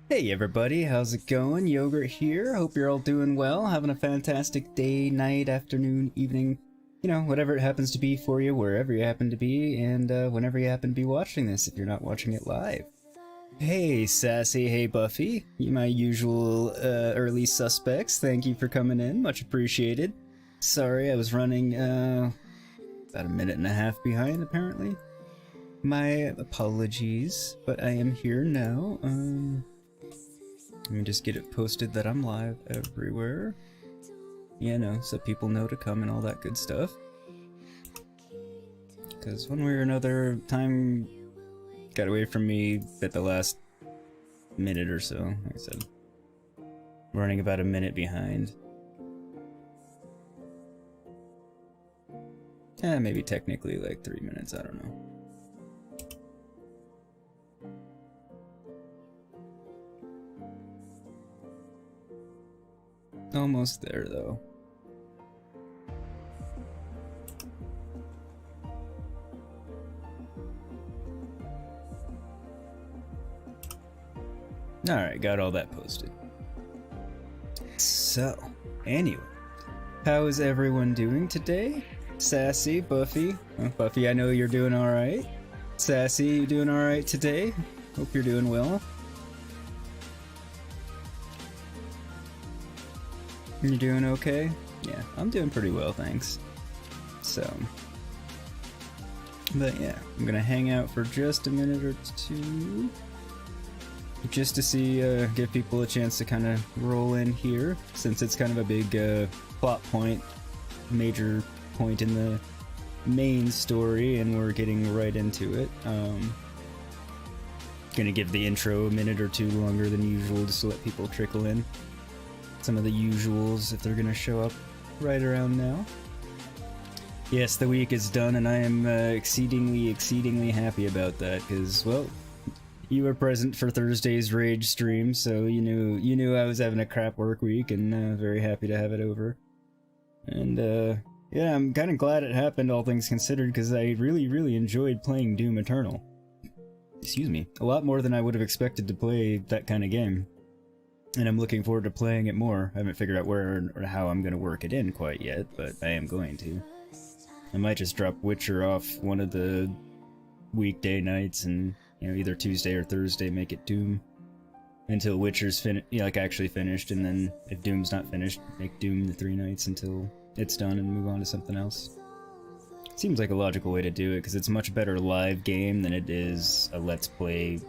Hey everybody, how's it going? Yogurt here. Hope you're all doing well, having a fantastic day, night, afternoon, evening, you know, whatever it happens to be for you, wherever you happen to be, and whenever you happen to be watching this, if you're not watching it live. Hey Sassy, hey Buffy, you my usual early suspects, thank you for coming in, much appreciated. Sorry, I was running about a minute and a half behind, apparently. My apologies, but I am here now. Let me just get it posted that I'm live everywhere. You know, so people know to come and all that good stuff. Because one way or another, time got away from me at the last minute or so. Like I said, running about a minute behind. Maybe technically like 3 minutes, I don't know. Almost there, though. Alright, got all that posted. So, anyway, how is everyone doing today? Sassy, Buffy? Oh, Buffy, I know you're doing alright. Sassy, you doing alright today? Hope you're doing well. You doing okay? Yeah, I'm doing pretty well, thanks. So, but yeah, I'm gonna hang out for just a minute or two, just to see, give people a chance to kind of roll in here, since it's kind of a big plot point, major point in the main story, and we're getting right into it. Gonna give the intro a minute or two longer than usual, just to let people trickle in. Some of the usuals, if they're gonna show up right around now. Yes, the week is done, and I am exceedingly happy about that, because, well, you were present for Thursday's Rage stream, so you knew I was having a crap work week, and very happy to have it over. And yeah, I'm kind of glad it happened, all things considered, because I really enjoyed playing Doom Eternal. Excuse me, a lot more than I would have expected to play that kind of game. And I'm looking forward to playing it more. I haven't figured out where or how I'm going to work it in quite yet, but I am going to. I might just drop Witcher off one of the weekday nights and, you know, either Tuesday or Thursday make it Doom. Until Witcher's actually finished, and then if Doom's not finished, make Doom the 3 nights until it's done and move on to something else. Seems like a logical way to do it, because it's a much better live game than it is a Let's Play,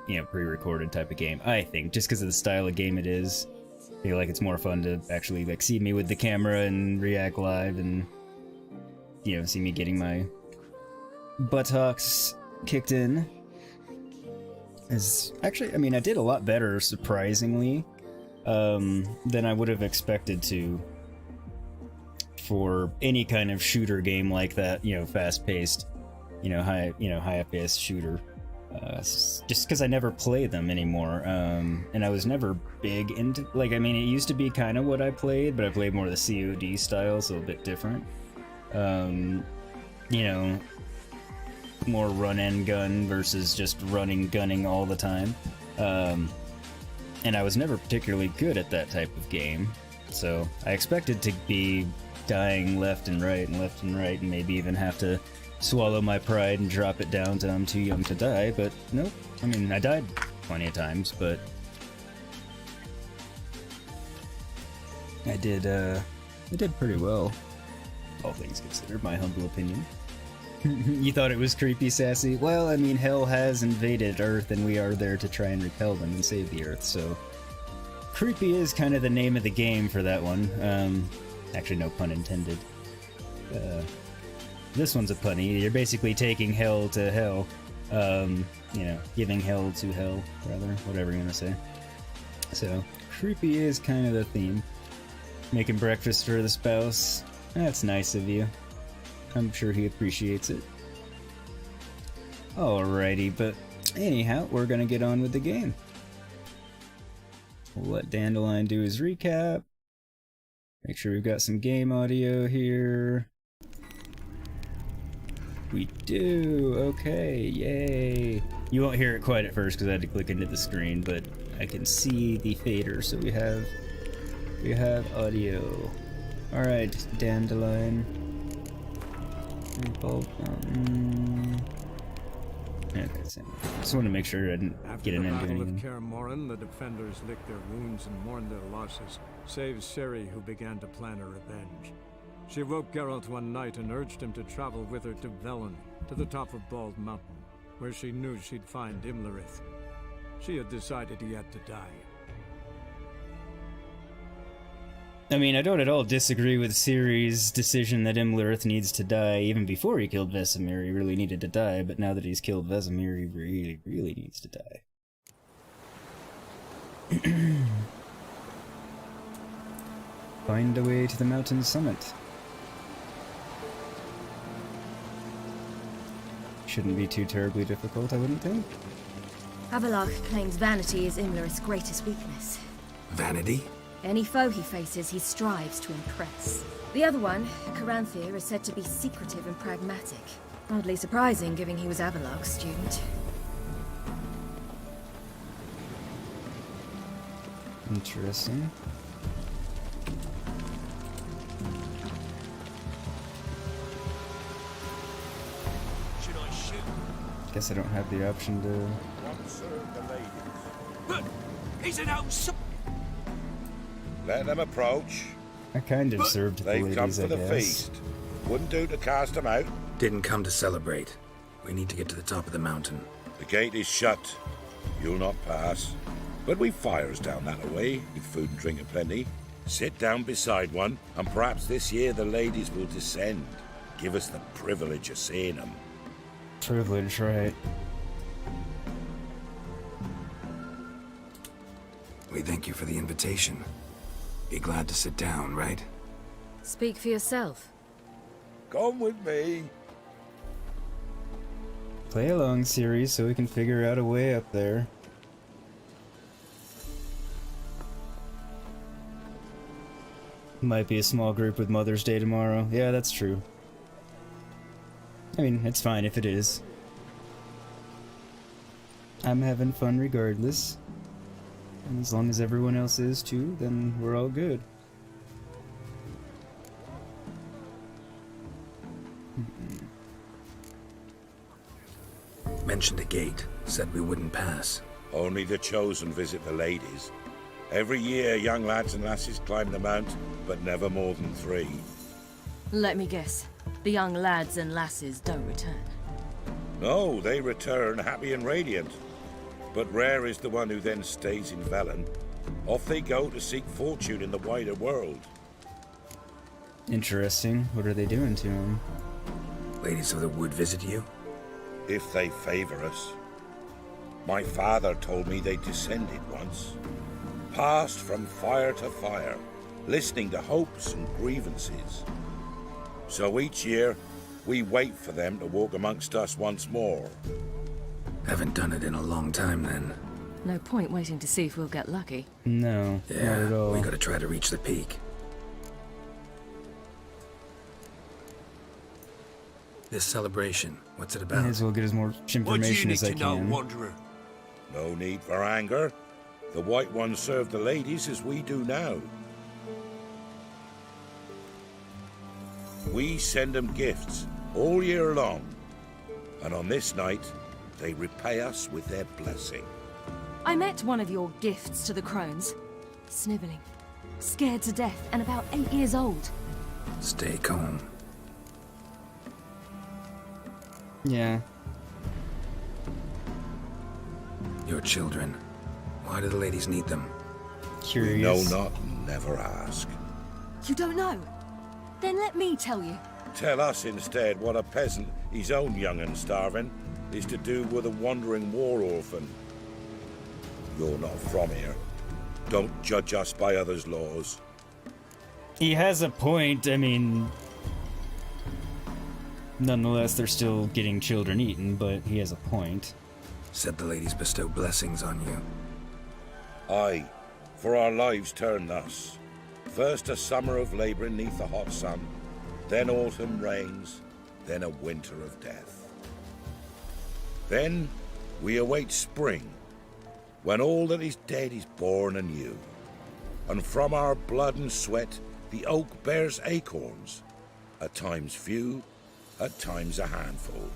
you know, pre-recorded type of game, I think, just because of the style of game it is. I feel like it's more fun to actually, like, see me with the camera and react live and, you know, see me getting my buttocks kicked in. Actually, I mean, I did a lot better, surprisingly, than I would have expected to for any kind of shooter game like that, you know, fast-paced, high FPS shooter. Just because I never play them anymore, and I was never big into, like, I mean, it used to be kind of what I played, but I played more of the COD style, so a bit different. You know, more run and gun versus just gunning all the time. And I was never particularly good at that type of game, so I expected to be dying left and right, and maybe even have to swallow my pride and drop it down to I'm too young to die, but nope. I mean, I died plenty of times, but I did pretty well, all things considered, my humble opinion. You thought it was creepy, Sassy? Well, I mean, hell has invaded Earth, and we are there to try and repel them and save the Earth, so creepy is kind of the name of the game for that one. Actually, no pun intended. This one's a punny. You're basically taking hell to hell. You know, giving hell to hell, rather. Whatever you want to say. So, creepy is kind of the theme. Making breakfast for the spouse. That's nice of you. I'm sure he appreciates it. Alrighty, but anyhow, we're gonna get on with the game. We'll let Dandelion do his recap. Make sure we've got some game audio here. We do! Okay, yay! You won't hear it quite at first because I had to click into the screen, but I can see the fader, so we have audio. Alright, Dandelion. Okay, so I just want to make sure I didn't get an end to anything. After the Battle of Kaer Morhen, the defenders licked their wounds and mourned their losses, save Ciri, who began to plan a revenge. She woke Geralt one night and urged him to travel with her to Velen, to the top of Bald Mountain, where she knew she'd find Imlerith. She had decided he had to die. I mean, I don't at all disagree with Ciri's decision that Imlerith needs to die. Even before he killed Vessimir, he really needed to die, but now that he's killed Vessimir, he really, really needs to die. Find a way to the mountain summit. Shouldn't be too terribly difficult, I wouldn't think. Avallac'h claims vanity is Imlerith's greatest weakness. Vanity? Any foe he faces, he strives to impress. The other one, Caranthir, is said to be secretive and pragmatic. Hardly surprising, given he was Avallac'h's student. Interesting. Should I shoot? Guess I don't have the option to... One serve the ladies. Look! He's an old Let them approach. I kind of served the They've ladies, come for I the guess. feast. Wouldn't do to cast them out. Didn't come to celebrate. We need to get to the top of the mountain. The gate is shut. You'll not pass. But we've fires down that way, with food and drink aplenty. Sit down beside one, and perhaps this year the ladies will descend. Give us the privilege of seeing them. Privilege, right. We thank you for the invitation. Be glad to sit down, right? Speak for yourself. Come with me. Play along, Ciri, so we can figure out a way up there. Might be a small group with Mother's Day tomorrow. Yeah, that's true. I mean, it's fine if it is. I'm having fun regardless. And as long as everyone else is too, then we're all good. Mentioned a gate. Said we wouldn't pass. Only the chosen visit the ladies. Every year, young lads and lasses climb the mount, but never more than 3. Let me guess. The young lads and lasses don't return. No, they return happy and radiant. But rare is the one who then stays in Velen. Off they go to seek fortune in the wider world. Interesting. What are they doing to him? Ladies of the Wood visit you? If they favor us. My father told me they descended once. Passed from fire to fire, listening to hopes and grievances. So each year, we wait for them to walk amongst us once more. Haven't done it in a long time, then. No point waiting to see if we'll get lucky. No, not at all. We gotta try to reach the peak. This celebration, what's it about? May as well get as much What do you information need as I to know, can. Wanderer? No need for anger. The White Ones serve the ladies as we do now. We send them gifts all year long. And on this night, they repay us with their blessing. I met one of your gifts to the Crones. Sniveling. Scared to death and about 8 years old. Stay calm. Yeah. Your children. Why do the ladies need them? Curious. We know not and never ask. You don't know? Then let me tell you. Tell us instead what a peasant, his own young and starving, is to do with a wandering war orphan. You're not from here. Don't judge us by others' laws. He has a point. I mean, nonetheless, they're still getting children eaten, but he has a point. Said the ladies bestow blessings on you. Aye, for our lives turn thus. First a summer of labouring neath the hot sun, then autumn rains, then a winter of death. Then we await spring, when all that is dead is born anew. And from our blood and sweat the oak bears acorns, at times few, at times a handful.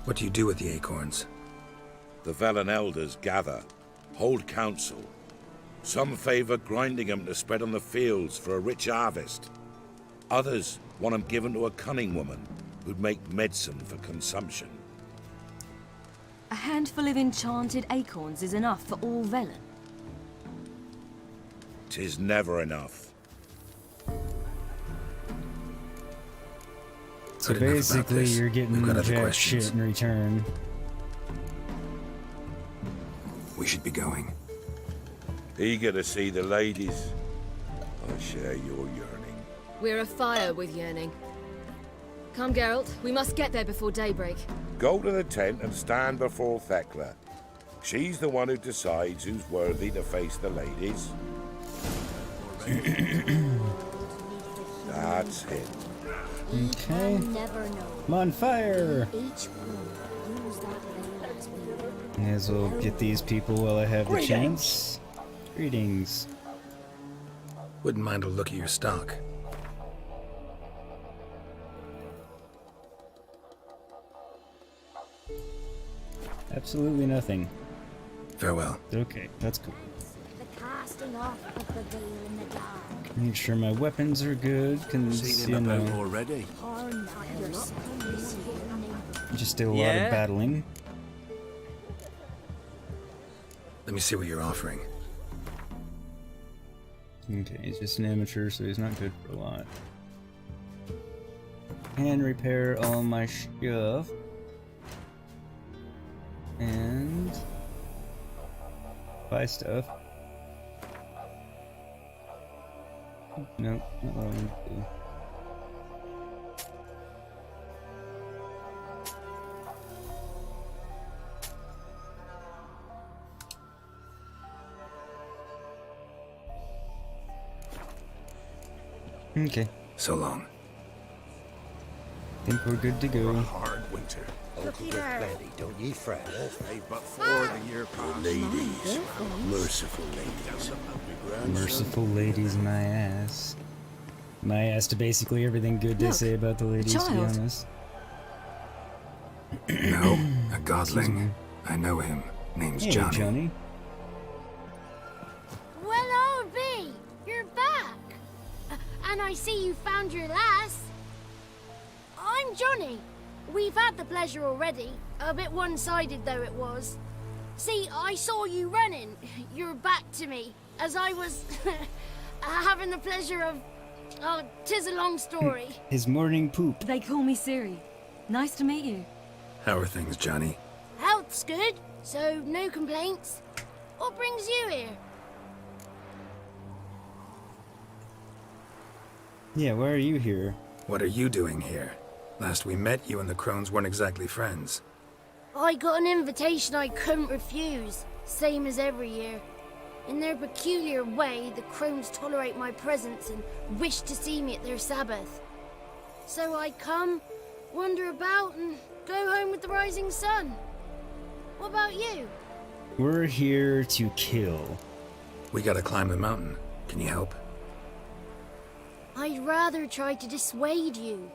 What do you do with the acorns? The Velen elders gather, hold council. Some favour grinding them to spread on the fields for a rich harvest. Others want them given to a cunning woman who'd make medicine for consumption. A handful of enchanted acorns is enough for all Velen. 'Tis never enough. So Good enough about basically, this. you're getting We've got other jack questions. shit in return. We should be going. Eager to see the ladies. I share your yearning. We're afire with yearning. Come, Geralt. We must get there before daybreak. Go to the tent and stand before Thekla. She's the one who decides who's worthy to face the ladies. That's it. Okay. I'm on fire! May as well get these people while I have the chance. Greetings. Wouldn't mind a look at your stock. Absolutely nothing. Farewell. Okay, that's cool. The casting off of the veil in the dark. Make sure my weapons are good, cause Seen you him about know, already. Or not yourself. just do a lot of battling. Let me see what you're offering. Okay, he's just an amateur, so he's not good for a lot. Can repair all my stuff. And buy stuff. Nope, not what I want to do. Okay, So long. think we're good to go. Hard winter. Looky there. Don't ye fret. But for the year past. Ladies. Merciful ladies. Merciful ladies, my ass. My ass to basically everything good they Look, say about the ladies, to be child. honest. No, a godling. I know him. Name's Hey, Johnny. Johnny. Well, I'll be. You're back. And I see you found your lass. I'm Johnny. We've had the pleasure already. A bit one-sided though it was. See, I saw you running. Your back to me. As I was having the pleasure of... Oh, 'tis a long story. His morning poop. They call me Ciri. Nice to meet you. How are things, Johnny? Health's good, so no complaints. What brings you here? Yeah, why are you here? What are you doing here? Last we met, you and the Crones weren't exactly friends. I got an invitation I couldn't refuse, same as every year. In their peculiar way, the Crones tolerate my presence and wish to see me at their Sabbath. So I come, wander about, and go home with the rising sun. What about you? We're here to kill. We gotta climb the mountain. Can you help? I'd rather try to dissuade you,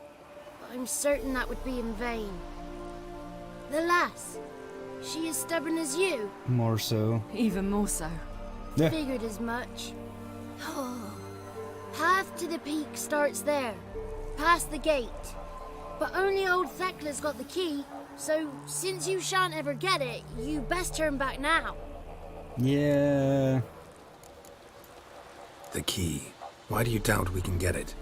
but I'm certain that would be in vain. The lass, she as stubborn as you. More so. Even more so. Yeah. Figured as much. Path to the peak starts there, past the gate. But only old Thekla's got the key, so since you shan't ever get it, you best turn back now. Yeah. The key. Why do you doubt we can get it?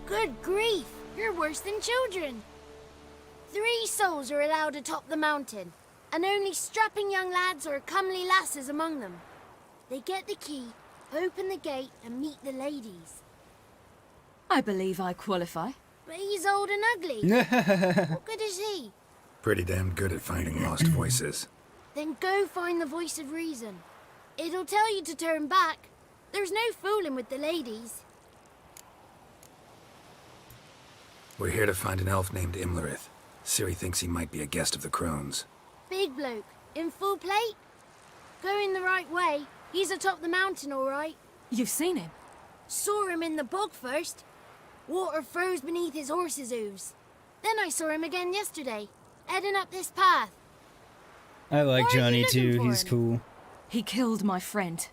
Good grief! You're worse than children. 3 souls are allowed atop the mountain, and only strapping young lads or comely lasses among them. They get the key, open the gate, and meet the ladies. I believe I qualify. But he's old and ugly. What good is he? Pretty damn good at finding lost voices. Then go find the voice of reason. It'll tell you to turn back. There's no fooling with the ladies. We're here to find an elf named Imlerith. Ciri thinks he might be a guest of the Crones. Big bloke, in full plate. Going the right way. He's atop the mountain, all right. You've seen him? Saw him in the bog first. Water froze beneath his horse's hooves. Then I saw him again yesterday, heading up this path. I like Why are you Johnny looking too. for He's him? cool. He killed my friend.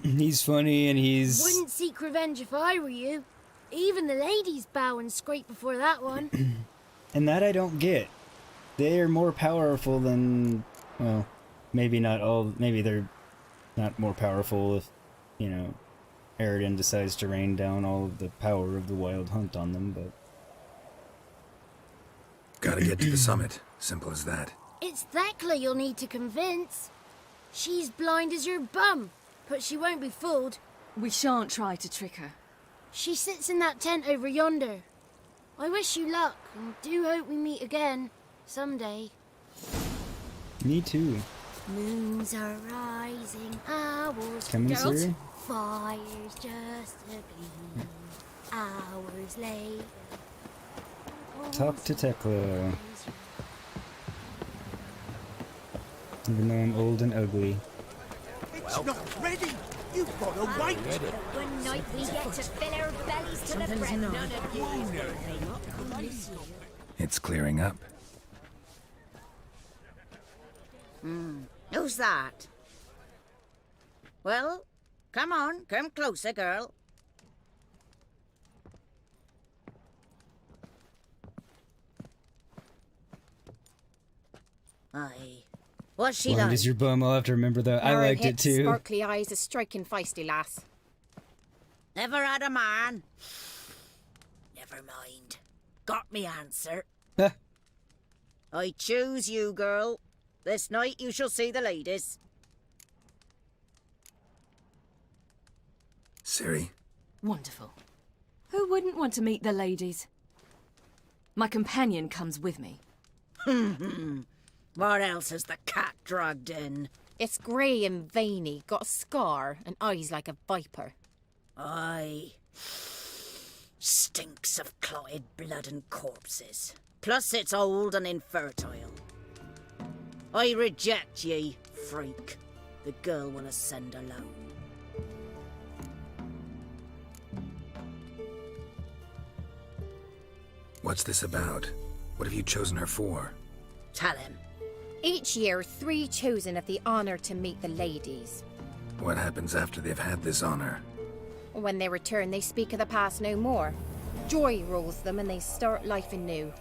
He's funny and he's... Wouldn't seek revenge if I were you. Even the ladies bow and scrape before that one. And that I don't get. They are more powerful than... Well, maybe not all... Maybe they're not more powerful if, you know, Eredin decides to rain down all of the power of the Wild Hunt on them, but... Gotta get to the summit. Simple as that. It's Thekla you'll need to convince. She's blind as your bum, but she won't be fooled. We shan't try to trick her. She sits in that tent over yonder. I wish you luck, and do hope we meet again, someday. Me too. Moons are rising, hours Coming, Geralt. Ciri? Fire's just a gleam, hours later. Talk to Tekla. Even though I'm old and ugly. It's not ready! You've got to wait! One night we get to fill our bellies to the brim. None of you. It's clearing up. Who's that? Well, come on, come closer, girl. Aye. What's she Blind like? as your bum, I'll have to remember that. I Narrow liked it hips, too. Sparkly eyes, a striking feisty lass. Never had a man. Never mind. Got me answer. Huh. I choose you, girl. This night you shall see the ladies. Ciri, Wonderful. Who wouldn't want to meet the ladies? My companion comes with me. What else has the cat dragged in? It's grey and veiny, got a scar, and eyes like a viper. Aye. Stinks of clotted blood and corpses. Plus it's old and infertile. I reject ye, freak. The girl will ascend alone. what's this about? What have you chosen her for? Tell him. Each year, 3 chosen have the honour to meet the ladies. What happens after they've had this honor? When they return, they speak of the past no more. Joy rules them and they start life anew.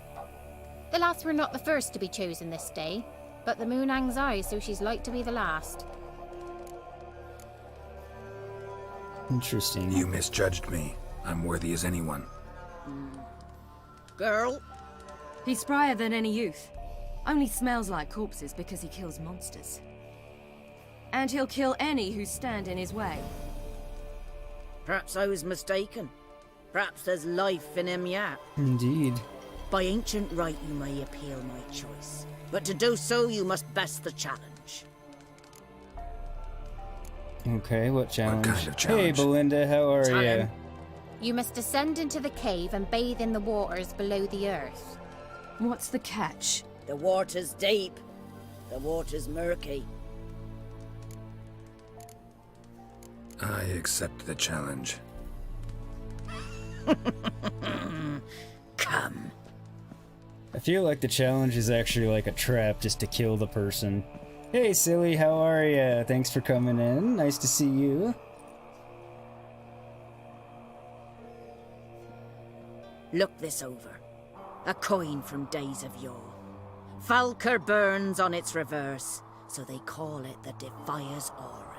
The lass were not the first to be chosen this day, but the moon hangs high, so she's like to be the last. Interesting. You misjudged me. I'm worthy as anyone. Girl, He's sprier than any youth. Only smells like corpses because he kills monsters. And he'll kill any who stand in his way. perhaps I was mistaken. Perhaps there's life in him yet. Indeed. By ancient right you may appeal my choice. But to do so you must best the challenge. Okay, what challenge? kind of Hey, challenge? Belinda, how are Tell you? him. You must descend into the cave and bathe in the waters below the earth. What's the catch? The water's deep. The water's murky. I accept the challenge. Come. I feel like the challenge is actually like a trap just to kill the person. Hey, silly, how are ya? Thanks for coming in. Nice to see you. Look this over. A coin from days of yore. Falker burns on its reverse, so they call it the Defier's Aura.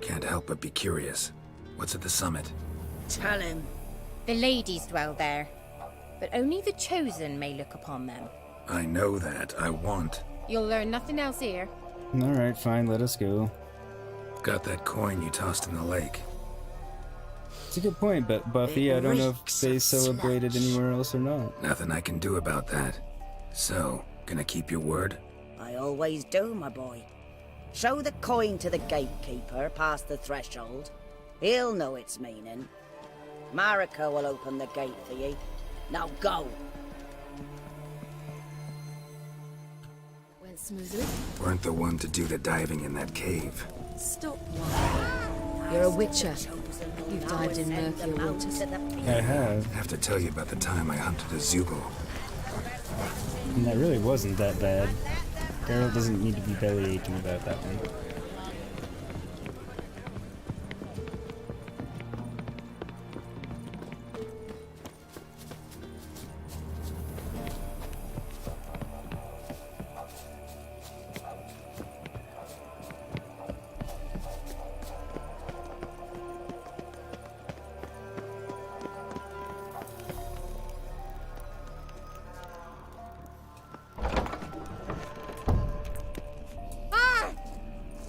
Can't help but be curious. What's at the summit? Tell him. The ladies dwell there, but only the chosen may look upon them. I know that. I want. You'll learn nothing else here. Alright, fine, let us go. Got that coin you tossed in the lake. It's a good point, but Buffy, I don't know if they celebrated anywhere else or not. Nothing I can do about that. So, gonna keep your word? I always do, my boy. Show the coin to the gatekeeper past the threshold. He'll know its meaning. Marika will open the gate for ye. Now go! Went smoothly. Weren't the one to do the diving in that cave. Stop lying. You're a witcher. You've dived in murkier waters. I have. Have to tell you about the time I hunted a Zoogle. And that really wasn't that bad. Geralt doesn't need to be belly aching about that one.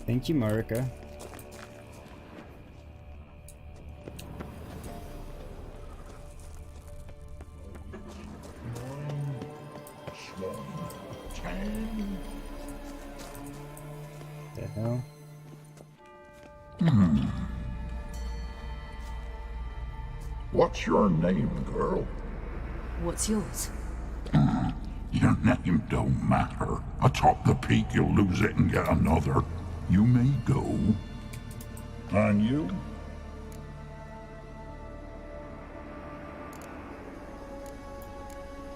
Thank you, Marika. The hell? What's your name, girl? What's yours? Your name don't matter. Atop the peak, you'll lose it and get another. You may go. And you?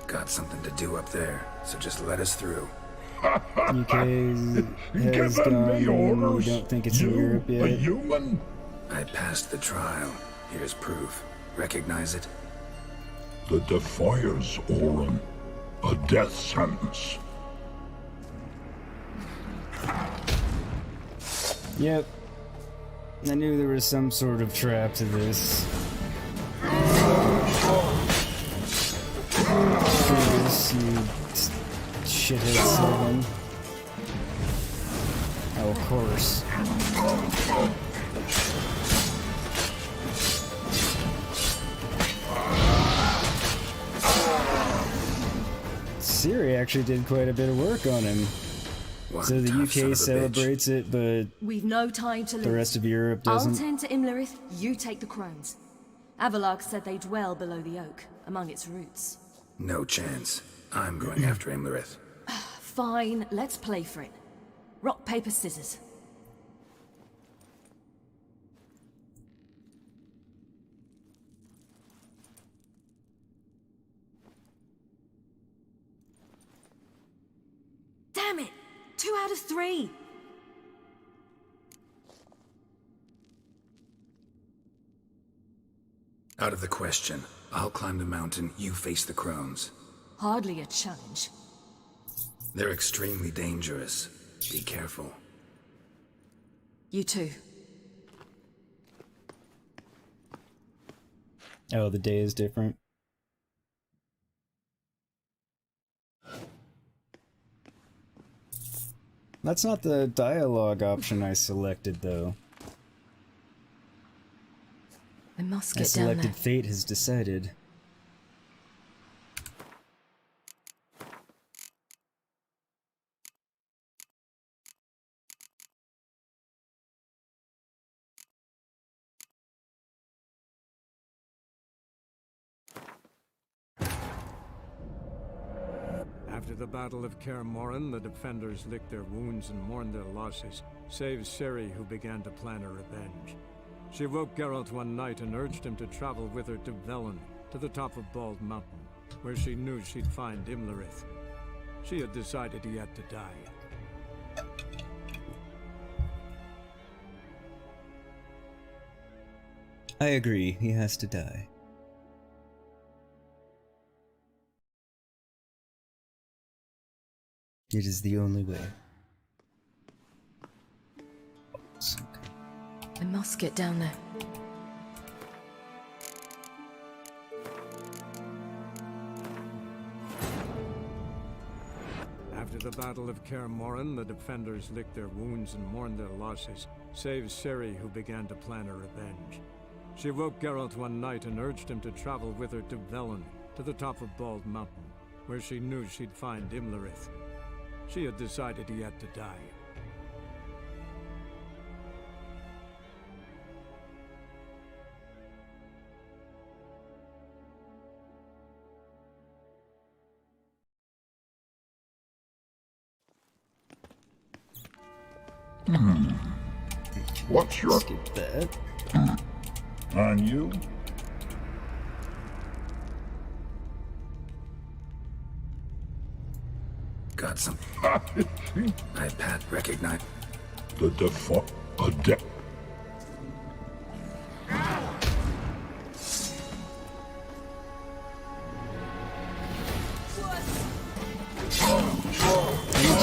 Got something to do up there, so just let us through. UK has Giving gone, me orders? we don't think it's in You, Europe a yet. human? I passed the trial. Here's proof. Recognize it? The Defier's Orin. A death sentence. Yep. I knew there was some sort of trap to this. Triss, you shithead Sylvan. Oh, of course. Ciri actually did quite a bit of work on him. One So the tough son of UK a celebrates it, but We've no time to lose. the rest of Europe I'll doesn't. tend to Imlerith, you take the Crones. Avallac'h said they dwell below the oak, among its roots. No chance. I'm going after Imlerith. Fine, let's play for it. Rock, paper, scissors. Damn it! 2 out of 3! Out of the question. I'll climb the mountain, you face the Crones. Hardly a challenge. They're extremely dangerous. Be careful. You too. Oh, the day is different. That's not the dialogue option I selected, though. I must I get down selected there. Fate has decided. After the Battle of Kaer Morhen, the defenders licked their wounds and mourned their losses, save Ciri, who began to plan a revenge. She woke Geralt one night and urged him to travel with her to Velen, to the top of Bald Mountain, where she knew she'd find Imlerith. She had decided he had to die. I agree, he has to die. It is the only way. Okay. I must get down there. After the Battle of Kaer Morhen, the defenders licked their wounds and mourned their losses, save Ciri, who began to plan a revenge. She woke Geralt one night and urged him to travel with her to Velen, to the top of Bald Mountain, where she knew she'd find Imlerith. She had decided he had to die. What's your... Skip that. And you? Got some. iPad recognize. The default...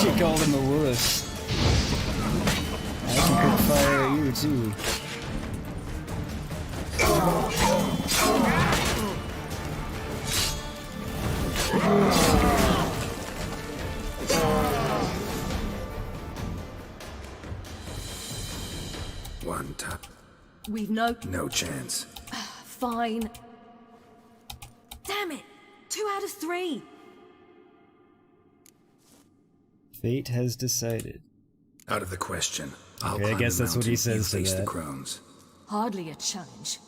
You called him a wuss. I can put fire at you too. One top. We've no... No chance. Fine. Damn it! 2 out of 3! Fate has decided. Out of the question. I'll Okay, I climb guess the that's what he mountain, you says to face the that. Crones. Hardly a challenge.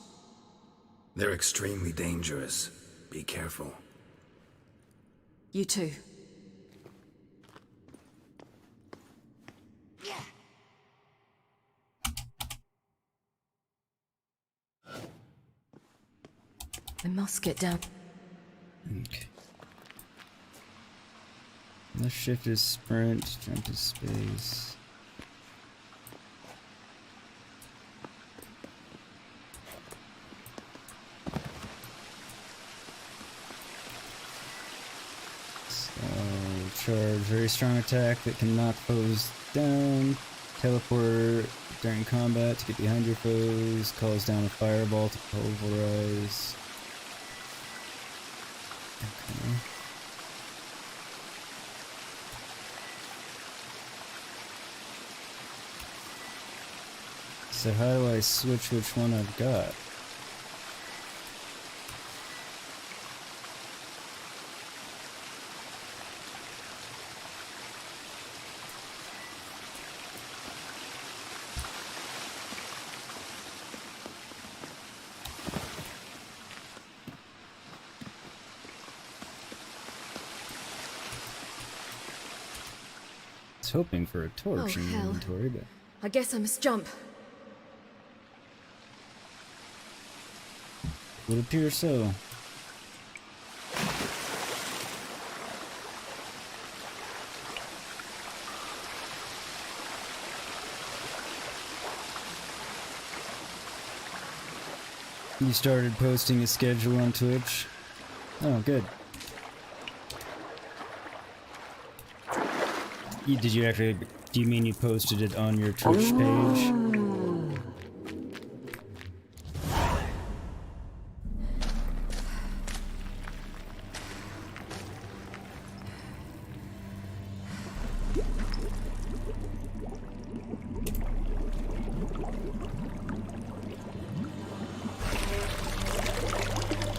They're extremely dangerous. Be careful. You too. I must get down. Okay. Let's shift is sprint, jump is space. So, charge, very strong attack that can knock foes down. Teleport during combat to get behind your foes. Calls down a fireball to pulverize. Okay. So how do I switch which one I've got? I was hoping for a torch in the hell. inventory, but... I guess I must jump. Would appear so. You started posting a schedule on Twitch? Oh, good. Did you actually... Do you mean you posted it on your Twitch page?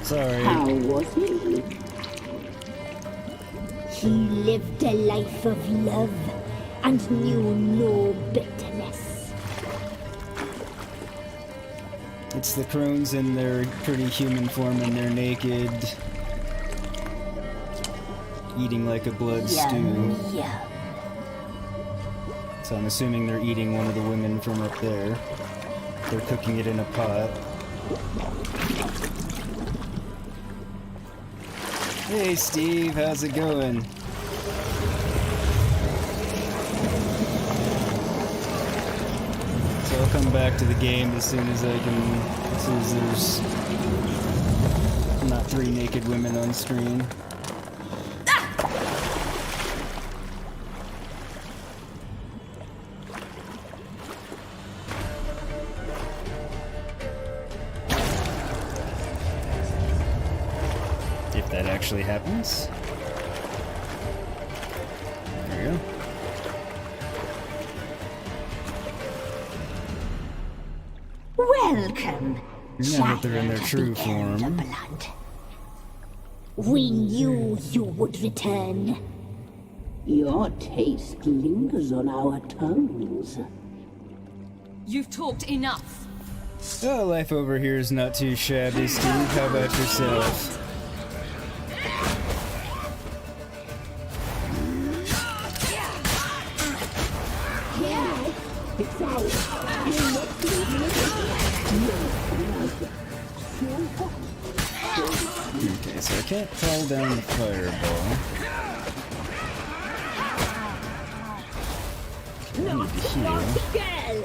Sorry. How was he? He lived a life of love and knew no bitterness. It's the Crones in their pretty human form and they're naked. Eating like a blood stew. Yum. So I'm assuming they're eating one of the women from up there. They're cooking it in a pot. Hey Steve, how's it going? So I'll come back to the game as soon as I can, as soon as there's not 3 naked women on screen. actually happens. There you go. Welcome, Now that they're in their true form. blood. We knew you would return. Your taste lingers on our tongues. You've talked enough. Oh, life over here is not too shabby, Steve. How about yourself? Okay, so I can't call down the fireball. I need to heal.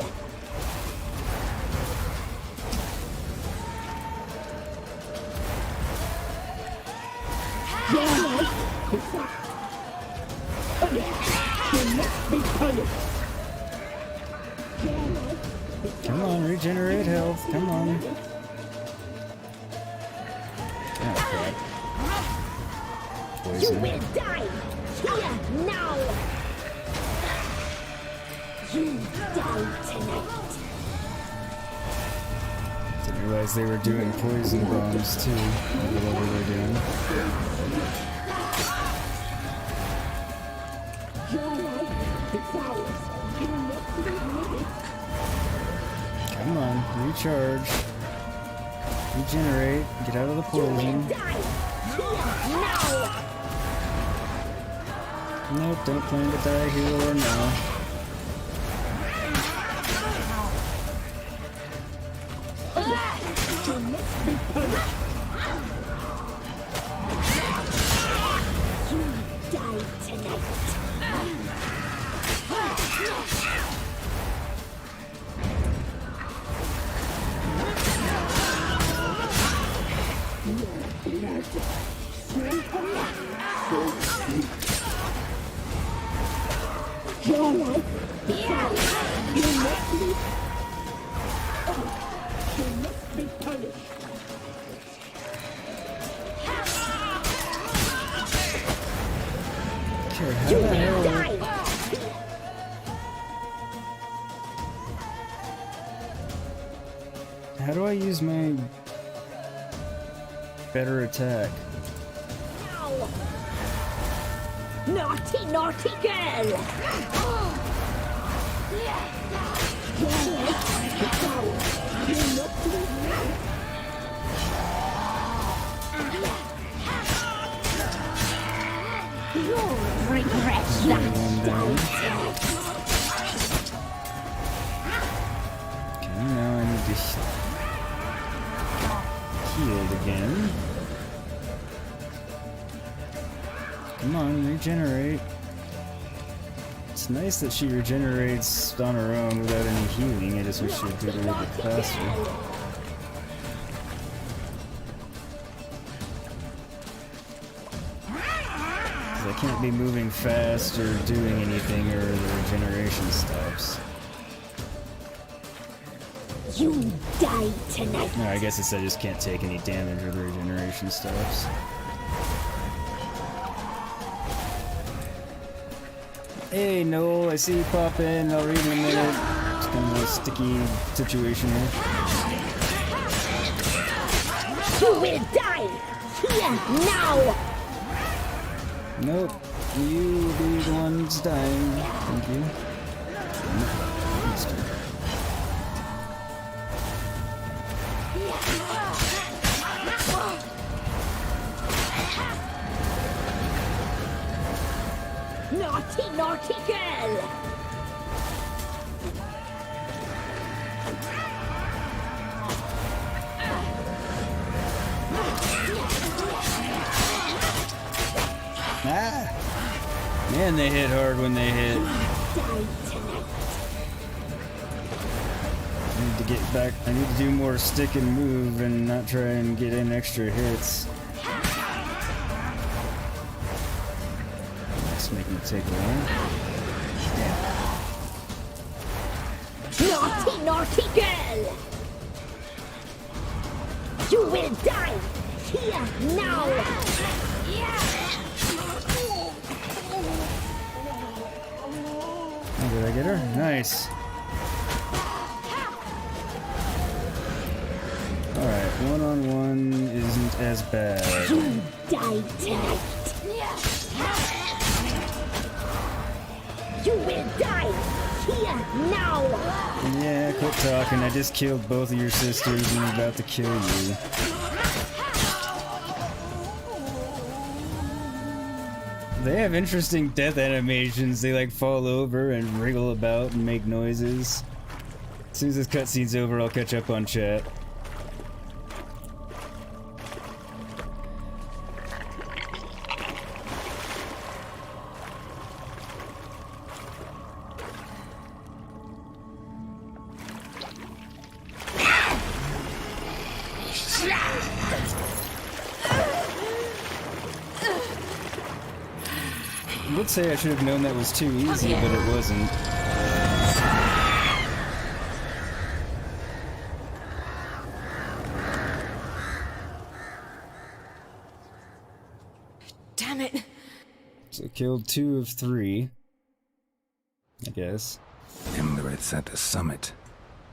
Come on, regenerate health. Come on. Oh, crap. You Poison. will die here now. You die tonight. Didn't realize they were doing poison bombs too. Whatever they're doing. Come on, recharge. Regenerate. Get out of the poison. Nope, don't plan to die here or now. How do I use my better attack? Naughty, naughty girl! You'll regret that. Okay, now I need to heal again. Come on, regenerate. It's nice that she regenerates on her own without any healing. I just wish she would do it a little bit faster. I can't be moving fast or doing anything or the regeneration stops. You die tonight. No, I guess it's I just can't take any damage or the regeneration stops. Hey, Noel, I see you pop in. I'll read in a minute. It's kind of a sticky situation here. You will die here now. Nope, you will be the ones dying. Thank you. Naughty, naughty girl! Ah! Man, they hit hard when they hit. I need to get back. I need to do more stick and move and not try and get in extra hits. Let's make me take one. Naughty, naughty girl! You will die here now! Oh, did I get her? Nice. Alright, one-on-one isn't as bad. You die tonight. You will die here now. Yeah, quit talking. I just killed both of your sisters and I'm about to kill you. They have interesting death animations. They like fall over and wriggle about and make noises. As soon as this cutscene's over, I'll catch up on chat. I would say I should have known that was too easy, but it wasn't. Damn it! So killed 2 of 3, I guess. Imlerith's at the summit.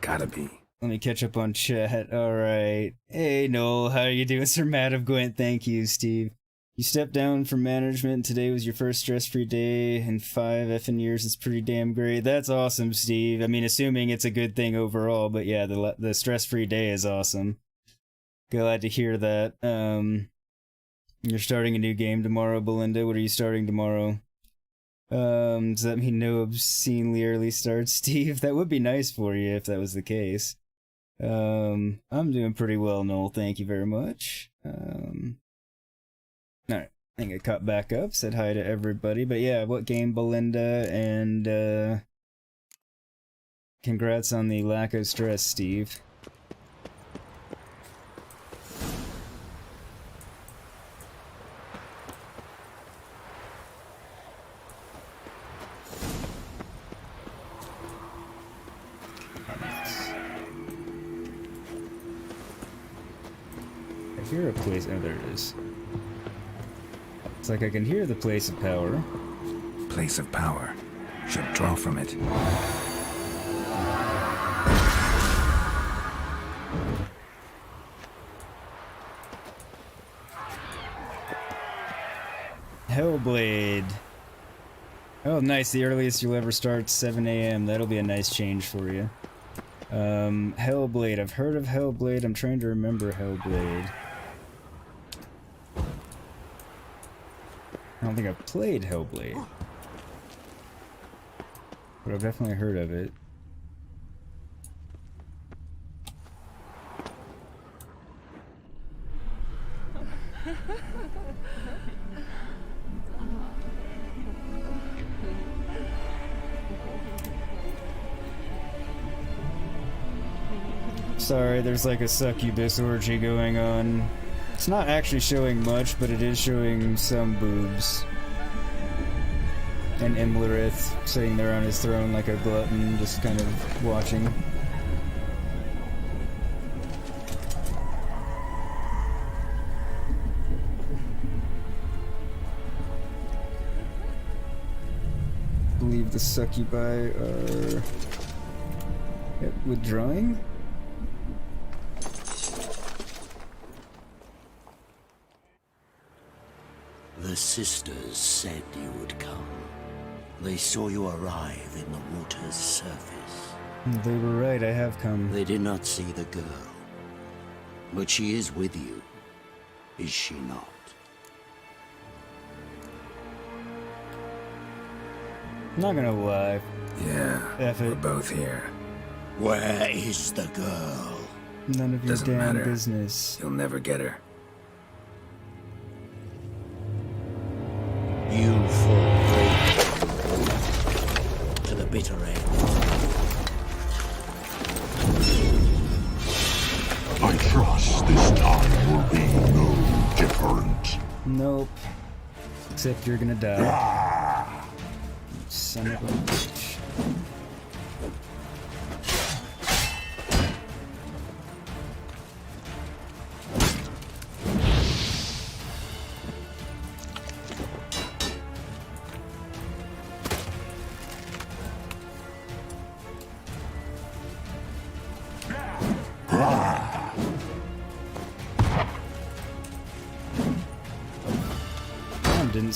Gotta be. Let me catch up on chat. Alright. Hey Noel, how are you doing? Sir Matt of Gwent, thank you, Steve. You stepped down from management. Today was your first stress-free day in 5 effing years. It's pretty damn great. That's awesome, Steve. I mean, assuming it's a good thing overall, but yeah, the stress-free day is awesome. Glad to hear that. You're starting a new game tomorrow, Belinda. What are you starting tomorrow? Does that mean no obscenely early starts, Steve? That would be nice for you if that was the case. I'm doing pretty well, Noel. Thank you very much. Alright, I think I caught back up, said hi to everybody, but yeah, what game, Belinda, and congrats on the lack of stress, Steve. I hear a place, oh there it is. It's like I can hear the place of power. Place of power. Should draw from it. Hellblade. Oh, nice. The earliest you'll ever start, 7 a.m. That'll be a nice change for you. Hellblade. I've heard of Hellblade. I'm trying to remember Hellblade. I don't think I've played Hellblade, but I've definitely heard of it. Sorry, there's like a succubus orgy going on. It's not actually showing much, but it is showing some boobs. And Imlerith sitting there on his throne like a glutton, just kind of watching. I believe the succubi are withdrawing? The sisters said you would come. They saw you arrive in the water's surface. They were right, I have come. They did not see the girl. But she is with you, is she not? I'm not gonna lie. Yeah, we're both here. Where is the girl? None of your Doesn't damn matter. business. You'll never get her. You fought bravely to the bitter end. I trust this time will be no different. Nope. Except you're gonna die. You son of a bitch.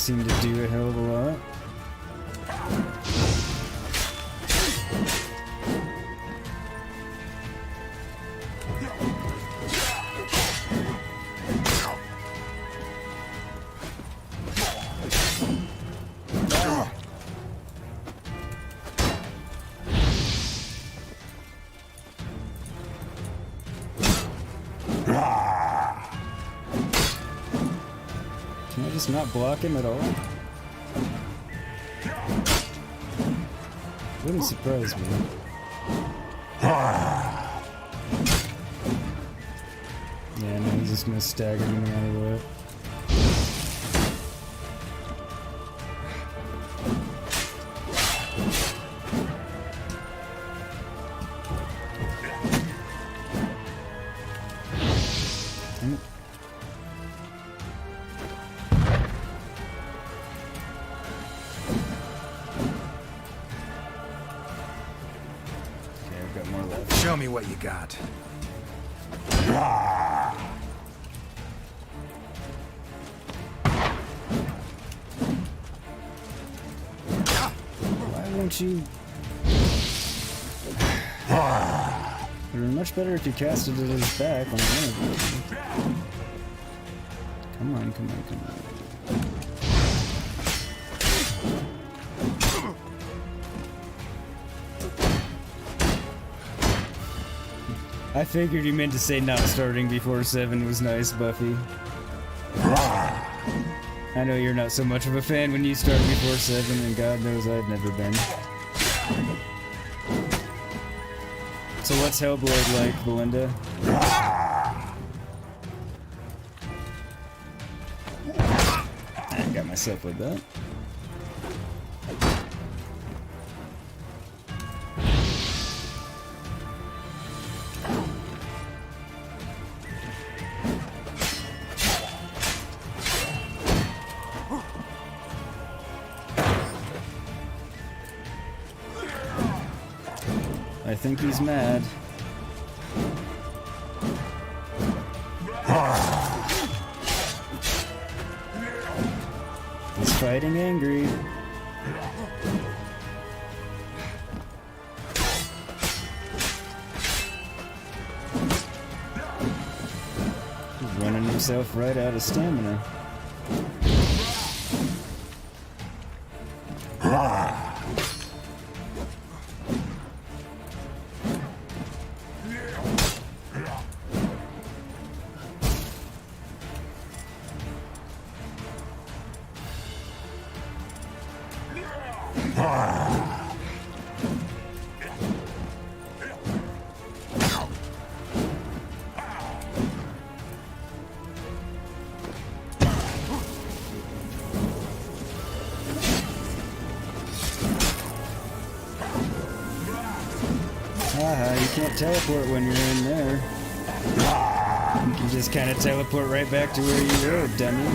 seem to do a hell of a lot. Can I just not block him at all? Wouldn't surprise me. Yeah, no, he's just gonna stagger me no matter what. Show me what you got. Why won't you? It would be much better if you casted it at his back on one of them. Come on, come on, come on. I figured you meant to say not starting before 7 was nice, Buffy. I know you're not so much of a fan when you start before 7, and God knows I've never been. So what's Hellblade like, Belinda? I got myself with that. I think he's mad. He's fighting angry. He's running himself right out of stamina. You can't teleport when you're in there. You can just kind of teleport right back to where you were, dummy.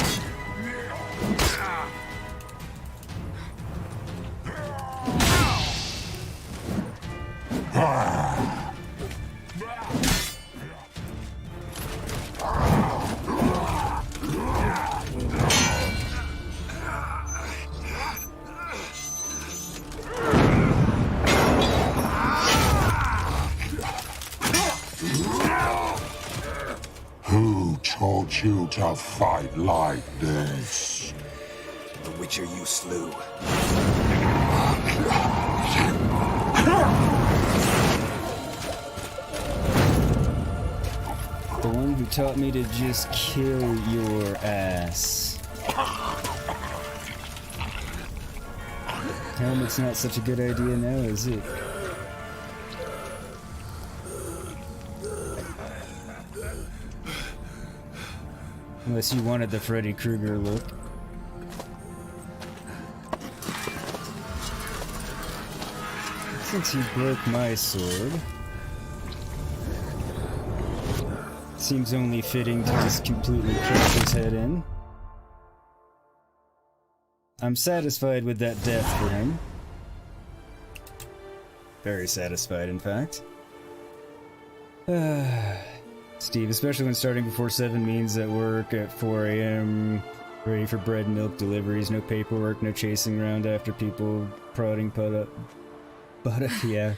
You to fight like this? The Witcher you slew. The one who taught me to just kill your ass. Helmet's not such a good idea now, is it? Unless you wanted the Freddy Krueger look. Since he broke my sword, seems only fitting to just completely crush his head in. I'm satisfied with that death for him. Very satisfied, in fact. Steve, especially when starting before 7 means that work at 4 a.m. Ready for bread and milk deliveries, no paperwork, no chasing around after people prodding but yeah.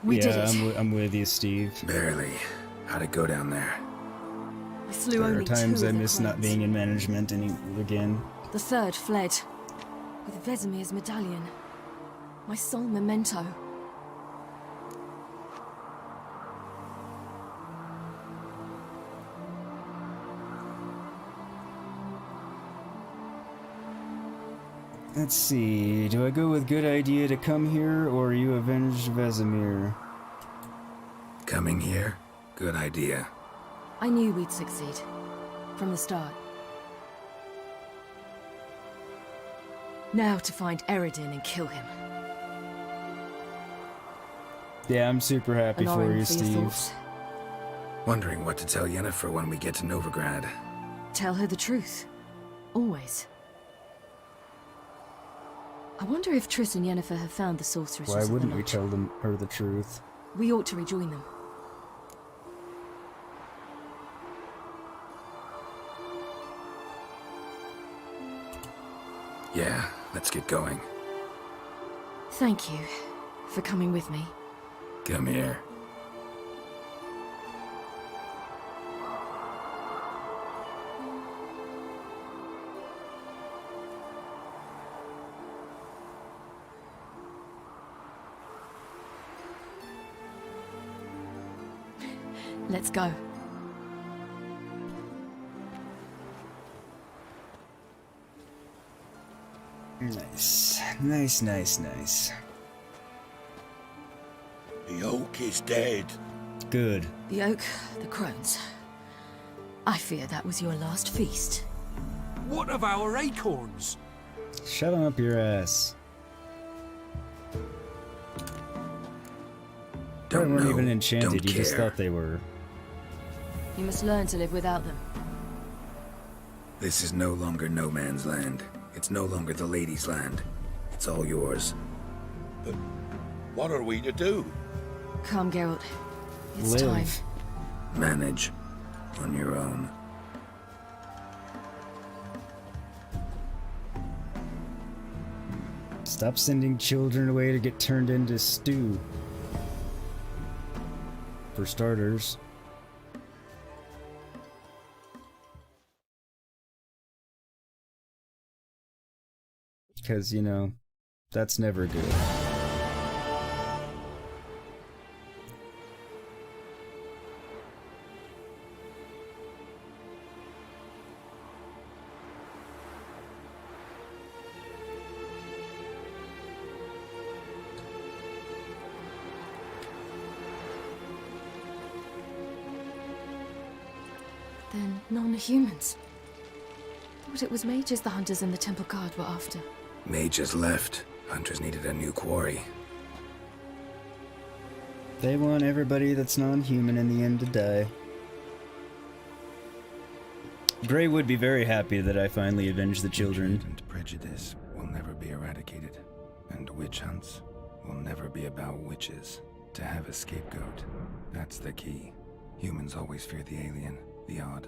We did it. I'm with you, Steve. Barely. How'd it go down there? We slew There are only times two I of the miss not Crones. being in management again. The third fled. With Vesemir's medallion. My sole memento. Let's see, do I go with good idea to come here, or you avenge Vesimir? Coming here? Good idea. I knew we'd succeed. From the start. Now to find Eredin and kill him. Yeah, I'm super happy An for iron you, for your Steve. thoughts. Wondering what to tell Yennefer when we get to Novigrad. Tell her the truth. Always. I wonder if Triss and Yennefer have found the sorceresses. Why at the wouldn't we Lodge. tell her the truth? We ought to rejoin them. Yeah, let's get going. Thank you for coming with me. Come here. Let's go. Nice. Nice. The oak is dead. Good. The oak, the Crones. I fear that was your last feast. What of our acorns? Shove 'em up your ass. They Don't weren't know, even enchanted, don't you just care. thought they were. You must learn to live without them. This is no longer no man's land. It's no longer the lady's land. It's all yours. But what are we to do? Come, Geralt. It's Live. time. Manage. On your own. Stop sending children away to get turned into stew. For starters. Because, you know, that's never good. Then non-humans. Thought it was mages the hunters and the temple guard were after. Mages left. Hunters needed a new quarry. They want everybody that's non-human in the end to die. Grey would be very happy that I finally avenged the children. And prejudice will never be eradicated. And witch hunts will never be about witches. To have a scapegoat, that's the key. Humans always fear the alien, the odd.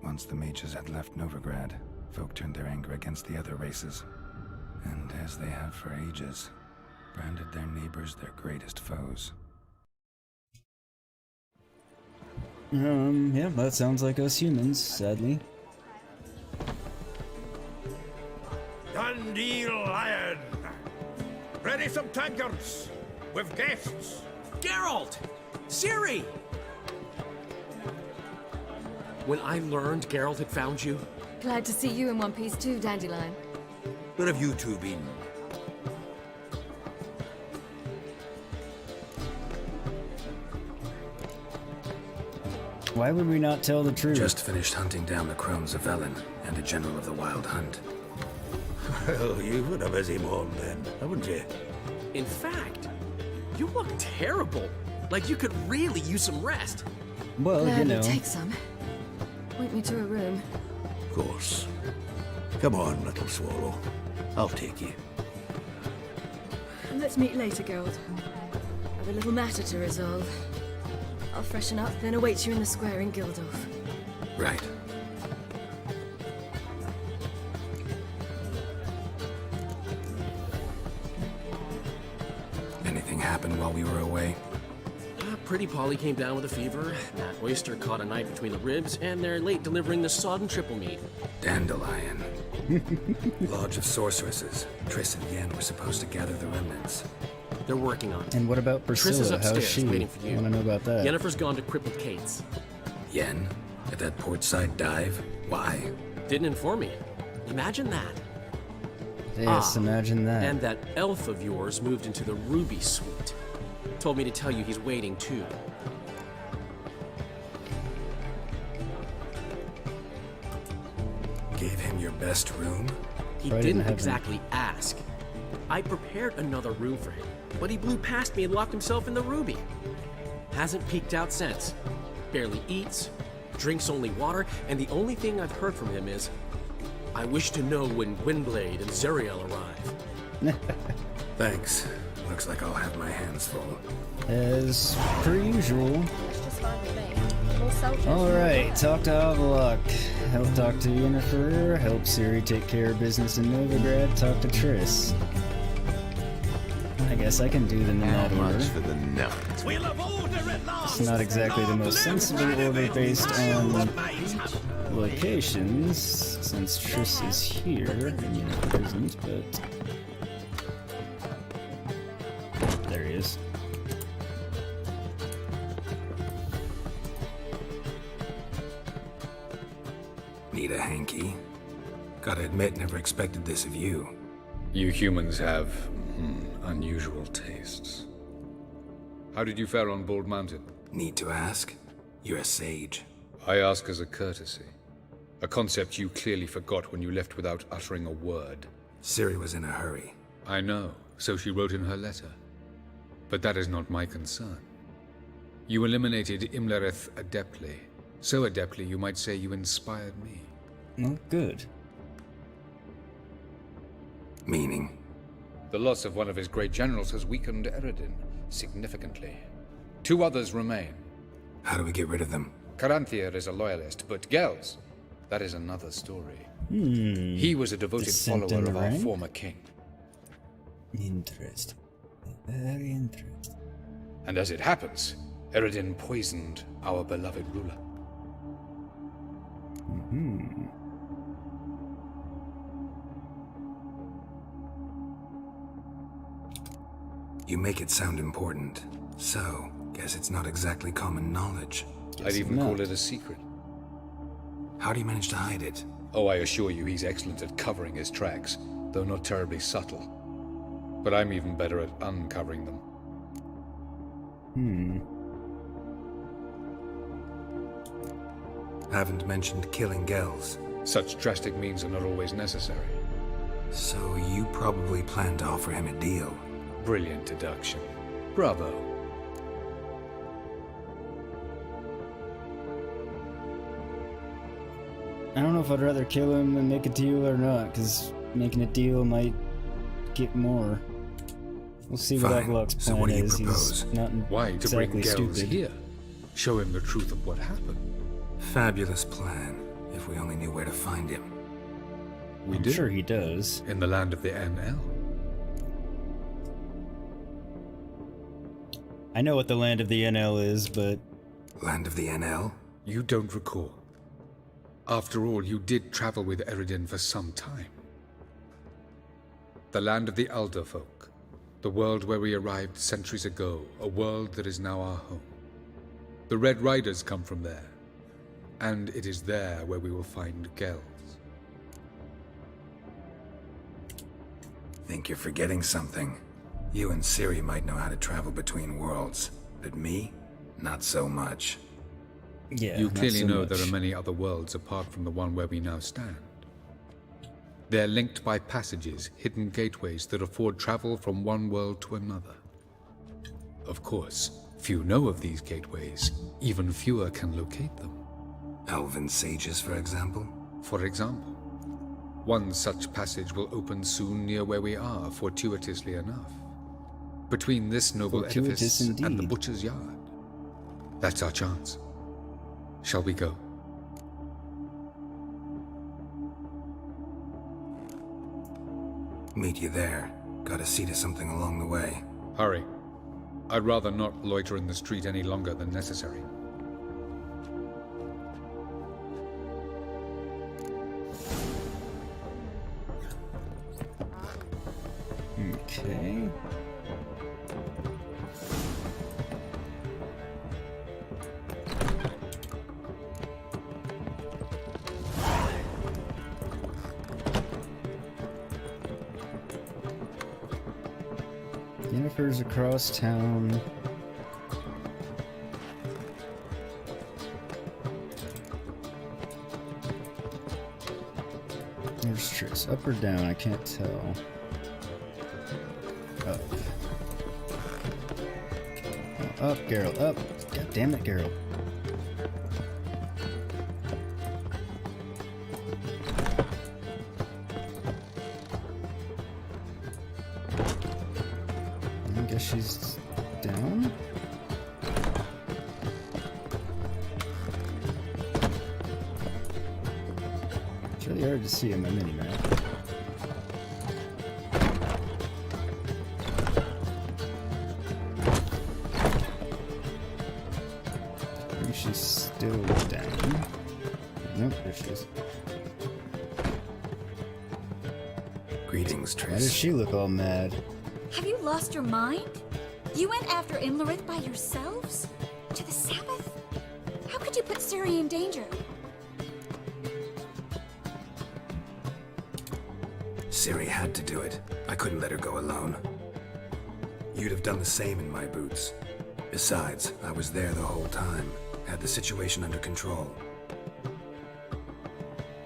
Once the mages had left Novigrad, folk turned their anger against the other races. And as they have for ages, branded their neighbors their greatest foes. Yeah, that sounds like us humans, sadly. Dundee Lion! Ready some tankards! With guests! Geralt! Ciri! When I learned Geralt had found you, Glad to see you in one piece too, Dandelion. Where have you two been? Why would we not tell the truth? Just finished hunting down the Crones of Velen and a general of the Wild Hunt. Well, you've had a busy morning then, haven't you? in fact, you look terrible. Like you could really use some rest. Well, Glad you know. you take some. Point me to a room. Of course. Come on, little swallow. I'll take you. Let's meet later, Geralt. I've a little matter to resolve. I'll freshen up, then await you in the square in Gildorf. Right. happened while we were away? Pretty Polly came down with a fever, that oyster caught a knife between the ribs, and they're late delivering the sodden triple meat. Dandelion. Lodge of Sorceresses. Triss and Yen were supposed to gather the remnants. They're working on it. And what about Triss is Priscilla? upstairs, How's she? waiting for you. I want to know about that. Yennefer's gone to crippled Kate's. Yen? At that portside dive? Why? Didn't inform me. Imagine that. Yes, imagine that. And that elf of yours moved into the Ruby Suite. Told me to tell you he's waiting too. Gave him your best room? He didn't exactly ask. I prepared another room for him, but he blew past me and locked himself in the Ruby. Hasn't peeked out since. Barely eats, drinks only water, and the only thing I've heard from him is, I wish to know when Gwynblade and Zeriel arrive. Thanks. Looks like I'll have my hands full. As per usual. Alright, talk to Avallac'h. Help talk to Yennefer. Help Ciri take care of business in Novigrad. Talk to Triss. I guess I can do them in that order. For the nuts. It's not exactly the most sensible order based on locations, since Triss is here and Yennefer isn't, but... There he is. Need a hanky? Gotta admit, never expected this of you. You humans have unusual tastes. How did you fare on Bald Mountain? Need to ask? You're a sage. I ask as a courtesy. A concept you clearly forgot when you left without uttering a word. Ciri was in a hurry. I know, so she wrote in her letter. But that is not my concern. You eliminated Imlerith adeptly. So adeptly you might say you inspired me. Oh, good. Meaning? The loss of one of his great generals has weakened Eredin significantly. 2 others remain. How do we get rid of them? Caranthir is a loyalist, but Gels, that is another story. He was a devoted follower of our former king. Interesting. Very interesting. And as it happens, Eredin poisoned our beloved ruler. You make it sound important. So, guess it's not exactly common knowledge. I'd even call it a secret. How do you manage to hide it? Oh, I assure you he's excellent at covering his tracks, though not terribly subtle. But I'm even better at uncovering them. Haven't mentioned killing Gels. Such drastic means are not always necessary. So you probably plan to offer him a deal. Brilliant deduction. Bravo. I don't know if I'd rather kill him than make a deal or not, because making a deal might get more. We'll see what Avallac'h's plan So what do you is. propose? He's not Why to bring exactly Gels stupid. here? Show him the truth of what happened. Fabulous plan, if we only knew where to find him. I'm sure he does. In the land of the NL. I know what the land of the NL is, but... Land of the NL? You don't recall. After all, you did travel with Eredin for some time. The land of the Alder folk. The world where we arrived centuries ago. A world that is now our home. The Red Riders come from there. And it is there where we will find Gels. Think you're forgetting something. You and Ciri might know how to travel between worlds, but me? Not so much. Yeah, you clearly know there are many other worlds apart from the one where we now stand. They're linked by passages, hidden gateways that afford travel from one world to another. Of course, few know of these gateways. Even fewer can locate them. Elven sages, for example? For example. One such passage will open soon near where we are, fortuitously enough. Between this noble edifice and the butcher's yard. That's our chance. Shall we go? Meet you there. Gotta see to something along the way. Hurry. I'd rather not loiter in the street any longer than necessary. Okay. Yennefer's across town. There's Triss. Up or down? I can't tell. Up. Oh, up, Geralt. Up. God damn it, Geralt. I guess she's down? It's really hard to see on my mini-map. Maybe she's still down. Nope, there she is. Greetings, Triss. Why does she look all mad? Have you lost your mind? You went after Imlerith by yourselves? To the Sabbath? How could you put Ciri in danger? Ciri had to do it. I couldn't let her go alone. You'd have done the same in my boots. Besides, I was there the whole time. Had the situation under control.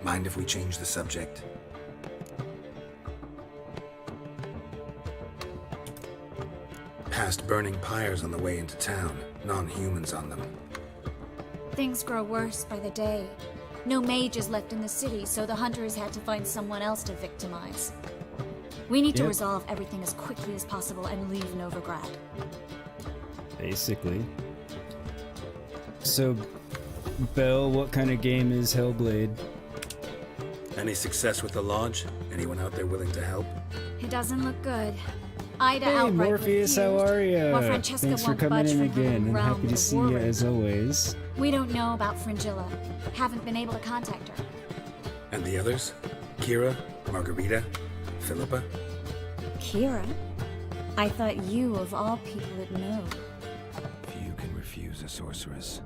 Mind if we change the subject? Past burning pyres on the way into town. Non-humans on them. Things grow worse by the day. No mages left in the city, so the hunters had to find someone else to victimize. We need to resolve everything as quickly as possible and leave Novigrad. Basically. So, Belle, what kind of game is Hellblade? Any success with the Lodge? Anyone out there willing to help? It doesn't look good. Ida Hey, outright Morpheus, refused, how are ya? while Francesca Thanks for won't coming budge in from her again, and realm happy with to the see war you room. as always. We don't know about Fringilla. Haven't been able to contact her. And the others? Kira? Margarita? Philippa? Kira? I thought you, of all people, would know. Few can refuse a sorceress.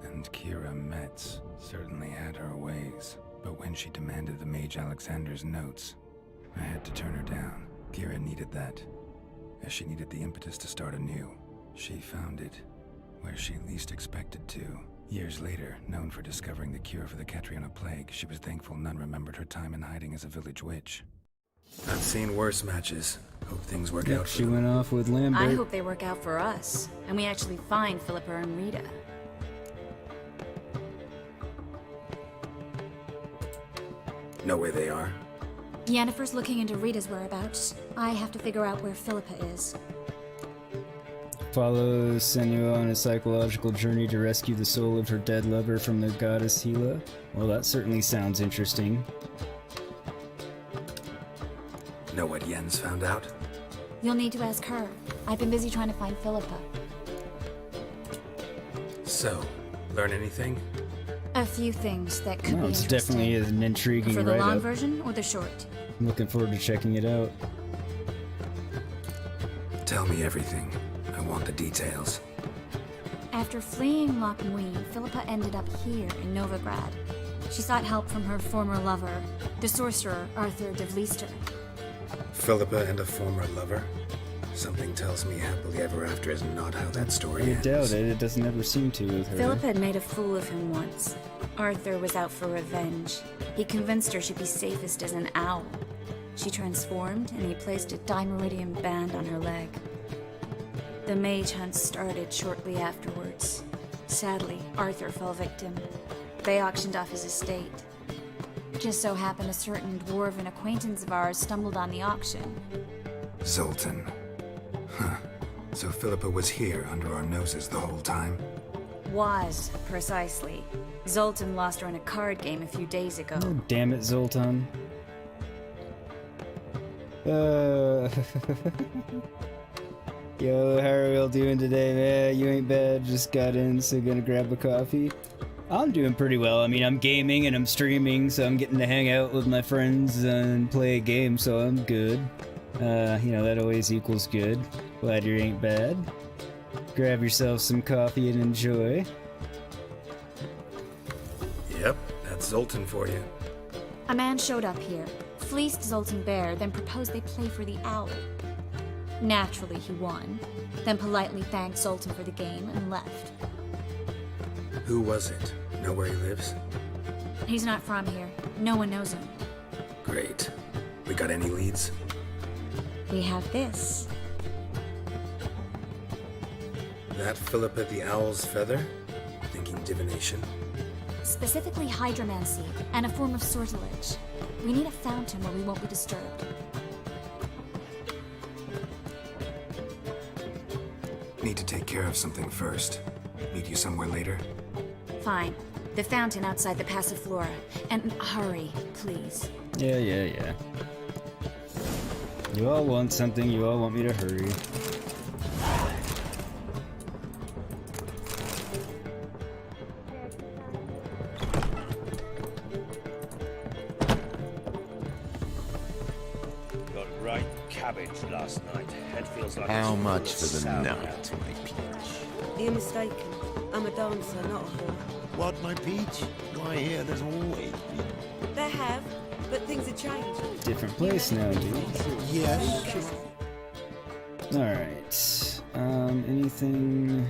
And Kira Metz certainly had her ways. But when she demanded the Mage Alexander's notes, I had to turn her down. Kira needed that, as she needed the impetus to start anew. She found it where she least expected to. Years later, known for discovering the cure for the Catriona plague, she was thankful none remembered her time in hiding as a village witch. I've seen worse matches. Hope things work out for She went off with Lambert. I hope they work out for us, and we actually find Philippa and Rita. Know where they are? Yennefer's looking into Rita's whereabouts. I have to figure out where Philippa is. Follow Senua on a psychological journey to rescue the soul of her dead lover from the goddess Hela. Well, that certainly sounds interesting. Know what Yen's found out? You'll need to ask her. I've been busy trying to find Philippa. So, learn anything? A few things that could No, be it's interesting. definitely an intriguing For the long write-up. version or the short? I'm looking forward to checking it out. Tell me everything. I want the details. After fleeing Loch Muin, Philippa ended up here in Novigrad. She sought help from her former lover, the sorcerer Arthur de Vlister. Philippa and a former lover? Something tells me happily ever after is not how that story I ends. doubt it. It doesn't ever seem to with her. Philippa had made a fool of him once. Arthur was out for revenge. He convinced her she'd be safest as an owl. She transformed, and he placed a Deireadh band on her leg. The mage hunt started shortly afterwards. Sadly, Arthur fell victim. They auctioned off his estate. Just so happened a certain dwarven acquaintance of ours stumbled on the auction. Zoltan. Huh. So Philippa was here under our noses the whole time? Was, precisely. Zoltan lost her in a card game a few days ago. Oh, damn it, Zoltan. Yo, how are we all doing today, man? You ain't bad, just got in, so gonna grab a coffee. I'm doing pretty well. I mean, I'm gaming and I'm streaming, so I'm getting to hang out with my friends and play a game, so I'm good. You know, that always equals good. Glad you ain't bad. Grab yourself some coffee and enjoy. Yep, that's Zoltan for you. A man showed up here, fleeced Zoltan bare, then proposed they play for the owl. Naturally, he won, then politely thanked Zoltan for the game and left. Who was it? Know where he lives? He's not from here. No one knows him. Great. We got any leads? We have this. That Philippa the Owl's feather? Thinking divination? Specifically hydromancy, and a form of sortilege. We need a fountain where we won't be disturbed. Need to take care of something first. Meet you somewhere later? Fine. The fountain outside the Passiflora. And hurry, please. Yeah. You all want something, you all want me to hurry. Got a great cabbage last night. Head feels like How it's much full for of the sour night, milk. my peach? You're mistaken. I'm a dancer, not a whore. What, my peach? Why, here there's always been. There have, but things have changed. Different place now, dude. Yes. Alright. Anything...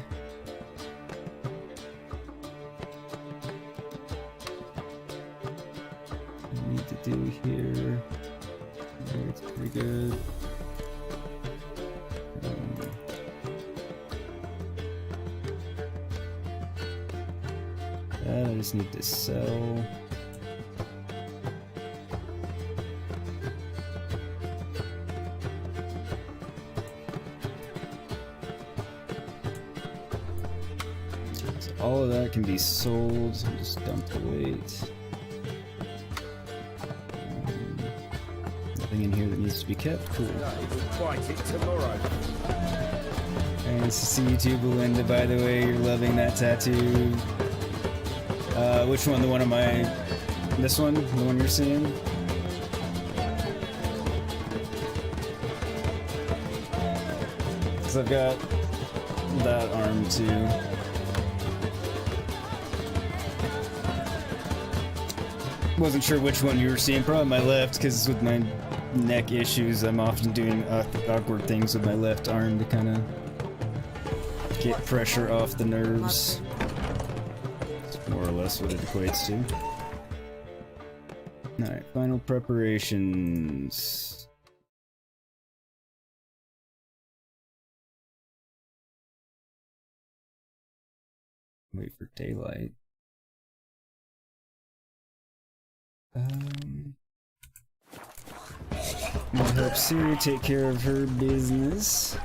I need to do here? It's pretty good. I just need to sell. So all of that can be sold. So just dump the weight. Nothing in here that needs to be kept. Cool. Quite it tomorrow. Nice to see you too, Belinda. By the way, you're loving that tattoo. Which one? The one on my... This one? The one you're seeing? Because I've got that arm too. Wasn't sure which one you were seeing. Probably my left, because with my neck issues, I'm often doing awkward things with my left arm to kind of get pressure off the nerves. More or less what it equates to. Alright, final preparations. Wait for daylight. I'll help Ciri take care of her business.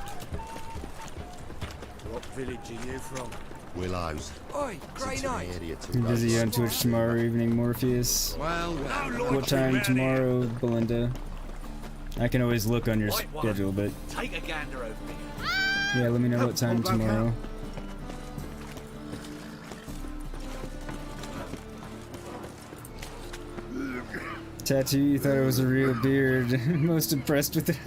What village are you from? Willows. Oi, grey night. You're busy on Twitch tomorrow evening, Morpheus. Well. What time tomorrow, Belinda? I can always look on your schedule, but... Take a gander over me. Yeah, let me know what time tomorrow. Tattoo, you thought it was a real beard. Most impressed with it.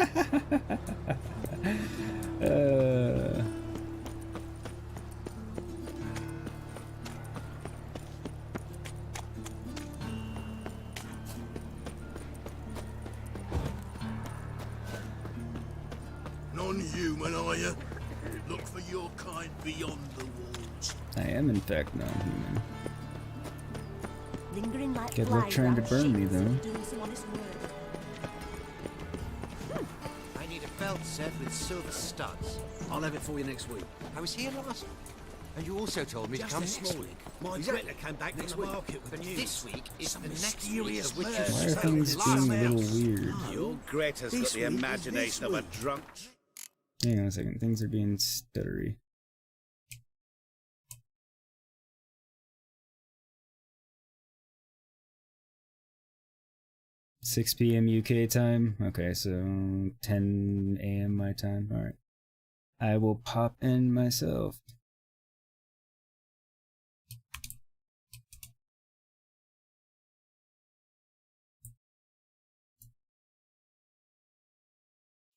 Non-human, are you? Look for your kind beyond the walls. I am, in fact, non-human. Lingering like Good luck trying to burn me, though. I need a belt set with silver studs. I'll have it for you next week. I was here last week. And you also told me Just to come this next morning. week. My Exactly. director came back next from the week. market with But the news. this week is Some the next mysterious week, which murder. is Why are things being a little weird? Your Greta's got This the week is imagination of this a drunk. Hang on a second, things are being stuttery. Six PM UK time? Okay, so 10 AM my time. Alright. I will pop in myself.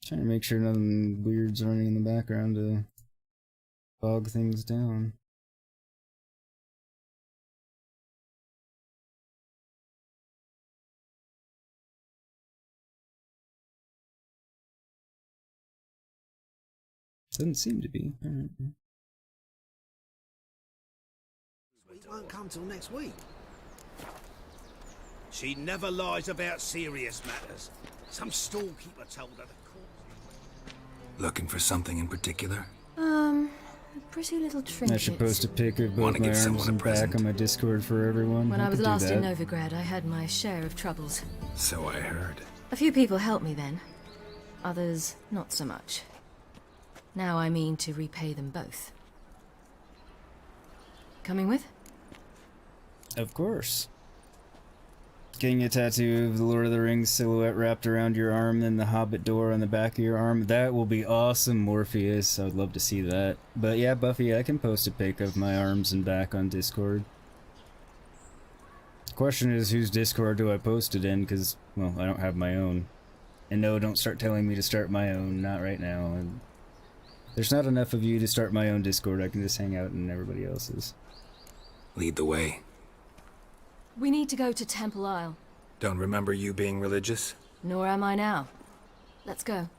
Trying to make sure nothing weird's running in the background to bog things down. Doesn't seem to be. Alright. We won't come till next week. She never lies about serious matters. Some storekeeper told her the corpse. Looking for something in particular? A pretty little trinket. I should post a pic of both my arms and back on my Discord for everyone. When I was last in Novigrad, I had my share of troubles. So I heard. A few people helped me then. Others, not so much. Now I mean to repay them both. Coming with? Of course. Getting a tattoo of the Lord of the Rings silhouette wrapped around your arm, then the Hobbit door on the back of your arm. That will be awesome, Morpheus. I would love to see that. But yeah, Buffy, I can post a pic of my arms and back on Discord. The question is, whose Discord do I post it in? Because, well, I don't have my own. And no, don't start telling me to start my own. Not right now. And there's not enough of you to start my own Discord. I can just hang out in everybody else's. Lead the way. We need to go to Temple Isle. Don't remember you being religious? Nor am I now. Let's go.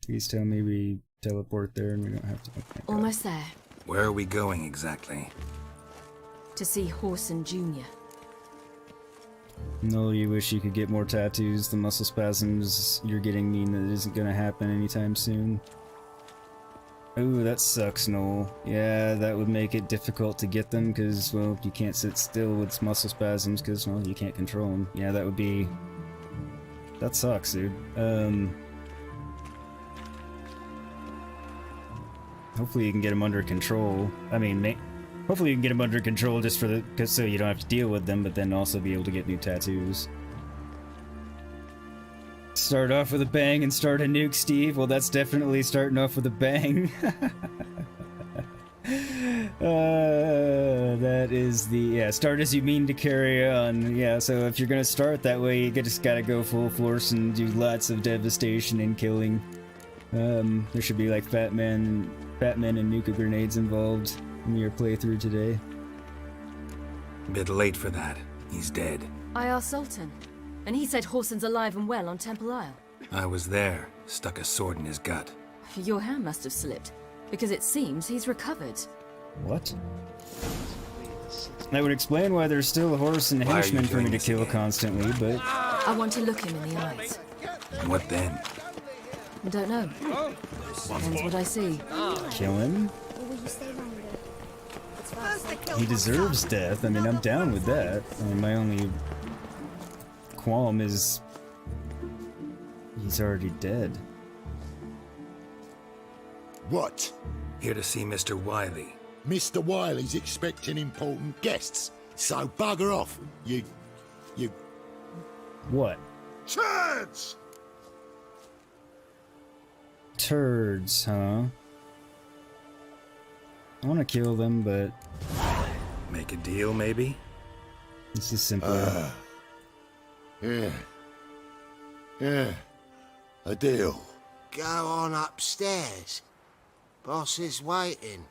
Please tell me we teleport there and we don't have to... Okay, Almost there. Where are we going exactly? To see Whoreson Jr. No, you wish you could get more tattoos. The muscle spasms you're getting mean that it isn't gonna happen anytime soon. Ooh, that sucks, Noel. Yeah, that would make it difficult to get them because, well, you can't sit still with muscle spasms because, well, you can't control them. Yeah, that would be... That sucks, dude. Hopefully you can get them under control. I mean, hopefully you can get them under control just for the... Cause so you don't have to deal with them, but then also be able to get new tattoos. Start off with a bang and start a nuke, Steve? Well, that's definitely starting off with a bang. That is the... Yeah, start as you mean to carry on. Yeah, so if you're gonna start that way, you just gotta go full force and do lots of devastation and killing. There should be like Fat Men and nuke grenades involved in your playthrough today. Bit late for that. He's dead. I asked Sultan, and he said Whoreson's alive and well on Temple Isle. I was there. Stuck a sword in his gut. Your hand must have slipped, because it seems he's recovered. What? That would explain why there's still a Whoreson henchman for me to kill constantly, but... I want to look him in the eyes. What then? I don't know. Depends what I see. Kill him? He deserves death. I mean, I'm down with that. I mean, my only qualm is... he's already dead. What? Here to see Mr. Wiley. Mr. Wiley's expecting important guests, so bugger off, you... What? Turds! Turds, huh? I want to kill them, but... Make a deal, maybe? This is simpler. Yeah. A deal. Go on upstairs. Boss is waiting.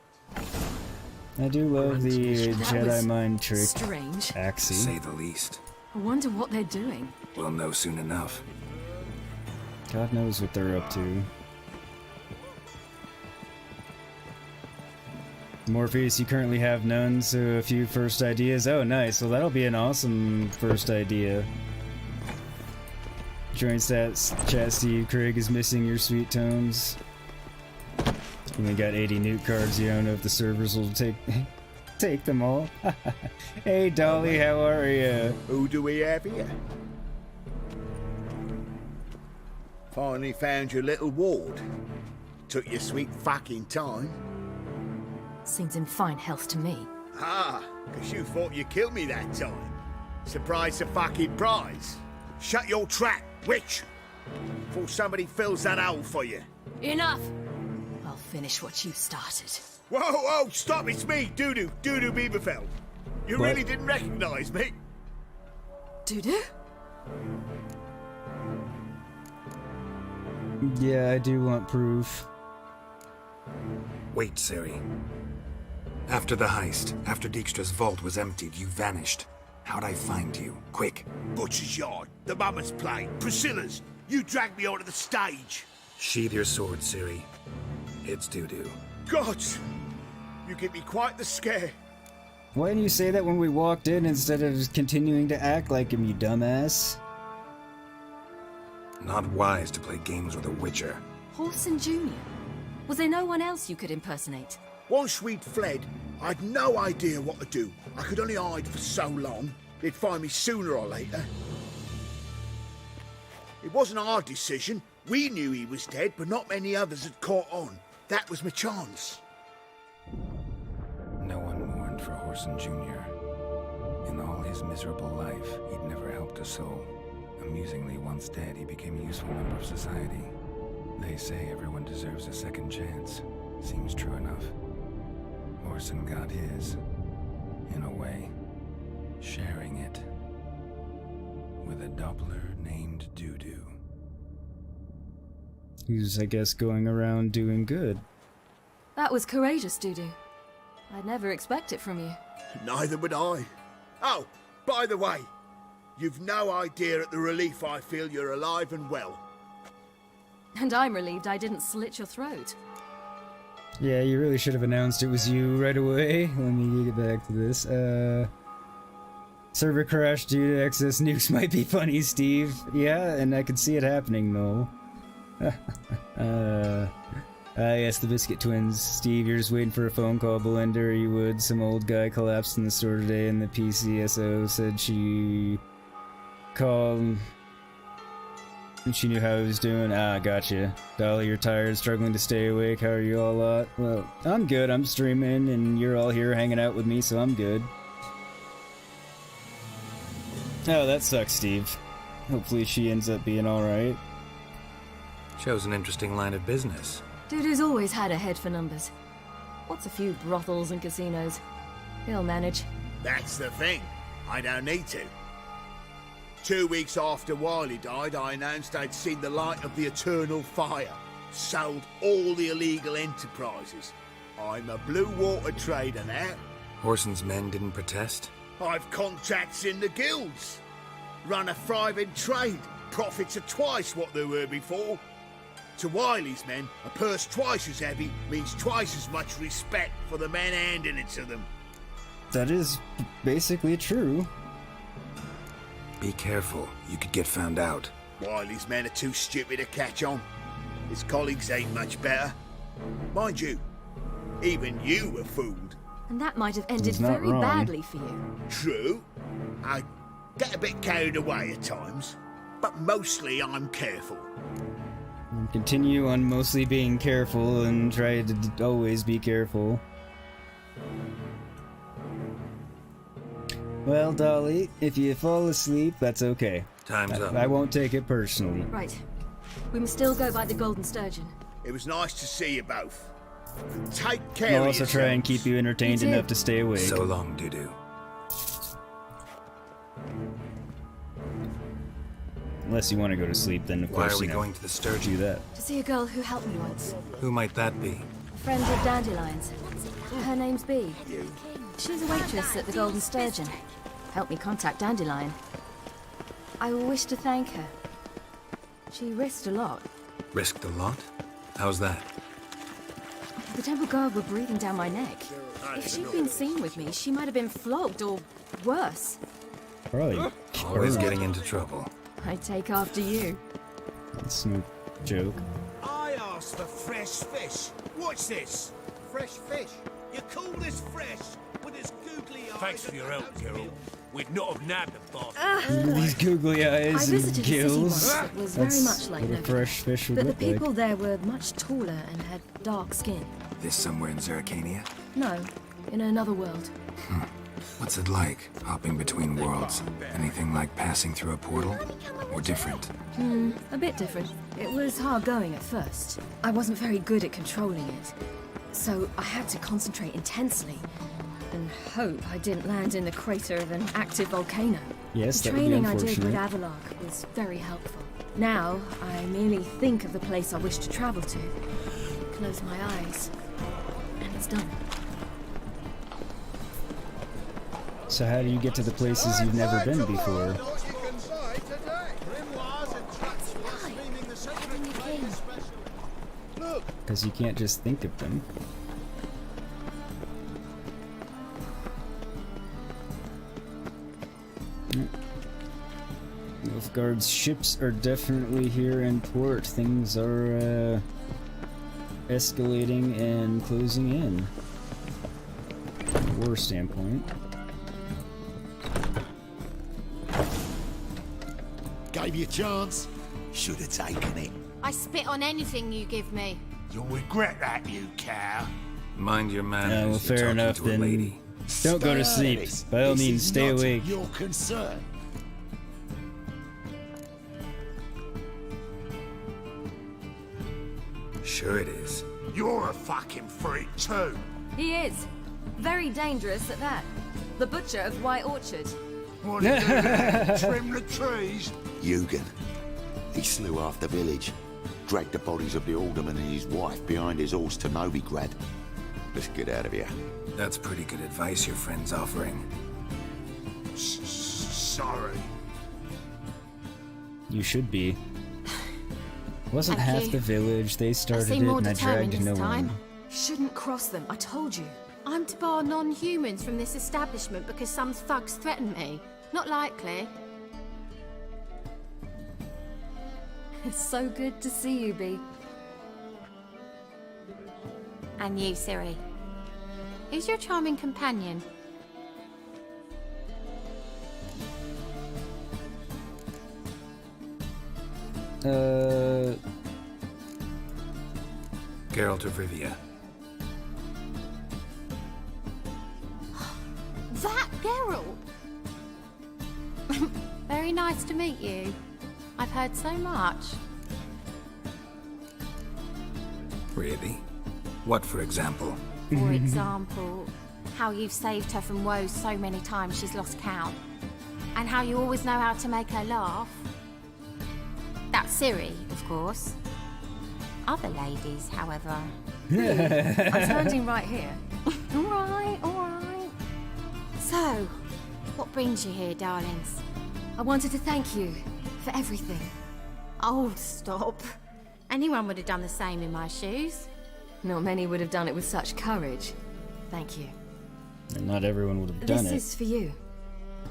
I do love the Jedi mind trick. Strange. To Axie. say the least. I wonder what they're doing. We'll know soon enough. God knows what they're up to. Morpheus, you currently have none, so a few first ideas. Oh, nice. Well, that'll be an awesome first idea. Join chat, Steve. Craig is missing your sweet tones. You only got 80 nuke cards. You don't know if the servers will take them all. Hey, Dolly, how are you? Who do we have here? Finally found your little ward. Took your sweet fucking time. Seems in fine health to me. Ah, because you thought you killed me that time. Surprise the fucking prize. Shut your trap, witch! Before somebody fills that hole for you. Enough! I'll finish what you started. Whoa, whoa, stop, it's me, Dudu Bieberfeld. You What? really didn't recognize me? Dudu? Yeah, I do want proof. Wait, Ciri. After the heist, after Dijkstra's vault was emptied, you vanished. How'd I find you? Quick. Butcher's Yard, the Mama's Play, Priscilla's. You dragged me onto the stage. Sheathe your sword, Ciri. It's Dudu. Gods! You give me quite the scare. Why didn't you say that when we walked in instead of continuing to act like him, you dumbass? Not wise to play games with a witcher. Horson Jr.? Was there no one else you could impersonate? Once we'd fled, I'd no idea what to do. I could only hide for so long. They'd find me sooner or later. It wasn't our decision. We knew he was dead, but not many others had caught on. That was my chance. No one mourned for Horson Jr. In all his miserable life, he'd never helped a soul. Amusingly, once dead, he became a useful member of society. They say everyone deserves a second chance. Seems true enough. Horson got his, in a way, sharing it with a Doppler named Dudu. He's, I guess, going around doing good. That was courageous, Dudu. I'd never expect it from you. Neither would I. Oh, by the way, you've no idea at the relief I feel you're alive and well. And I'm relieved I didn't slit your throat. Yeah, you really should have announced it was you right away. Let me get back to this. Server crash due to excess nukes might be funny, Steve. Yeah, and I can see it happening, though. Yes, the Biscuit Twins. Steve, you're just waiting for a phone call, Belinda. You would. Some old guy collapsed in the store today, and the PCSO said she called and she knew how he was doing. Ah, gotcha. Dolly, you're tired, struggling to stay awake. How are you all lot? Well, I'm good. I'm streaming, and you're all here hanging out with me, so I'm good. Oh, that sucks, Steve. Hopefully she ends up being alright. Shows an interesting line of business. Dudu's always had a head for numbers. What's a few brothels and casinos? He'll manage. That's the thing. I don't need to. 2 weeks after Wiley died, I announced I'd seen the light of the eternal fire. Sold all the illegal enterprises. I'm a blue water trader now. Horson's men didn't protest? I've contacts in the guilds. Run a thriving trade. Profits are twice what they were before. To Wiley's men, a purse twice as heavy means twice as much respect for the men handing it to them. That is basically true. Be careful, you could get found out. Wiley's men are too stupid to catch on. His colleagues ain't much better. Mind you, even you were fooled. And that might have ended very badly for you. True. I get a bit carried away at times, but mostly I'm careful. And continue on mostly being careful and try to always be careful. Well, Dolly, if you fall asleep, that's okay. Time's up. I won't take it personally. Right. We must still go by the Golden Sturgeon. It was nice to see you both. Take care I'll of also yourselves. try and keep you entertained You did. enough to stay awake. So long, Dudu. Unless you want to go to sleep, then of Why course are we you know, going to the Sturgeon? do that. To see a girl who helped me once. Who might that be? A friend of Dandelion's. Her name's Bee. She's a waitress at the Golden Sturgeon. Helped me contact Dandelion. I wish to thank her. She risked a lot. Risked a lot? How's that? The Temple Guard were breathing down my neck. If she'd been seen with me, she might have been flogged or worse. Probably. Always getting into trouble. I take after you. That's no joke. I asked for fresh fish. What's this? Fresh fish. You call this fresh with his googly eyes? Thanks for your help, Geralt. We'd not have nabbed the bastard. These googly eyes I and visited a city gills. once that was very That's much like what a Nova. fresh fish would But the look like. people there were much taller and had dark skin. This somewhere in Zeracania? No, in another world. What's it like, hopping between worlds? Anything like passing through a portal? Or different? A bit different. It was hard going at first. I wasn't very good at controlling it. So I had to concentrate intensely and hope I didn't land in the crater of an active volcano. Yes, the that would be training I did with unfortunate. Avallac'h was very helpful. Now, I merely think of the place I wish to travel to, close my eyes, and it's done. So how do you get to the places you've never been before? Because you can't just think of them. Nilfgaard's ships are definitely here in port. Things are escalating and closing in. From a war standpoint. Gave you a chance. Should have taken it. I spit on anything you give me. You'll regret that, you cow. Mind your manners. Well, you're fair talking enough to a then. lady. Don't go to sleep. By all means, stay awake. Your concern. Sure it is. You're a fucking freak too. He is. Very dangerous at that. The butcher of White Orchard. What did you do there? Trim the trees? Eugen. He slew half the village. Dragged the bodies of the alderman and his wife behind his horse to Novigrad. Let's get out of here. That's pretty good advice your friend's offering. Sorry. You should be. Wasn't Thank half you. the village. They started it seem more and I determined dragged this no time. one. Shouldn't cross them, I told you. I'm to bar non-humans from this establishment because some thugs threaten me. Not likely. It's so good to see you, Bee. And you, Ciri. Who's your charming companion? Geralt of Rivia. That Geralt! Very nice to meet you. I've heard so much. Really? What, for example? For example, how you've saved her from woes so many times she's lost count. And how you always know how to make her laugh. That's Ciri, of course. Other ladies, however. I'm standing right here. Alright, alright. So, what brings you here, darlings? I wanted to thank you for everything. Oh, stop. Anyone would have done the same in my shoes. Not many would have done it with such courage. Thank you. And not everyone would have done This it. is for you.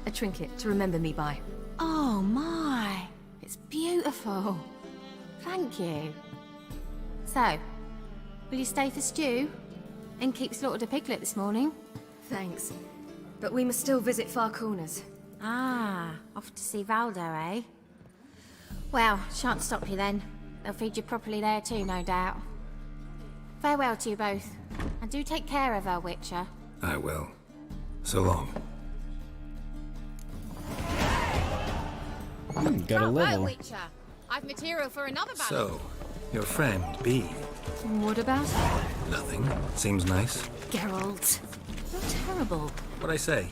A trinket to remember me by. Oh my, it's beautiful. Thank you. So, will you stay for stew? And keep slaughtered a piglet this morning? Thanks. But we must still visit far corners. Ah, off to see Valdo, eh? Well, shan't stop you then. They'll feed you properly there too, no doubt. Farewell to you both. And do take care of her, Witcher. I will. So long. Got a level. Witcher. I've material for another battle. So, your friend, B. What about her? Nothing. Seems nice. Geralt. You're terrible. What'd I say?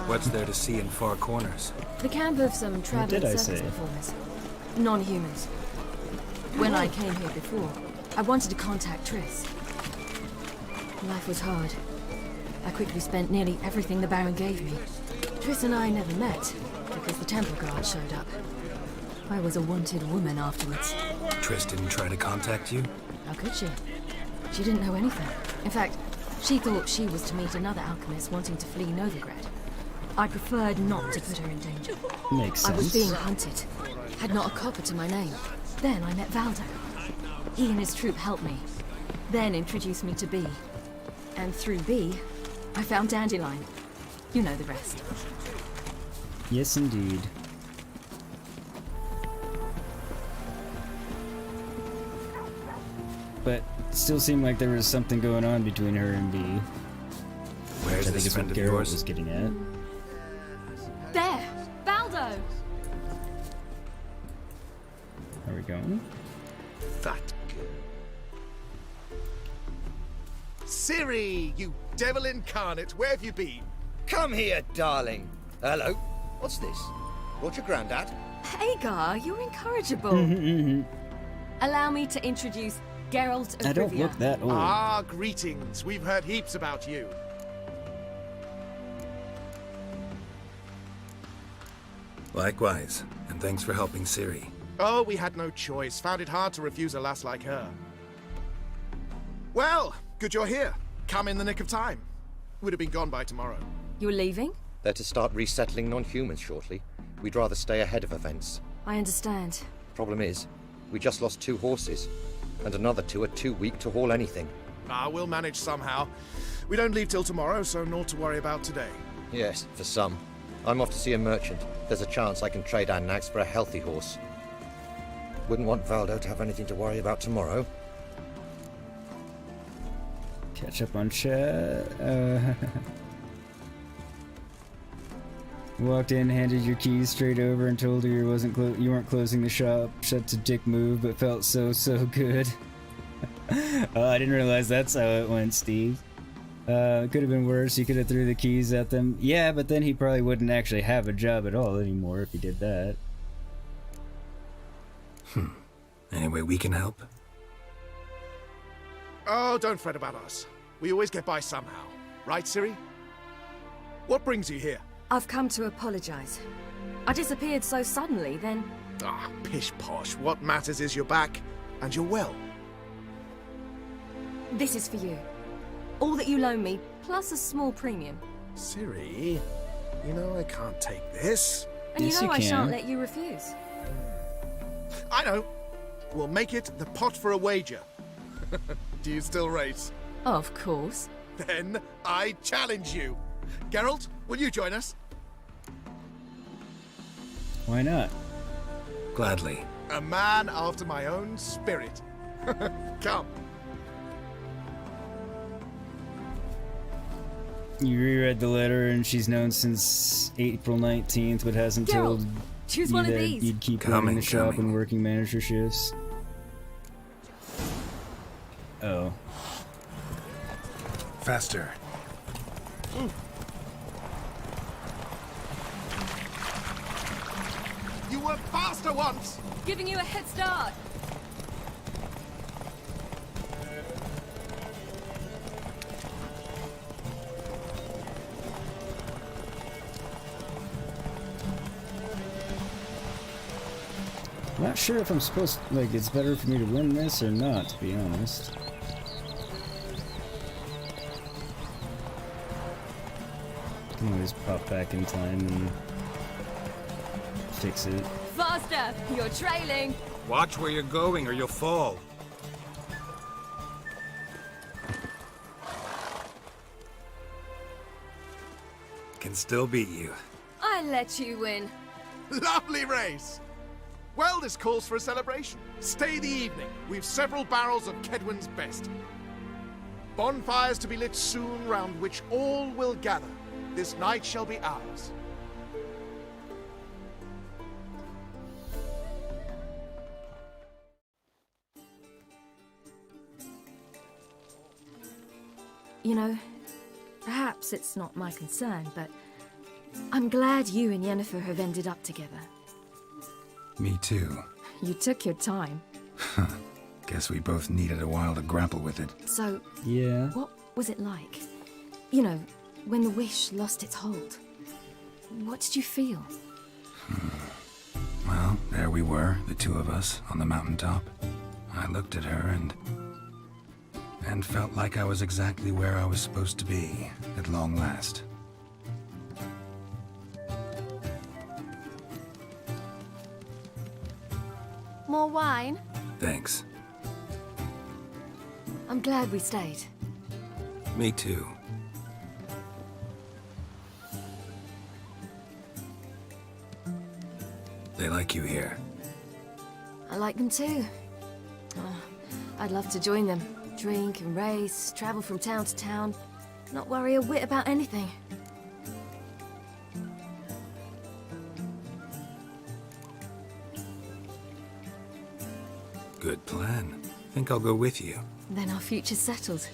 What's there to see in far corners? The camp of some traveling did I circus say? performers. Non-humans. When I came here before, I wanted to contact Triss. Life was hard. I quickly spent nearly everything the Baron gave me. Triss and I never met, because the Temple Guard showed up. I was a wanted woman afterwards. Triss didn't try to contact you? How could she? She didn't know anything. In fact, she thought she was to meet another alchemist wanting to flee Novigrad. I preferred not to put her in danger. Makes I was sense. being hunted. Had not a copper to my name. Then I met Valdo. He and his troop helped me. Then introduced me to B. And through B, I found Dandelion. You know the rest. Yes, indeed. But it still seemed like there was something going on between her and B. Where's I the think is what friend of Geralt yours? was getting at. There! Baldo! There we go. That Ciri, you devil incarnate, where have you been? Come here, darling. Hello. What's this? Brought your granddad? Hagar, you're incorrigible. Allow me to introduce Geralt of I don't Rivia. look that old. Ah, greetings. We've heard heaps about you. Likewise, and thanks for helping Ciri. Oh, we had no choice. Found it hard to refuse a lass like her. Well, good you're here. Come in the nick of time. Would have been gone by tomorrow. You're leaving? They're to start resettling non-humans shortly. We'd rather stay ahead of events. I understand. Problem is, we just lost 2 horses, and another 2 are too weak to haul anything. Ah, we'll manage somehow. We don't leave till tomorrow, so naught to worry about today. Yes, for some. I'm off to see a merchant. There's a chance I can trade our nags for a healthy horse. Wouldn't want Valdo to have anything to worry about tomorrow. Catch up on chat. Walked in, handed your keys straight over, and told her you weren't closing the shop. Such a dick move, but felt so good. Oh, I didn't realize that's how it went, Steve. Could have been worse. You could have threw the keys at them. Yeah, but then he probably wouldn't actually have a job at all anymore if he did that. Any way we can help? Oh, don't fret about us. We always get by somehow. Right, Ciri? What brings you here? I've come to apologize. I disappeared so suddenly, then... Ah, pish-posh. What matters is you're back, and you're well. This is for you. All that you loan me, plus a small premium. Ciri, you know I can't take this. And you know I shan't let you refuse. I know. We'll make it the pot for a wager. Do you still race? Of course. Then I challenge you. Geralt, will you join us? Why not? Gladly. A man after my own spirit. Come. You reread the letter, and she's known since April 19th, but hasn't Geralt, told choose you one of that these. you'd keep running the shop and working manager shifts. Oh. Faster. You were faster once! Giving you a head start. I'm not sure if I'm supposed to, like, it's better for me to win this or not, to be honest. I can always pop back in time and fix it. Faster! You're trailing! Watch where you're going or you'll fall. Can still beat you. I let you win. Lovely race! Well, this calls for a celebration. Stay the evening. We've several barrels of Kedwen's best. Bonfires to be lit soon, round which all will gather. This night shall be ours. You know, perhaps it's not my concern, but I'm glad you and Yennefer have ended up together. Me too. You took your time. Guess we both needed a while to grapple with it. So, yeah. What was it like? You know, when the wish lost its hold. What did you feel? Well, there we were, the two of us, on the mountaintop. I looked at her and felt like I was exactly where I was supposed to be, at long last. More wine? Thanks. I'm glad we stayed. Me too. They like you here. I like them too. I'd love to join them. Drink and race, travel from town to town. Not worry a whit about anything. Good plan. Think I'll go with you. Then our future's settled.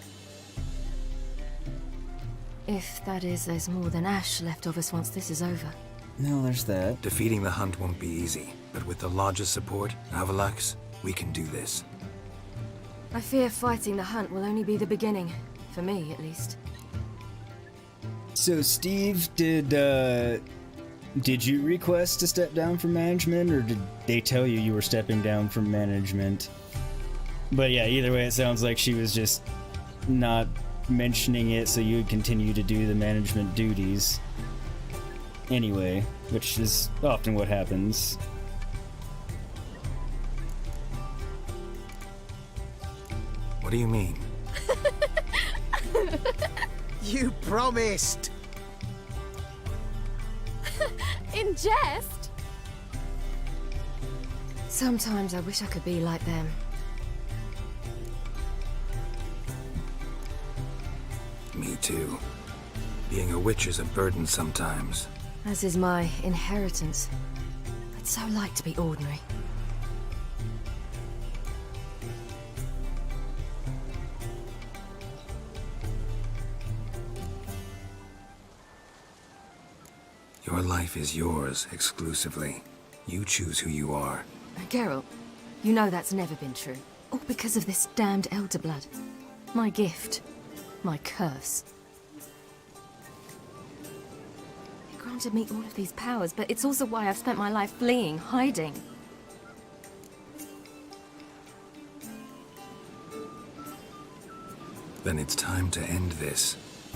If, that is, there's more than ash left of us once this is over. No, there's that. Defeating the hunt won't be easy, but with the Lodge's support, Avallac'h's, we can do this. I fear fighting the hunt will only be the beginning. For me, at least. So, Steve, did you request to step down from management, or did they tell you you were stepping down from management? But yeah, either way, it sounds like she was just not mentioning it so you would continue to do the management duties. Anyway, which is often what happens. What do you mean? You promised! In jest? Sometimes I wish I could be like them. Me too. Being a witch is a burden sometimes. As is my inheritance. I'd so like to be ordinary. Your life is yours, exclusively. You choose who you are. Geralt, you know that's never been true. All because of this damned elder blood. My gift. My curse. It granted me all of these powers, but it's also why I've spent my life fleeing, hiding. Then it's time to end this.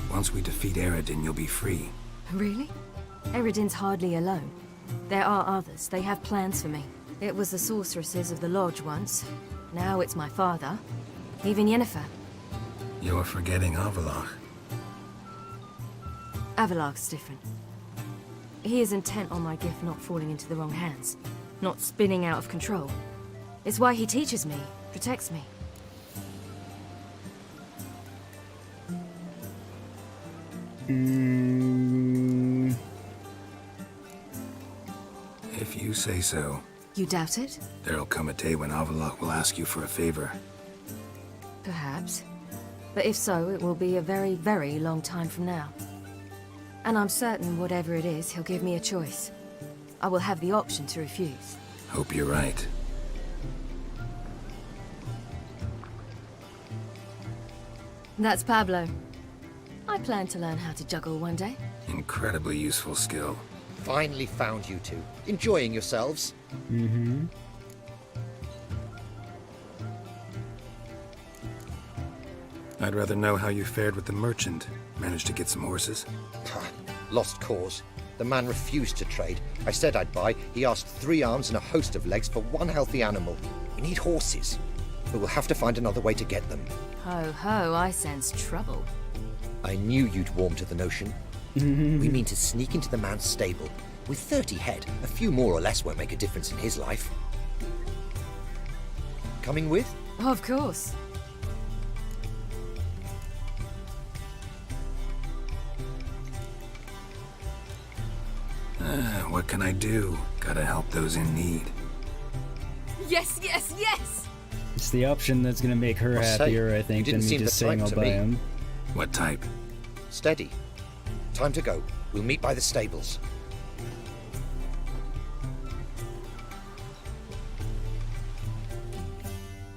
Once we defeat Eredin, you'll be free. Really? Eredin's hardly alone. There are others. They have plans for me. It was the sorceresses of the Lodge once. Now it's my father. Even Yennefer. You're forgetting Avallac'h. Avallac'h's different. He is intent on my gift not falling into the wrong hands. Not spinning out of control. It's why he teaches me, protects me. If you say so. You doubt it? There'll come a day when Avallac'h will ask you for a favor. Perhaps. But if so, it will be a very, very long time from now. And I'm certain whatever it is, he'll give me a choice. I will have the option to refuse. Hope you're right. That's Pablo. I plan to learn how to juggle one day. Incredibly useful skill. Finally found you two. Enjoying yourselves? Mm-hmm. I'd rather know how you fared with the merchant. Managed to get some horses? Lost cause. The man refused to trade. I said I'd buy. He asked 3 arms and a host of legs for 1 healthy animal. We need horses. But we'll have to find another way to get them. Ho ho, I sense trouble. I knew you'd warm to the notion. We mean to sneak into the man's stable. With 30 head, a few more or less won't make a difference in his life. Coming with? Of course. What can I do? Gotta help those in need. Yes, yes, yes! It's the option that's gonna make her happier, I think, than me just saying I'll buy him. What type? Steady. Time to go. We'll meet by the stables.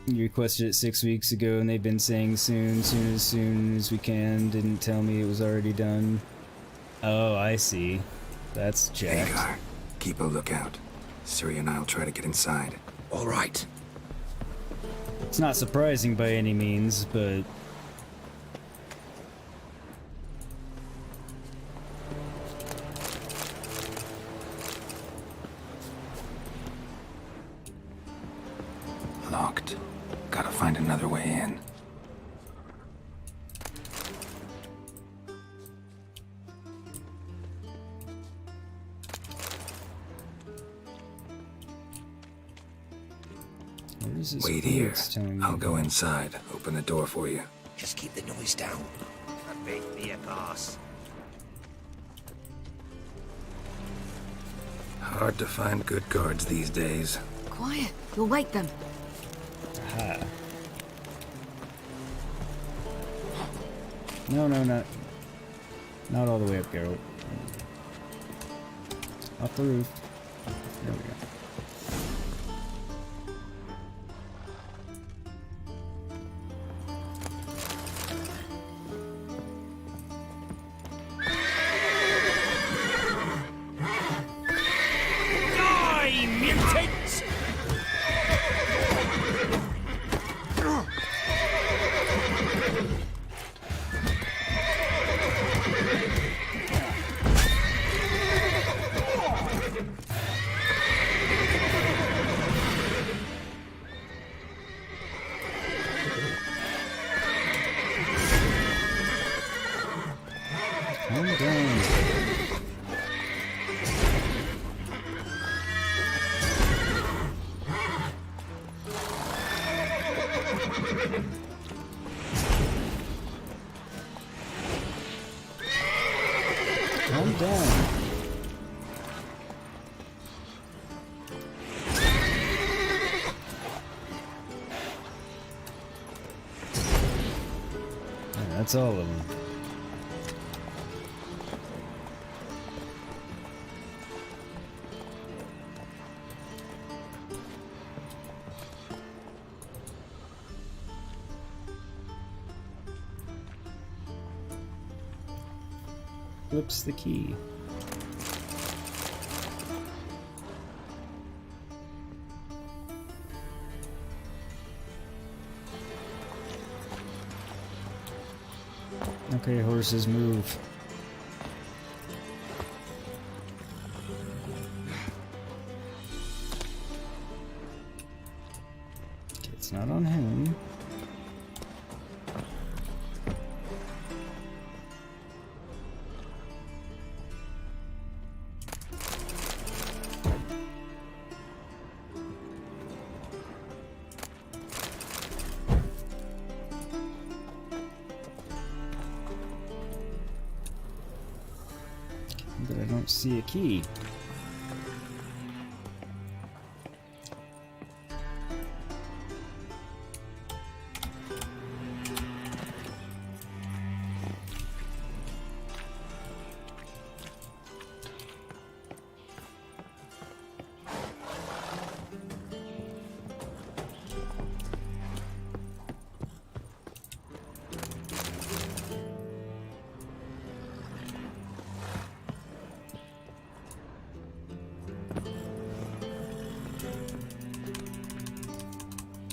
You requested it 6 weeks ago, and they've been saying soon as we can. Didn't tell me it was already done. Oh, I see. That's jacked. Hagar, keep a lookout. Ciri and I'll try to get inside. All right. It's not surprising by any means, but... Locked. Gotta find another way in. Wait here. I'll go inside. Open the door for you. Just keep the noise down. Bit for your pass. Hard to find good guards these days. Quiet. You'll wake them. Aha. No, not all the way up, Geralt. Off the roof. There we go. Die, mutants! Calm down. Calm down. Yeah, that's all of them. Flips the key. Okay, horses, move. It's not on him. But I don't see a key.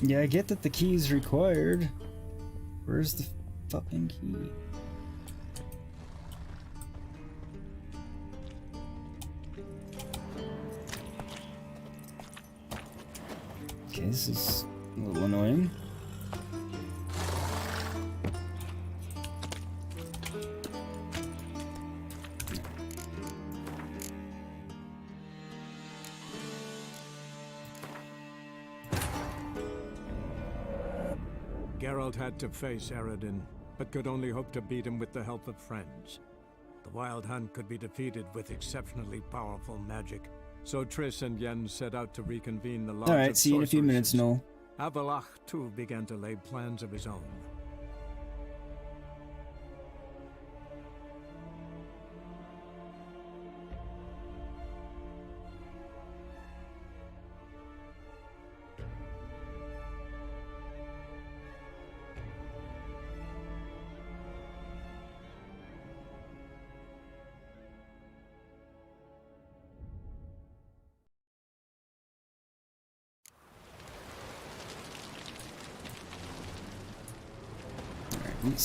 Yeah, I get that the key's required. Where's the fucking key? Okay, this is a little annoying. Geralt had to face Eredin, but could only hope to beat him with the help of friends. The Wild Hunt could be defeated with exceptionally powerful magic, so Triss and Yen set out to reconvene the Lodge of Sorceresses. Alright, see you in a few minutes, Noel. Avallac'h, too, began to lay plans of his own.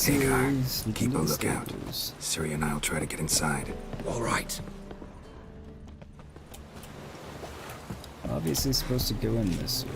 Hey, guys, keep a lookout. Ciri and I'll try to get inside. All right. Obviously supposed to go in this way.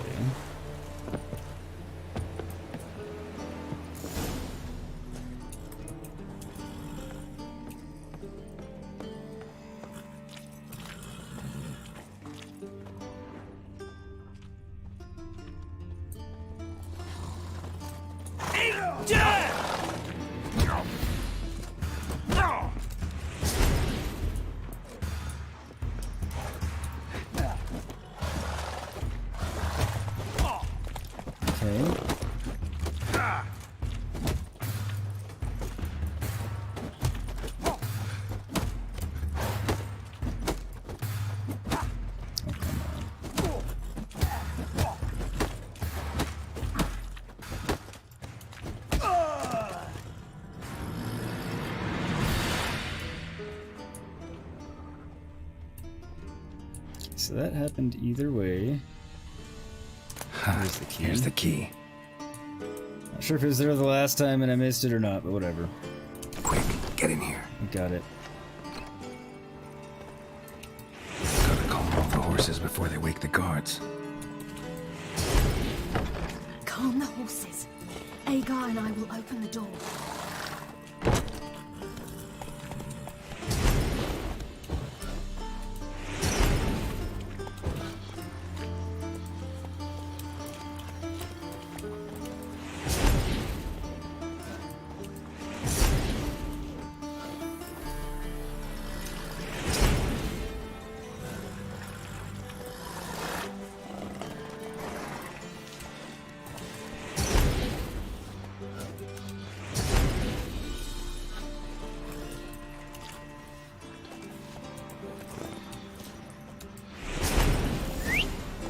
so that happened either way. Here's the key. Here's the key. Not sure if it was there the last time and I missed it or not, but whatever. Quick, get in here. We got it. Gotta calm off the horses before they wake the guards. Calm the horses. Agar and I will open the door.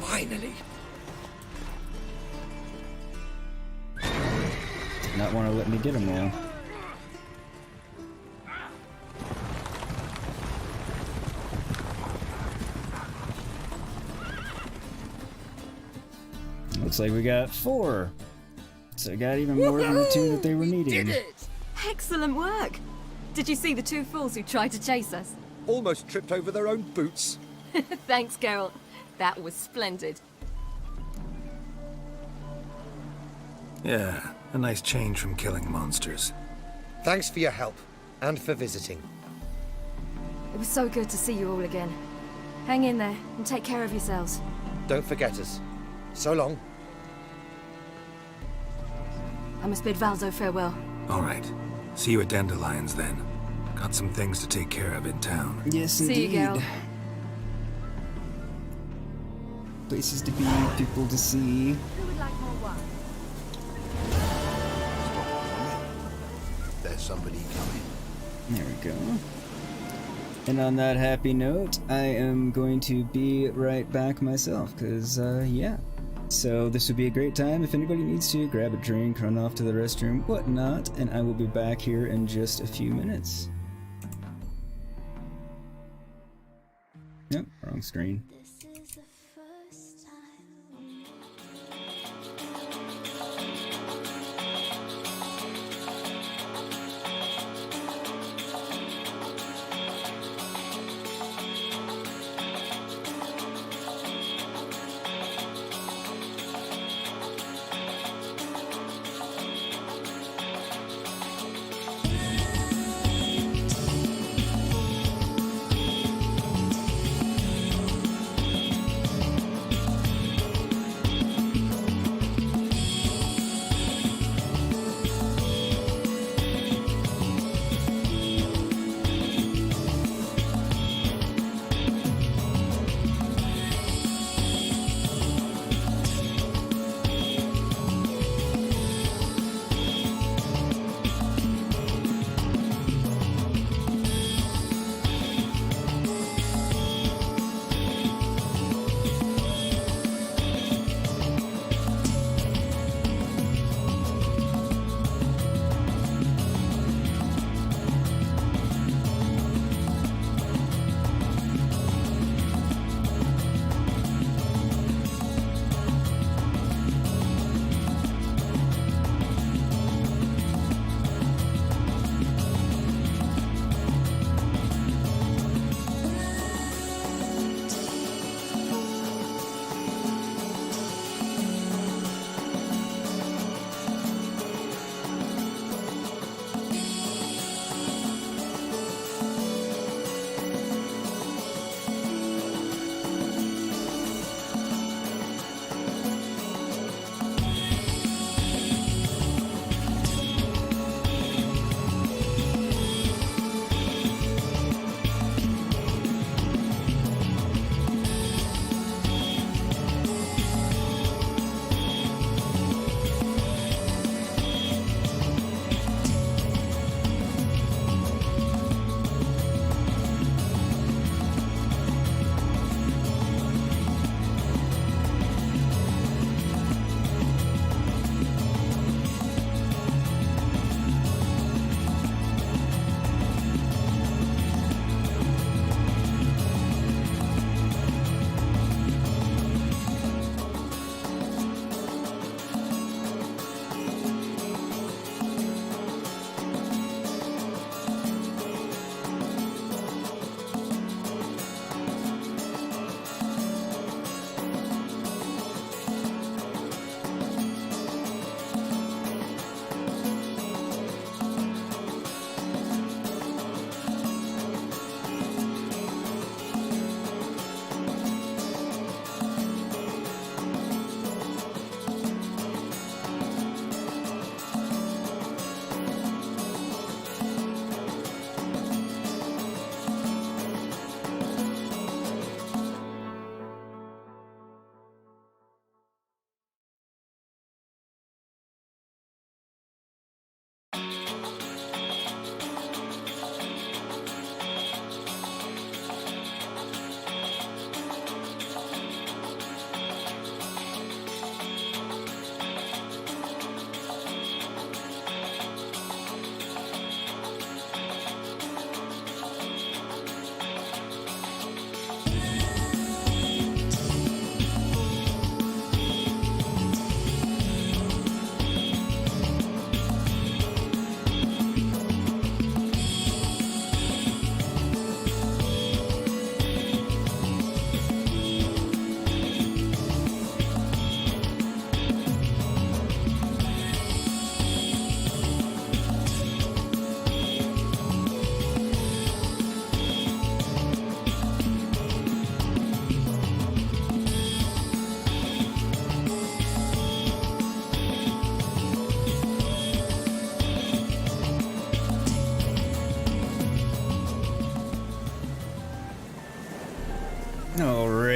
Finally. Did not want to let me get him now. Looks like we got 4. So I got even more than the 2 that they were needing. Did it! Excellent work! Did you see the 2 fools who tried to chase us? Almost tripped over their own boots. Thanks, Geralt. That was splendid. Yeah, a nice change from killing monsters. Thanks for your help, and for visiting. It was so good to see you all again. Hang in there, and take care of yourselves. Don't forget us. So long. I must bid Valzo farewell. All right. See you at Dandelion's then. Got some things to take care of in town. Yes, See indeed. you, Geralt. Places to be, people to see. Who would like more wine? There's somebody coming. There we go. And on that happy note, I am going to be right back myself, because, yeah. So this would be a great time if anybody needs to grab a drink, run off to the restroom, whatnot, and I will be back here in just a few minutes. Yep, wrong screen.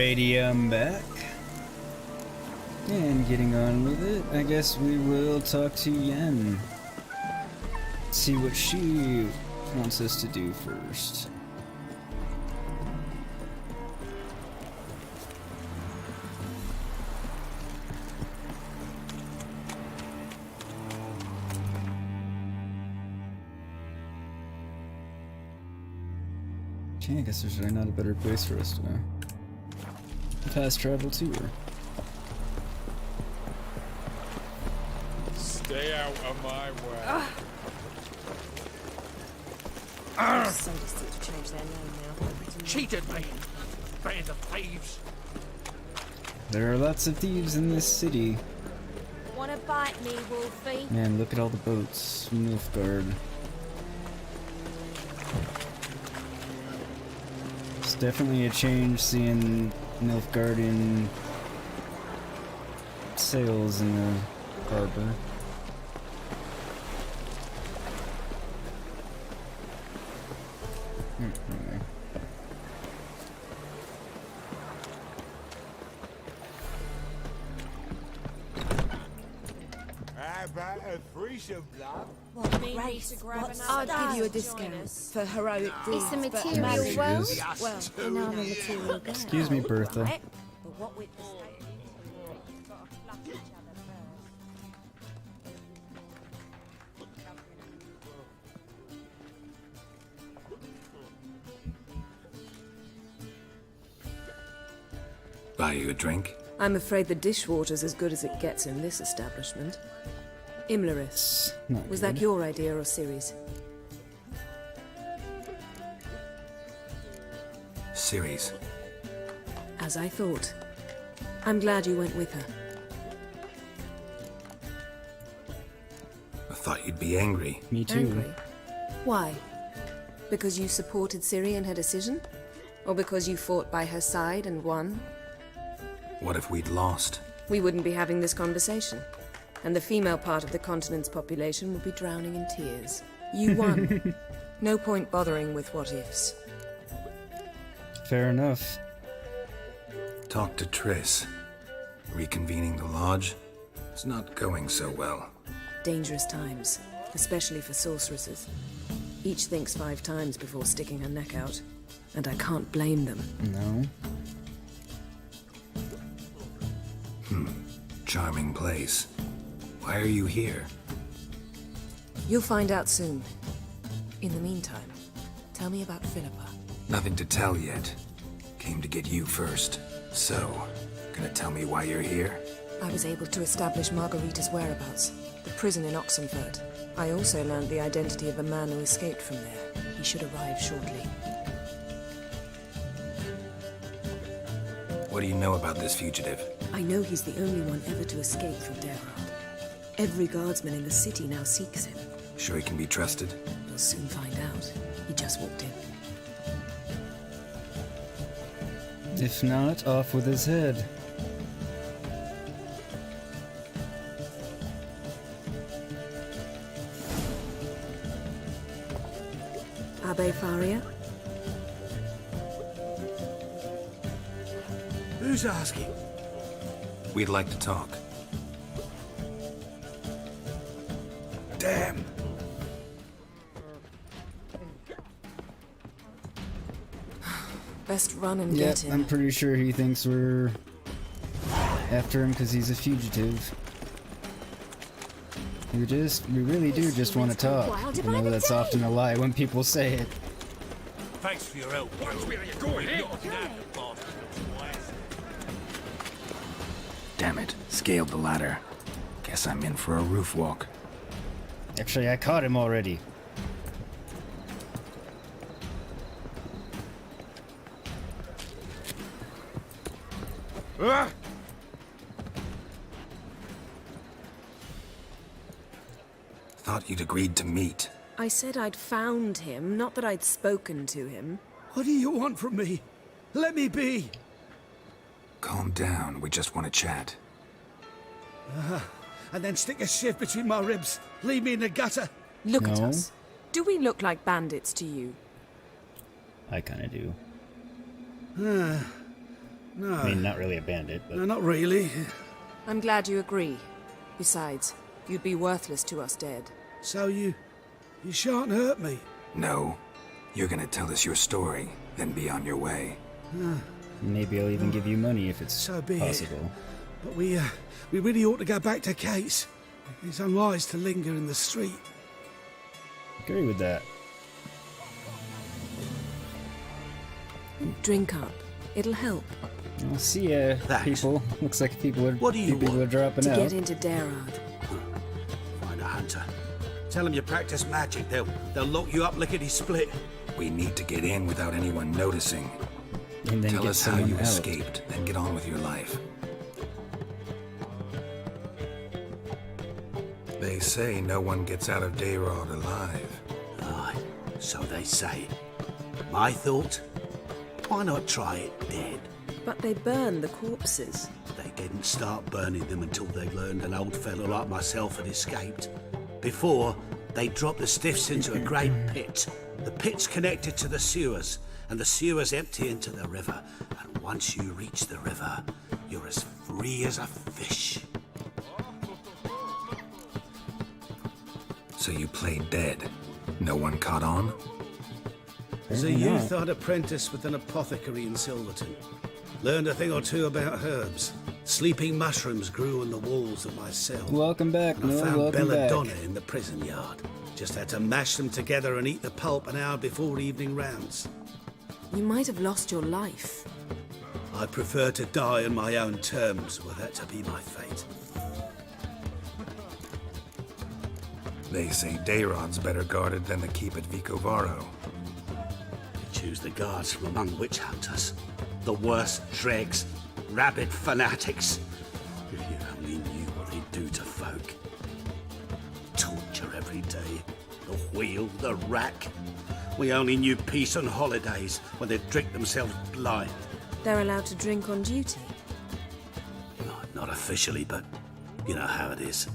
Alrighty, I'm back. And getting on with it, I guess we will talk to Yen. See what she wants us to do first. Okay, I guess there's really not a better place for us to fast travel to her. Stay out of my way. So distant to change their name now. Cheated me! Band of thieves! There are lots of thieves in this city. Wanna bite me, Wolfie? Man, look at all the boats from Nilfgaard. It's definitely a change seeing Nilfgaardian sails in the harbor. Anyway. How about a threesome, love? What, need to grab I'd give you a discount for heroic deeds. It's a but material marriage- world. Well, and I'm a material girl. Excuse me, Bertha. But what with the state? Buy you a drink? I'm afraid the dishwater's as good as it gets in this establishment. Imlerith. Was that your idea or Ciri's? Ciri's. As I thought. I'm glad you went with her. I thought you'd be angry. Me too. Angry? Why? Because you supported Ciri in her decision? Or because you fought by her side and won? What if we'd lost? We wouldn't be having this conversation. And the female part of the continent's population would be drowning in tears. You won. No point bothering with what-ifs. Fair enough. Talk to Triss. Reconvening the Lodge? It's not going so well. Dangerous times, especially for sorceresses. Each thinks 5 times before sticking her neck out. And I can't blame them. No. Charming place. Why are you here? You'll find out soon. In the meantime, tell me about Philippa. Nothing to tell yet. Came to get you first. So, gonna tell me why you're here? I was able to establish Margarita's whereabouts, the prison in Oxenford. I also learned the identity of a man who escaped from there. He should arrive shortly. What do you know about this fugitive? I know he's the only one ever to escape from Deireadh. Every guardsman in the city now seeks him. Sure he can be trusted? We'll soon find out. He just walked in. If not, off with his head. Abbe Faria? Who's asking? We'd like to talk. Damn. Best run and Yep, get him. I'm pretty sure he thinks we're after him because he's a fugitive. We really do just want to talk. I know that's often a lie when people say it. Thanks for your help. Where are you going? Damn it. Scaled the ladder. Guess I'm in for a roof walk. Actually, I caught him already. Thought you'd agreed to meet. I said I'd found him, not that I'd spoken to him. What do you want from me? Let me be. Calm down. We just want to chat. And then stick a sieve between my ribs. Leave me in the gutter. Look at us. Do we look like bandits to you? I kind of do. No. I mean, not really a bandit, but... No, not really. I'm glad you agree. Besides, you'd be worthless to us dead. So you shan't hurt me? No. You're gonna tell us your story, then be on your way. Maybe I'll even give you money if it's so be possible. It. But we really ought to go back to Kate's. It's unwise to linger in the street. Agree with that. Drink up. It'll help. I'll see ya, people. Looks like people are, people are dropping to out. To get into Deireadh. Find a hunter. Tell them you practice magic. They'll lock you up lickety-split. We need to get in without anyone noticing. And then Tell us how you out. escaped, then get on with your life. They say no one gets out of Deireadh alive. Aye, so they say. My thought? Why not try it dead? But they burn the corpses. They didn't start burning them until they learned an old fellow like myself had escaped. Before, they dropped the stiffs into a great pit. The pit's connected to the sewers, and the sewers empty into the river. And once you reach the river, you're as free as a fish. So you played dead. No one caught on? As a youth, I'd apprenticed with an apothecary in Silverton. Learned a thing or two about herbs. Sleeping mushrooms grew on the walls of my cell. Welcome back, and I found welcome back. belladonna in the prison yard. Just had to mash them together and eat the pulp an hour before evening rounds. You might have lost your life. I prefer to die on my own terms, were that to be my fate. They say Deireadh's better guarded than the keep at Vicovaro. You choose the guards from among witch hunters. The worst dregs, rabid fanatics. If you only knew what they do to folk. Torture every day. The wheel, the rack. We only knew peace on holidays when they'd drink themselves blind. They're allowed to drink on duty? Not officially, but you know how it is.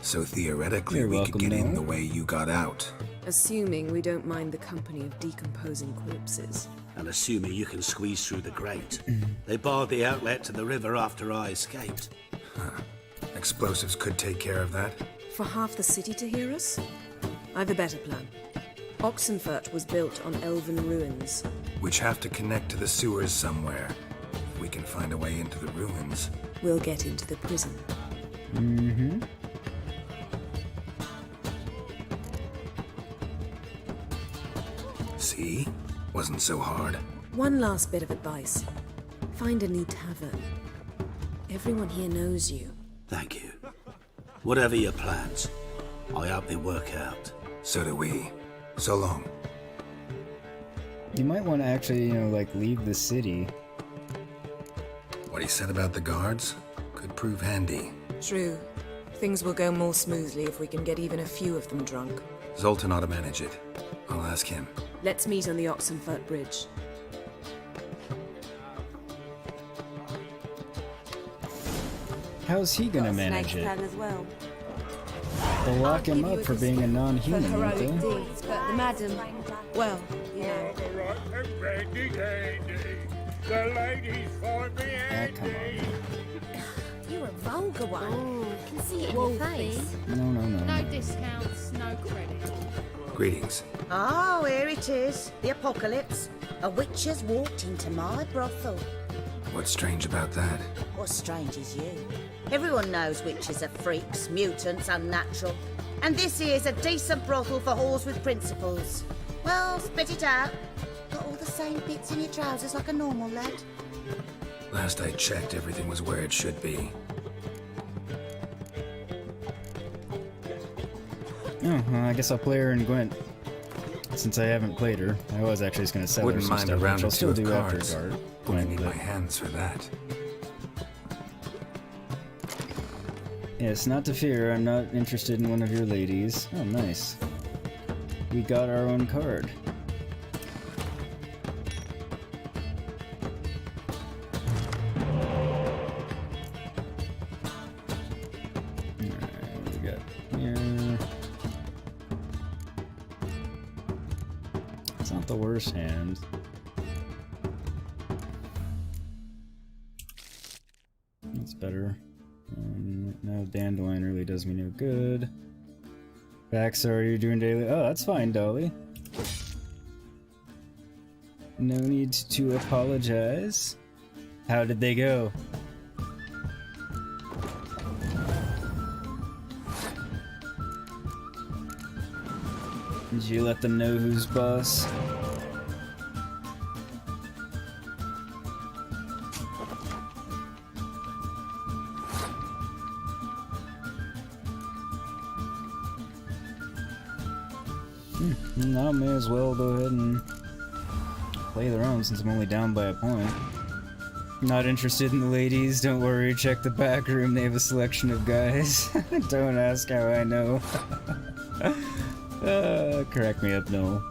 So theoretically, we could get in the way you got out. Assuming we don't mind the company of decomposing corpses. And assuming you can squeeze through the grate. They barred the outlet to the river after I escaped. Huh. Explosives could take care of that. For half the city to hear us? I've a better plan. Oxenfurt was built on elven ruins. Which have to connect to the sewers somewhere. If we can find a way into the ruins. We'll get into the prison. Mm-hmm. See? Wasn't so hard. One last bit of advice. Find a new tavern. Everyone here knows you. Thank you. Whatever your plans, I hope they work out. So do we. So long. You might want to actually, like, leave the city. What he said about the guards could prove handy. True. Things will go more smoothly if we can get even a few of them drunk. Zoltan ought to manage it. I'll ask him. Let's meet on the Oxenfurt Bridge. How's he gonna manage it? As well. They'll lock him up for being a non-human, won't they? Deeds, but the madam, well, you know. The ladies find me handy. You're a vulgar one. Oh, I can see it in your face. No. No discounts, no credit. Greetings. Oh, here it is. The apocalypse. A witch has walked into my brothel. What's strange about that? What's strange is you. Everyone knows witches are freaks, mutants, unnatural. And this here's a decent brothel for whores with principles. Well, spit it out. Got all the same bits in your trousers like a normal lad. Last I checked, everything was where it should be. Oh, well, I guess I'll play her in Gwent. Since I haven't played her, I was actually just gonna sell Wouldn't her some mind stuff, a round which I'll or still two of do after cards. Gwent. I need my hands for that. Yes, not to fear, I'm not interested in one of your ladies. Oh, nice. We got our own card. Alright, what do we got here? It's not Not the worst hand. That's better. No, dandelion really does me no good. Backstory, you're doing daily. Oh, that's fine, Dolly. No need to apologize. How did they go? Did you let them know who's boss? No, may as well go ahead and play their own since I'm only down by a point. Not interested in the ladies, don't worry, check the back room, they have a selection of guys. Don't ask how I know. Correct me up, Noel.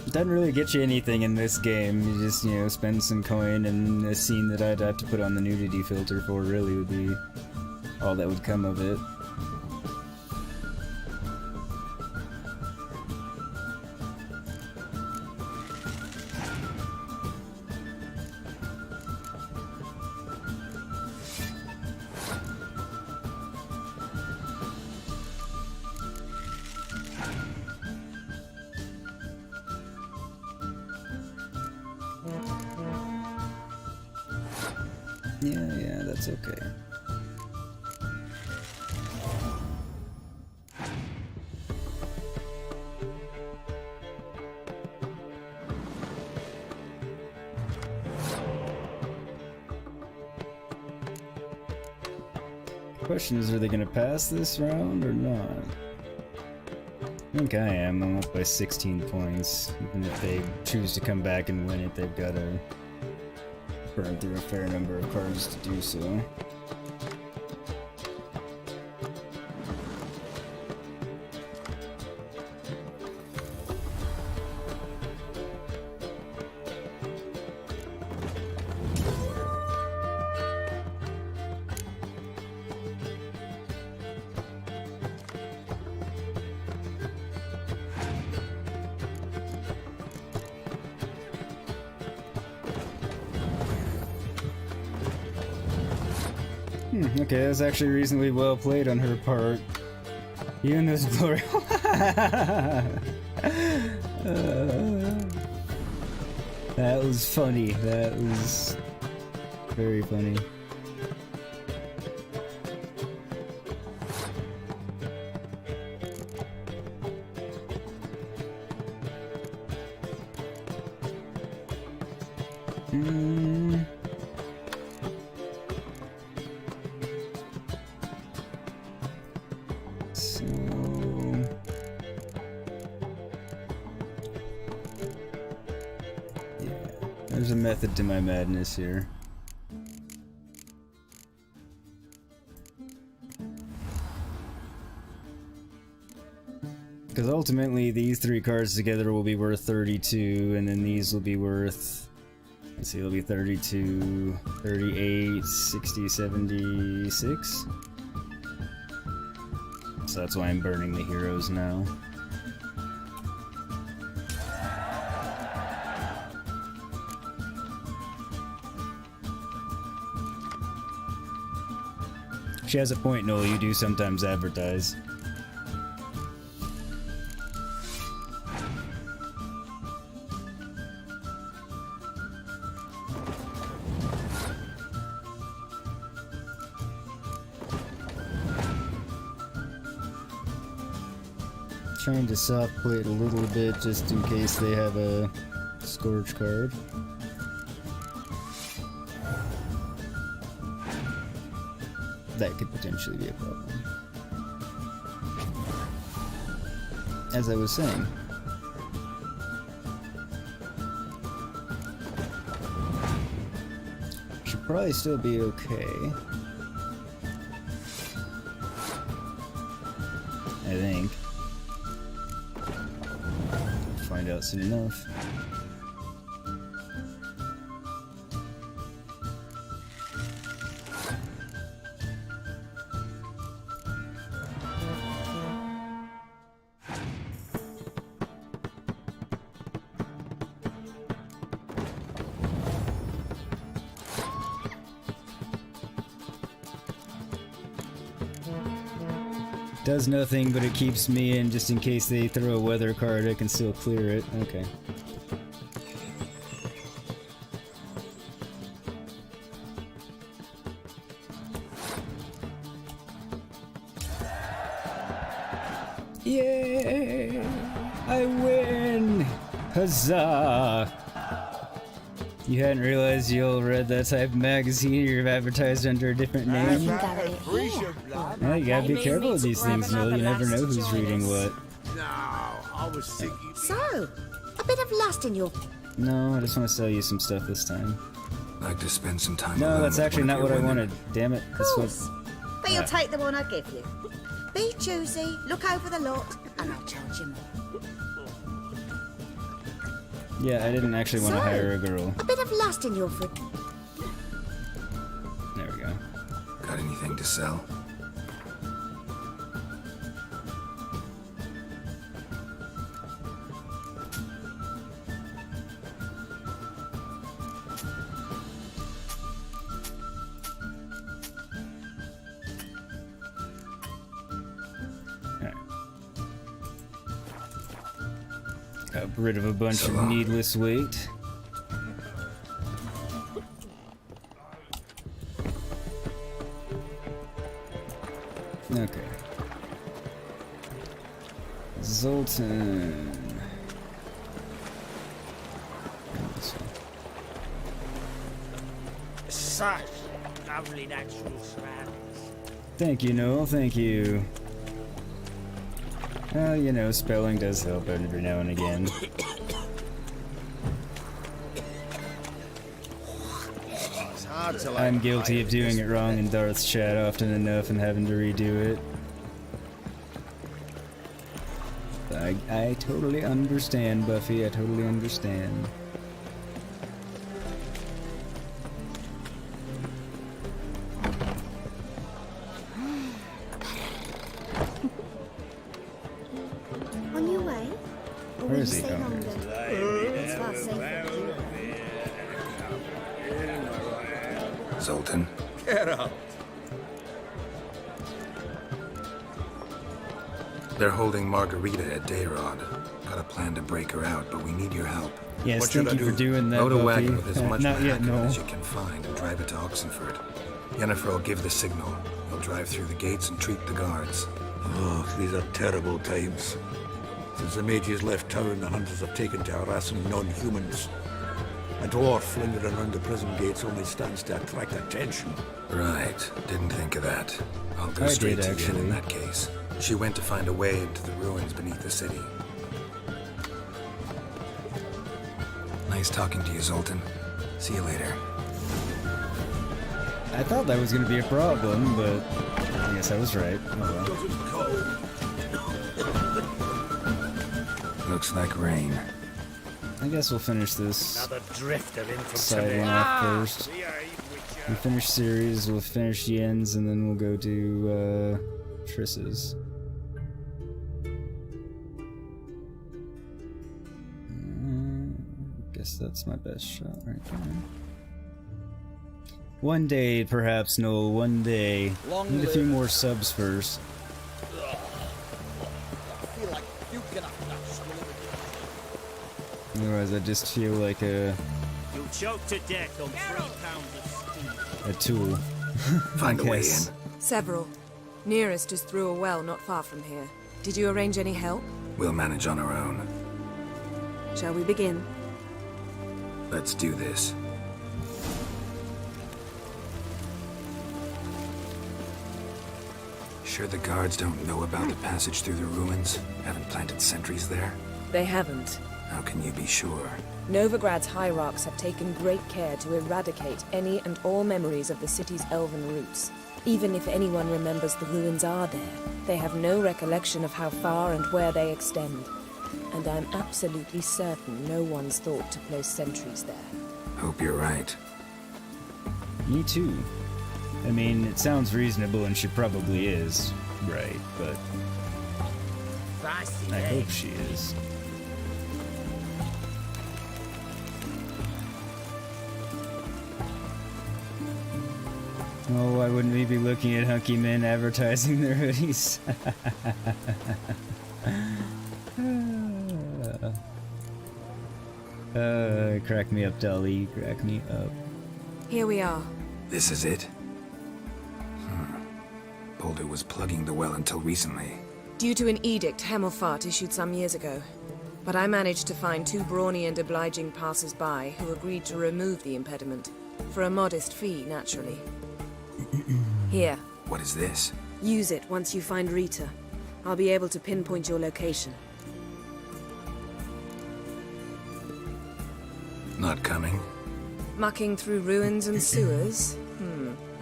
Doesn't really get you anything in this game, you just, you know, spend some coin and a scene that I'd have to put on the nudity filter for really would be all that would come of it. Yeah, that's okay. Question is, are they gonna pass this round or not? I think I am. I'm up by 16 points. Even if they choose to come back and win it, they've got to burn through a fair number of cards to do so. Okay, that's actually reasonably well played on her part. Even those glory. That was funny. That was very funny. There's a method to my madness here. Because ultimately these three cards together will be worth 32, and then these will be worth, let's see, it'll be 32, 38, 60, 76. So that's why I'm burning the heroes now. She has a point, Noel, you do sometimes advertise. Trying to soft play it a little bit just in case they have a Scourge card. That could potentially be a problem. As I was saying. Should probably still be okay. I think. Find out soon enough. Does nothing, but it keeps me in just in case they throw a weather card, I can still clear it. Okay. Yay! I win! Huzzah! You hadn't realized you all read that type of magazine or you've advertised under a different name? Yeah, you gotta be careful with these things, Noel. You never know who's reading what. No, I was thinking... So, a bit of lust in your... No, I just want to sell you some stuff this time. I'd like to spend some time No, alone that's with actually one of not what your I women. wanted. Damn it. That's what... But you'll take the one I give you. Be choosy, look over the lot, and I'll charge you more. Yeah, I didn't actually want to hire a girl. A bit of lust in your foot. There we go. Got anything to sell? Got rid of a bunch of needless weight. Okay. Zoltan. Such lovely natural surroundings. Thank you, Noel. Thank you. Well, you know, spelling does help every now and again. I'm guilty of doing it wrong in Darth's chat often enough and having to redo it. I totally understand, Buffy. I totally understand. On your way? Or Where will is you he stay going? longer? It's far safer. Zoltan. Geralt. They're holding Margarita at Deireadh. Got a plan to break her out, but we need your help. Yes, What should thank I you do? for doing that, Load a Buffy. wagon with as much Not yet, Mahakam no. as you can find and drive it to Oxenford. Yennefer will give the signal. You'll drive through the gates and treat the guards. Oh, these are terrible times. Since the mages left town, the hunters have taken to harassing non-humans. A dwarf lingering around the prison gates only stands to attract attention. Right. Didn't think of that. I'll go I straight did, to Yen actually. in that case. She went to find a way into the ruins beneath the city. Nice talking to you, Zoltan. See you later. I thought that was going to be a problem, but I guess I was right. Oh Looks like rain. well. I guess we'll finish this Another drifter in from side Tibet. one off first. We finish series, we'll finish Yen's, and then we'll go to Triss's. Guess that's my best shot right there. One day, perhaps, Noel, one day. Long Need a few live- more subs first. I feel like puking up nuts. Otherwise, I just feel like a You'll choke to death on 3 pounds of steam. tool. Find a way Yes. in. Several. Nearest is through a well not far from here. Did you arrange any help? We'll manage on our own. Shall we begin? Let's do this. Sure the guards don't know about the passage through the ruins? Haven't planted sentries there? They haven't. How can you be sure? Novigrad's hierarchs have taken great care to eradicate any and all memories of the city's elven roots. Even if anyone remembers the ruins are there, they have no recollection of how far and where they extend. And I'm absolutely certain no one's thought to place sentries there. Hope you're right. Me too. I mean, it sounds reasonable and she probably is right, but I hope she is. Oh, why wouldn't we be looking at hunky men advertising their hoodies? Crack me up, Dolly. Crack me up. Here we are. This is it? Boulder was plugging the well until recently. Due to an edict Hemelfart issued some years ago. But I managed to find 2 brawny and obliging passers-by who agreed to remove the impediment. For a modest fee, naturally. Here. What is this? Use it once you find Rita. I'll be able to pinpoint your location. Not coming? Mucking through ruins and sewers?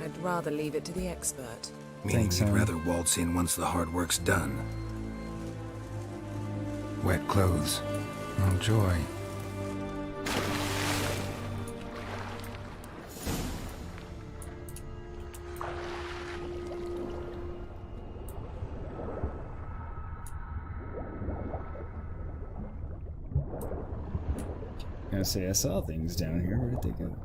I'd rather leave it to the expert. Meaning you'd rather waltz in once the hard work's done. Wet clothes. Oh, joy. I say I saw things down here. Where did they go?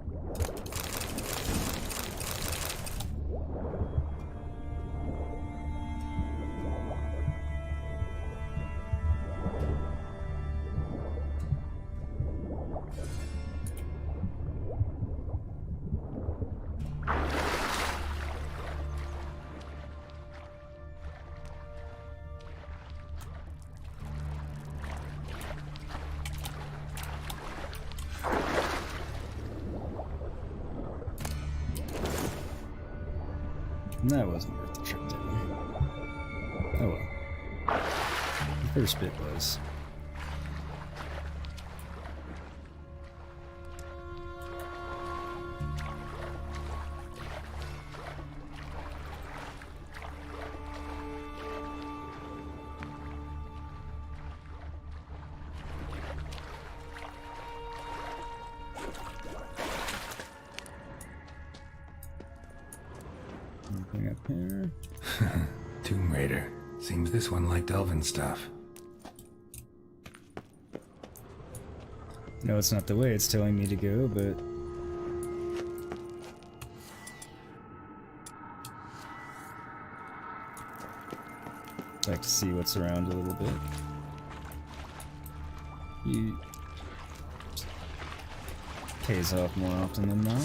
That wasn't worth the trip down. Oh well. The first bit was. Anything up here? Tomb Raider. Seems this one liked elven stuff. No, it's not the way it's telling me to go, but... I'd like to see what's around a little bit. You... pays off more often than not.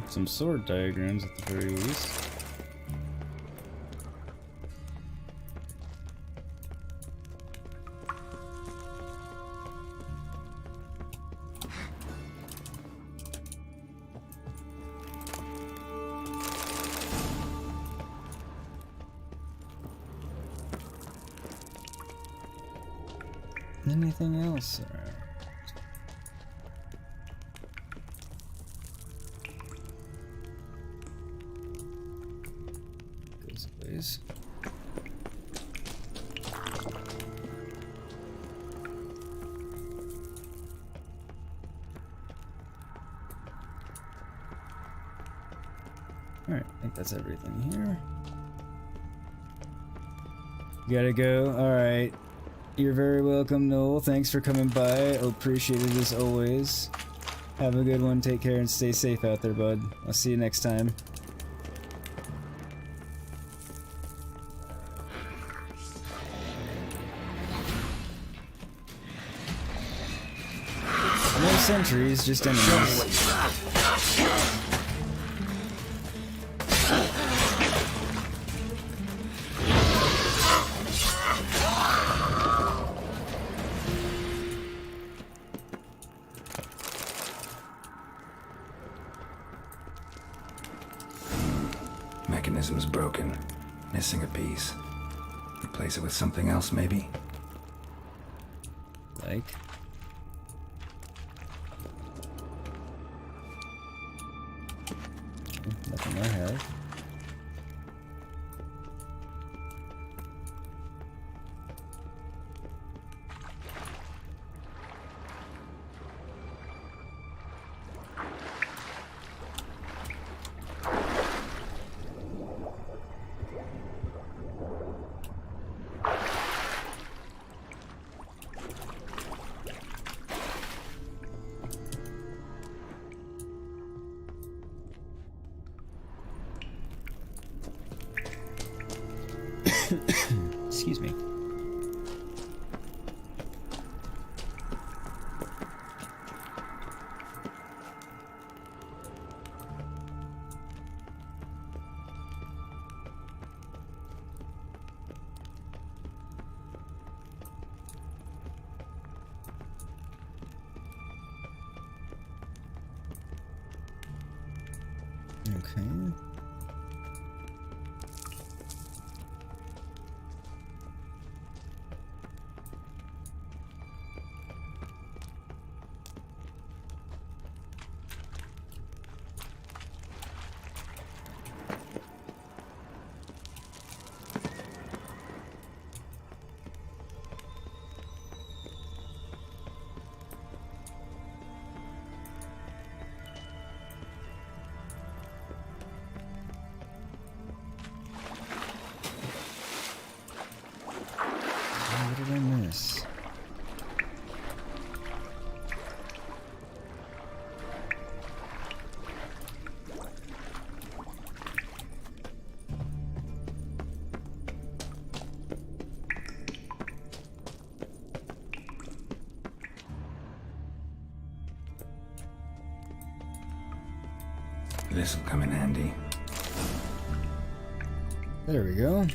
Some sword diagrams at the very least. Anything else around? Alright, I think that's everything here. Gotta go. Alright. You're very welcome, Noel. Thanks for coming by. Appreciate it as always. Have a good one. Take care and stay safe out there, bud. I'll see you next time. No sentries, just enemies. Mechanism's broken. Missing a piece. Replace it with something else, maybe? Like? Nothing I have. Excuse me. Okay. What did I miss? This'll come in handy. There we go.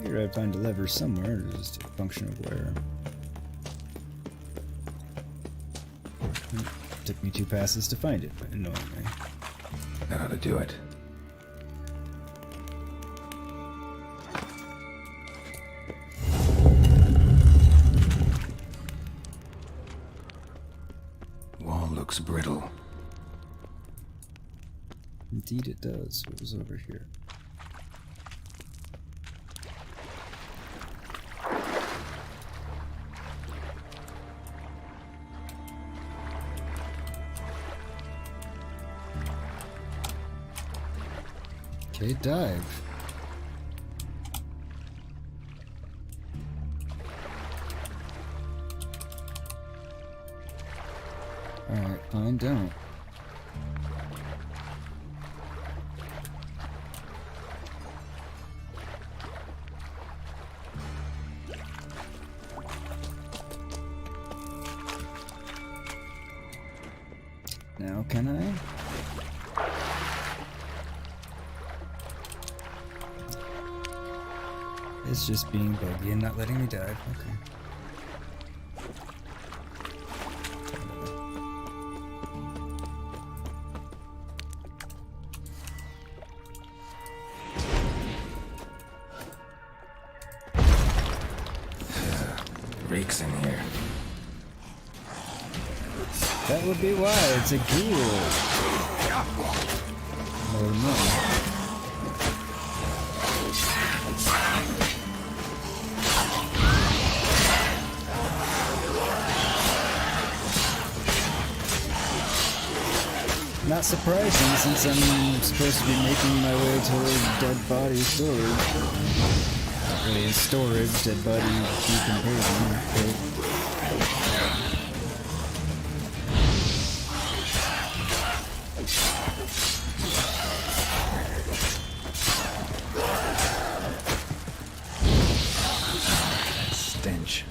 Here I'd find a lever somewhere, it's just a function of where. Took me 2 passes to find it, annoyingly. That ought to do it. Wall looks brittle. Indeed it does. What was over here? Okay, dive. Alright, fine, don't. Now, can I? It's just being buggy and not letting me dive. Okay. Reeks in here. That would be why it's a ghoul. No. Not surprising since I'm supposed to be making my way toward dead body storage. Not really a storage, dead body decomposing. Stench.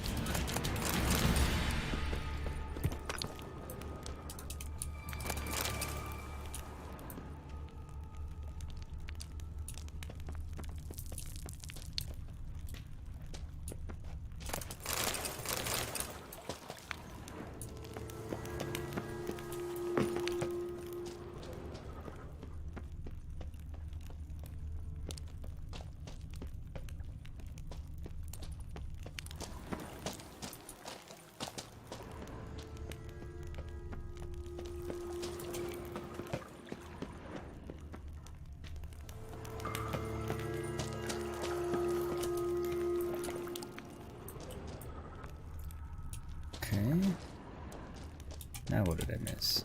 did I miss?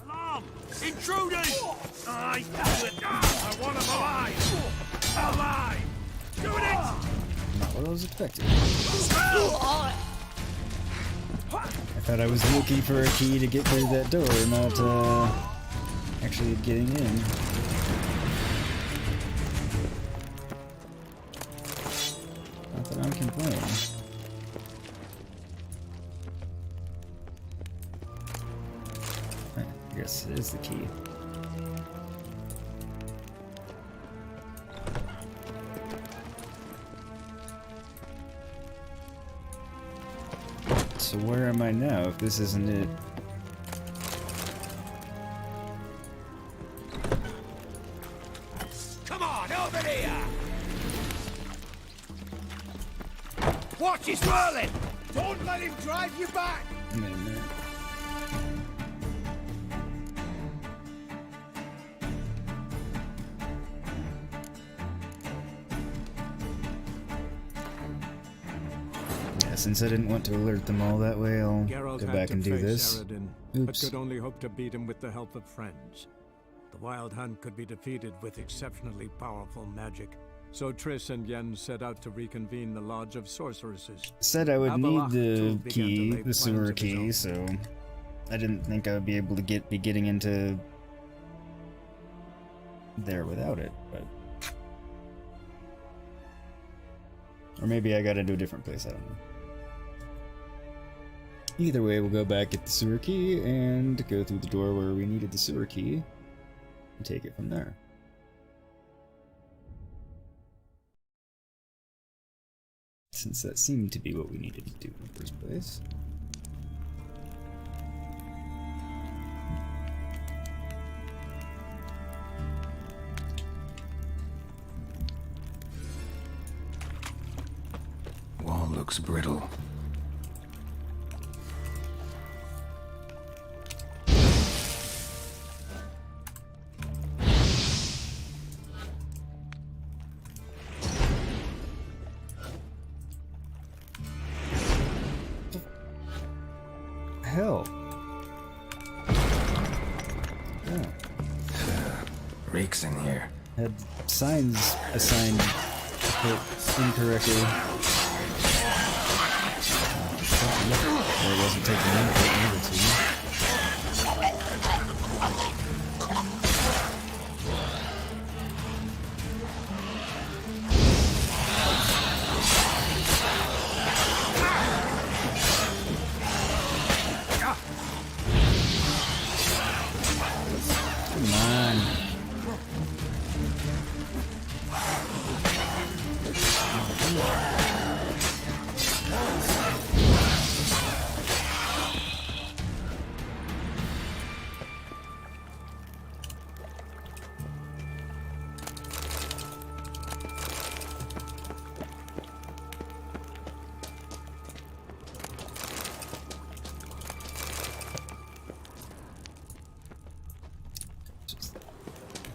Alarm! Intruders! I do it! I want them alive! Alive! Doing it! Not what I was expecting. I thought I was looking for a key to get through that door, not actually getting in. Not that I'm complaining. I guess it is the key. So where am I now if this isn't it? Come on, over here! Watch his whirling! Don't let him drive you back! Wait a minute. Since I didn't want to alert them all that way, I'll Geralt go had back to and do face this. Eredin, but could only hope to beat him with the help of friends. The Wild Hunt could be defeated with exceptionally powerful magic, so Triss and Yen set out to reconvene the Lodge of Sorceresses. Said I would need Avallac'h the began to key, lay the plans sewer of his key, own. so I didn't think I would be able to be getting into there without it, but... Or maybe I got into a different place, I don't know. Either way, we'll go back, get the sewer key, and go through the door where we needed the sewer key, and take it from there. Since that seemed to be what we needed to do in the first place. Wall looks brittle. Hell. Yeah. Reeks in here. Had signs assigned incorrectly. Or it wasn't taking input either to you. Come on.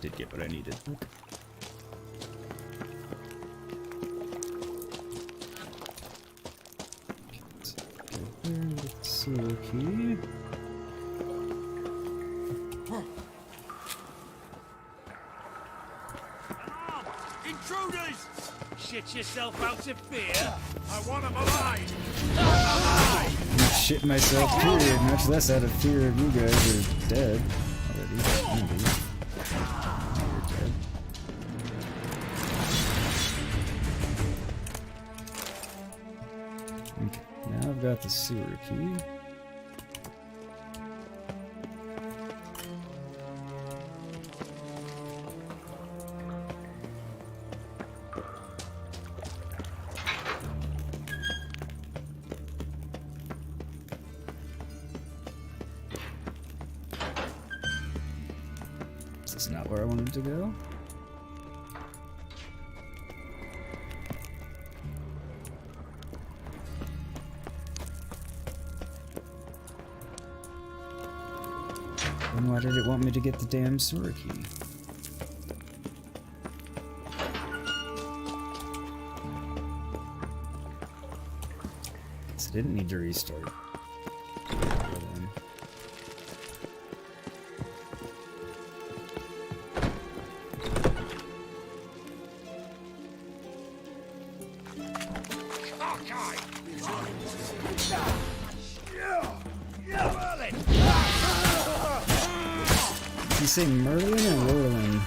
Did get what I needed. Let's key. Intruders! Shit yourself out of fear! I want them alive! Alive! I'm shitting myself, period. Much less out of fear of you guys are dead already. Maybe. You're dead. Okay, now I've got the sewer key. Is this not where I wanted to go? Then why did it want me to get the damn sewer key? Didn't need to restart. Did you say Merlin or Merlin?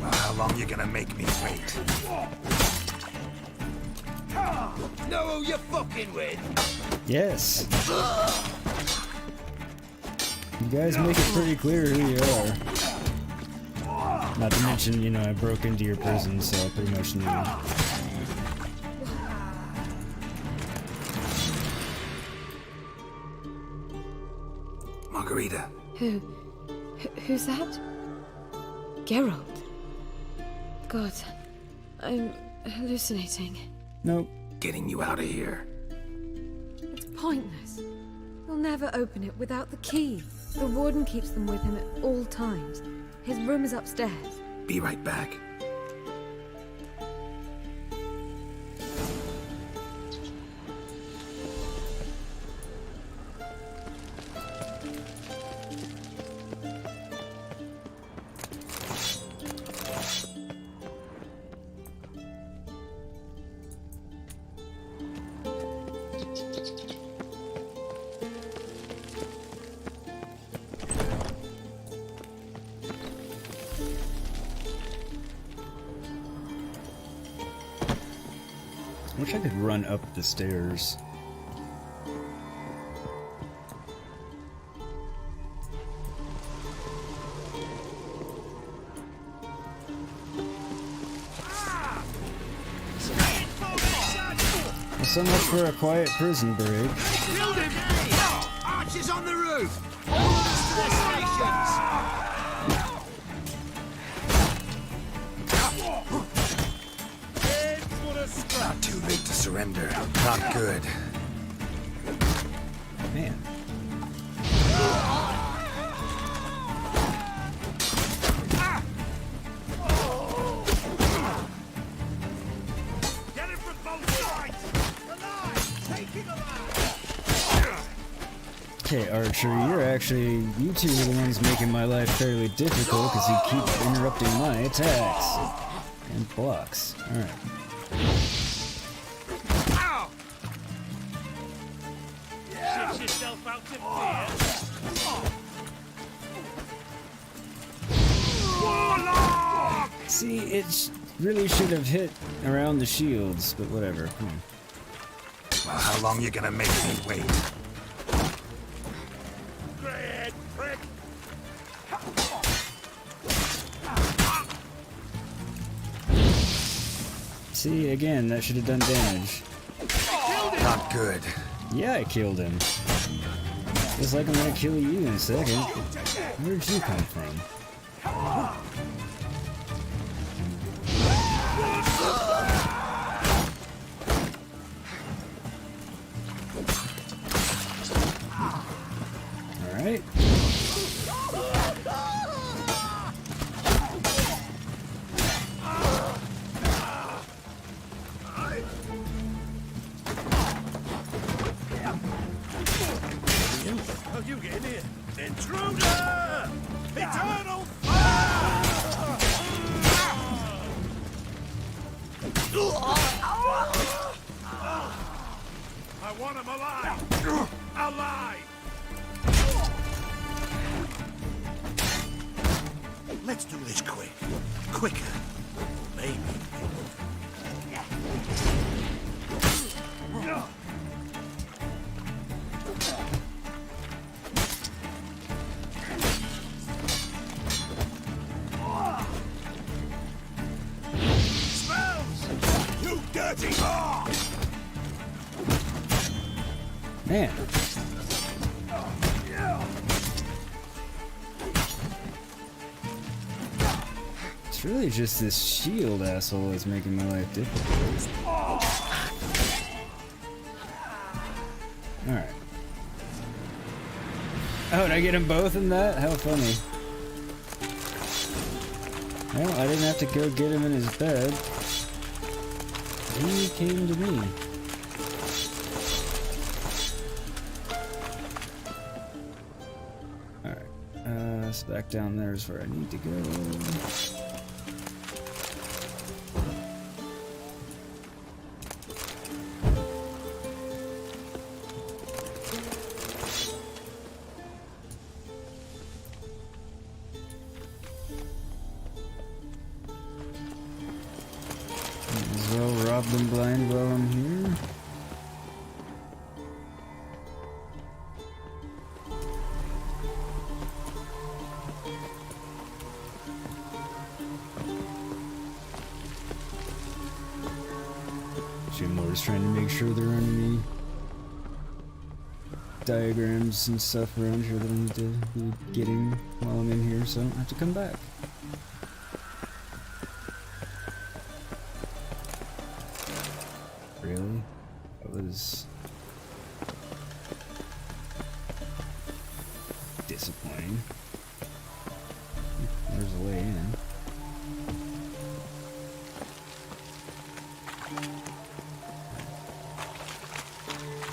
Well, how long you gonna make me wait? Know who you're fucking with? Yes. You guys make it pretty clear who you are. Not to mention, you know, I broke into your prison, so I pretty much knew. Margarita. Who's that? Geralt. God, I'm hallucinating. Nope. Getting you out of here. It's pointless. He'll never open it without the key. The warden keeps them with him at all times. His room is upstairs. Be right back. I wish I could run up the stairs. Well, so much for a quiet prison break. Killed him! Archers on the roof! Orders to their stations! Not too late to surrender. Not good. Man. Get him from both sides! Alive! Take him alive! Okay, Archer, you two are the ones making my life fairly difficult because you keep interrupting my attacks. And blocks. Alright. Shit yourself out of fear! See, it really should have hit around the shields, but whatever. Come on. Well, how long you gonna make me wait? Greyhead prick! See, again, that should have done damage. Not good. Yeah, I killed him. Just like I'm gonna kill you in a second. Where'd you come from? Alright. How you getting here? Intruder! Eternal fire! I want him alive! Alive! Let's do this quick. Quicker. Maybe. Dirty hog! Man. It's really just this shield asshole that's making my life difficult. Alright. Oh, did I get them both in that? How funny. Well, I didn't have to go get him in his bed. he came to me. Alright, so back down there is where I need to go. Rob them blind while I'm here. Jimmore's trying to make sure there aren't any diagrams and stuff around here that I need to be getting while I'm in here, so I don't have to come back. Really? That was disappointing. There's a way in.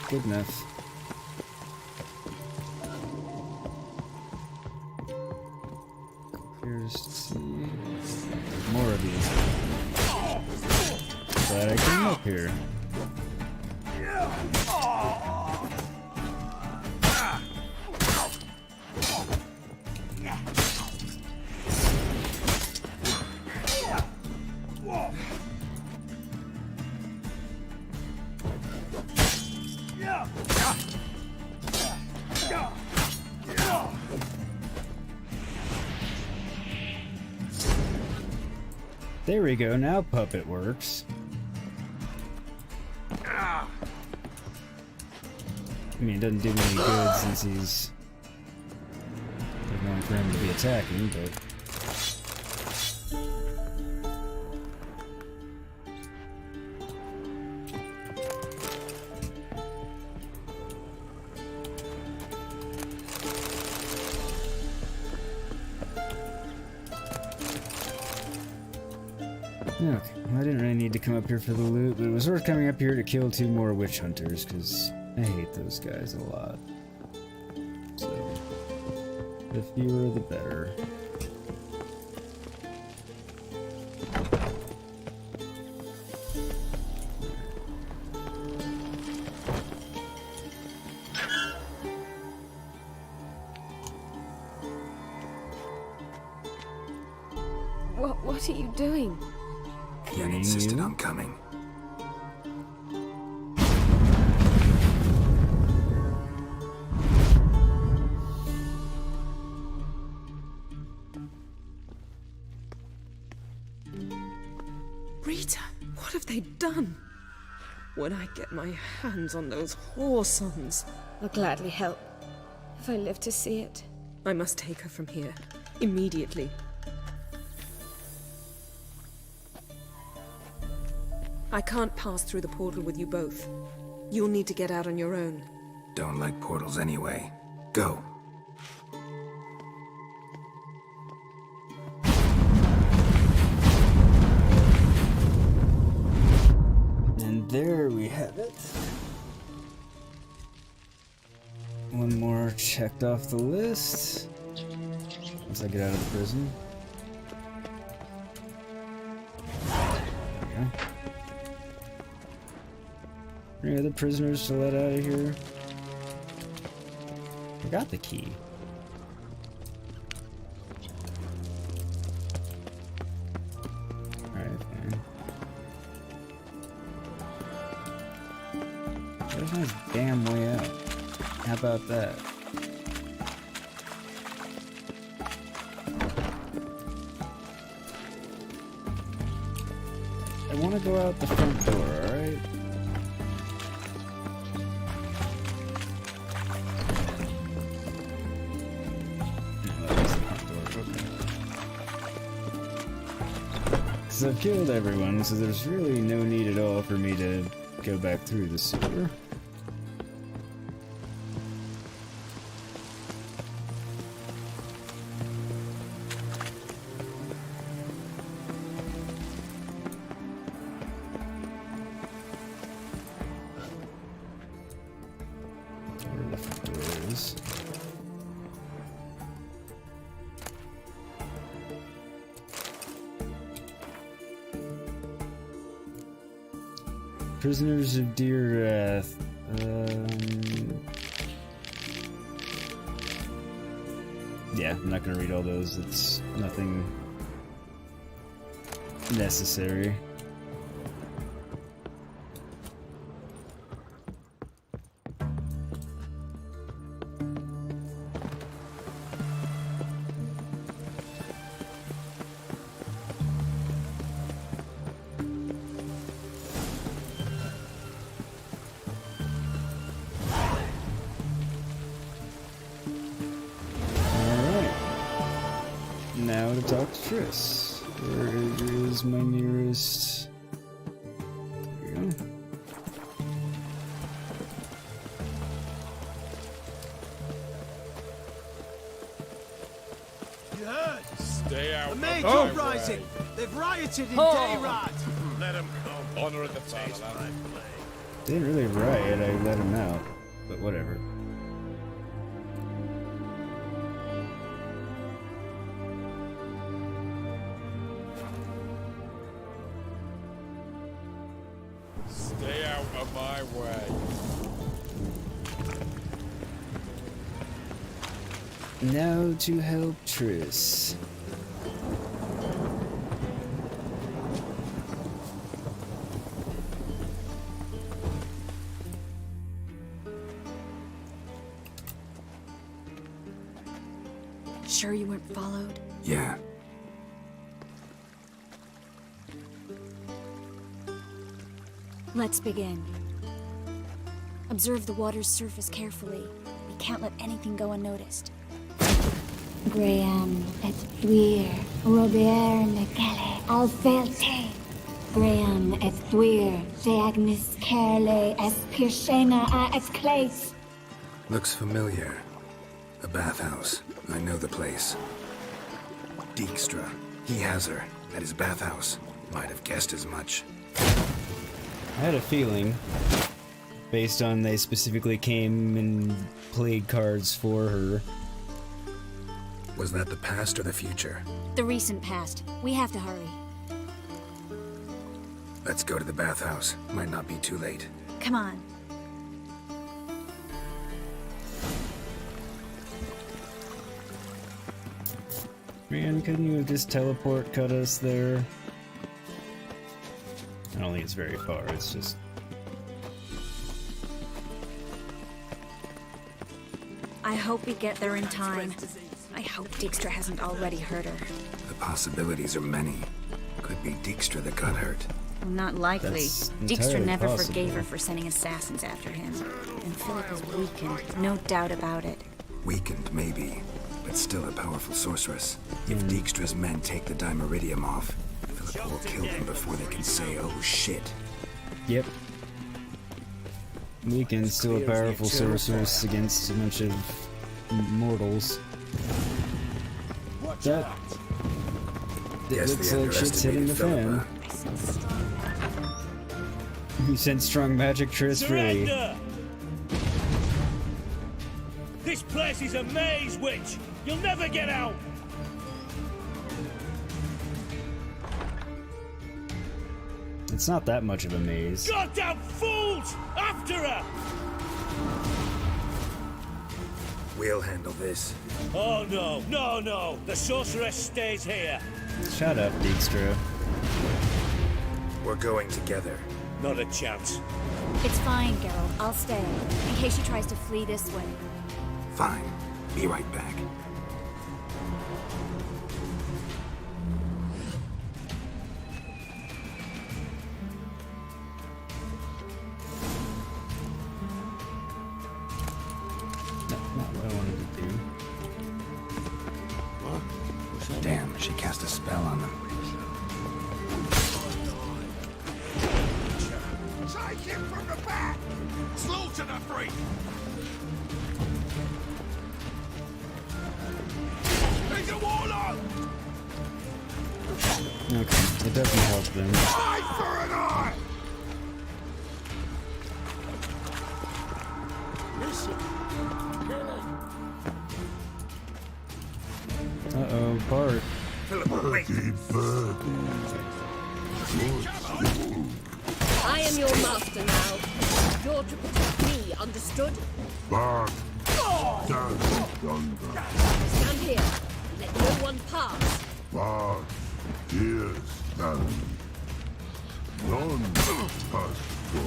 Good enough. Here's to see. More of these. Glad I came up here. There we go, now puppet works. I mean, it doesn't do me any good since he's going for him to be attacking, but... Okay, I didn't really need to come up here for the loot, but it was worth coming up here to kill 2 more witch hunters, because I hate those guys a lot. So, the fewer the better. What are you doing? Yen insisted on coming. Rita, what have they done? When I get my hands on those whoresons, I'll gladly help, if I live to see it. I must take her from here, immediately. I can't pass through the portal with you both. You'll need to get out on your own. Don't like portals anyway. Go. And there we have it. One more checked off the list. Once I get out of the prison. Okay. Any other prisoners to let out of here? I got the key. Alright, fine. There's no damn way out. How about that? I want to go out the front door, alright? Because I've killed everyone, so there's really no need at all for me to go back through the sewer. Prisoners of Deireadh. Yeah, I'm not gonna read all those. It's nothing necessary. Now to talk to Triss. Where is my nearest... There we go. You heard? Stay out. A major uprising! They've rioted in Deireadh! Let them come. Honor at the fatherland. Didn't really riot, I let him out. But whatever. Stay out of my way. Now to help Triss. Sure you weren't followed? Yeah. Let's begin. Observe the water's surface carefully. We can't let anything go unnoticed. Graham et thuir, Robert Necale, Alfelte. Graham et thuir, Deagnis Kerle, es Pirshena a exclase. Looks familiar. A bathhouse. I know the place. Dijkstra. He has her. At his bathhouse. Might have guessed as much. I had a feeling, based on they specifically came and played cards for her. Was that the past or the future? The recent past. We have to hurry. Let's go to the bathhouse. Might not be too late. Come on. Man, couldn't you have just teleport cut us there? I don't think it's very far, it's just... I hope we get there in time. I hope Dijkstra hasn't already hurt her. The possibilities are many. Could be Dijkstra that got hurt. Well, not likely. That's Dijkstra entirely never possible. forgave her for sending assassins after him. And Philip is weakened, no doubt about it. Weakened, maybe, but still a powerful sorceress. If Dijkstra's men take the Dimeridium off, Philip will kill them before they can say, oh shit. Yep. Weakened, still a powerful sorceress against a bunch of mortals. That... It looks like shit's hitting the fan. You sense strong magic, Triss? Really? This place is a maze, witch! You'll never get out! It's not that much of a maze. Goddamn fools! After her! We'll handle this. Oh no, no, no! The sorceress stays here! Shut up, Dijkstra. We're going together. Not a chance. It's fine, Geralt. I'll stay, in case she tries to flee this way. Fine. Be right back. Not what I wanted to do. Damn, she cast a spell on them. Take him from the back! Slaughter the freak! He's a warlock! Okay, it doesn't help them. Eye for an eye! Listen, Uh-oh, Bart. Philippa, wait! I am your master now. You're to protect me, understood? Back. Stand Stand here. Let no one pass. Back. Here stand. None pass go.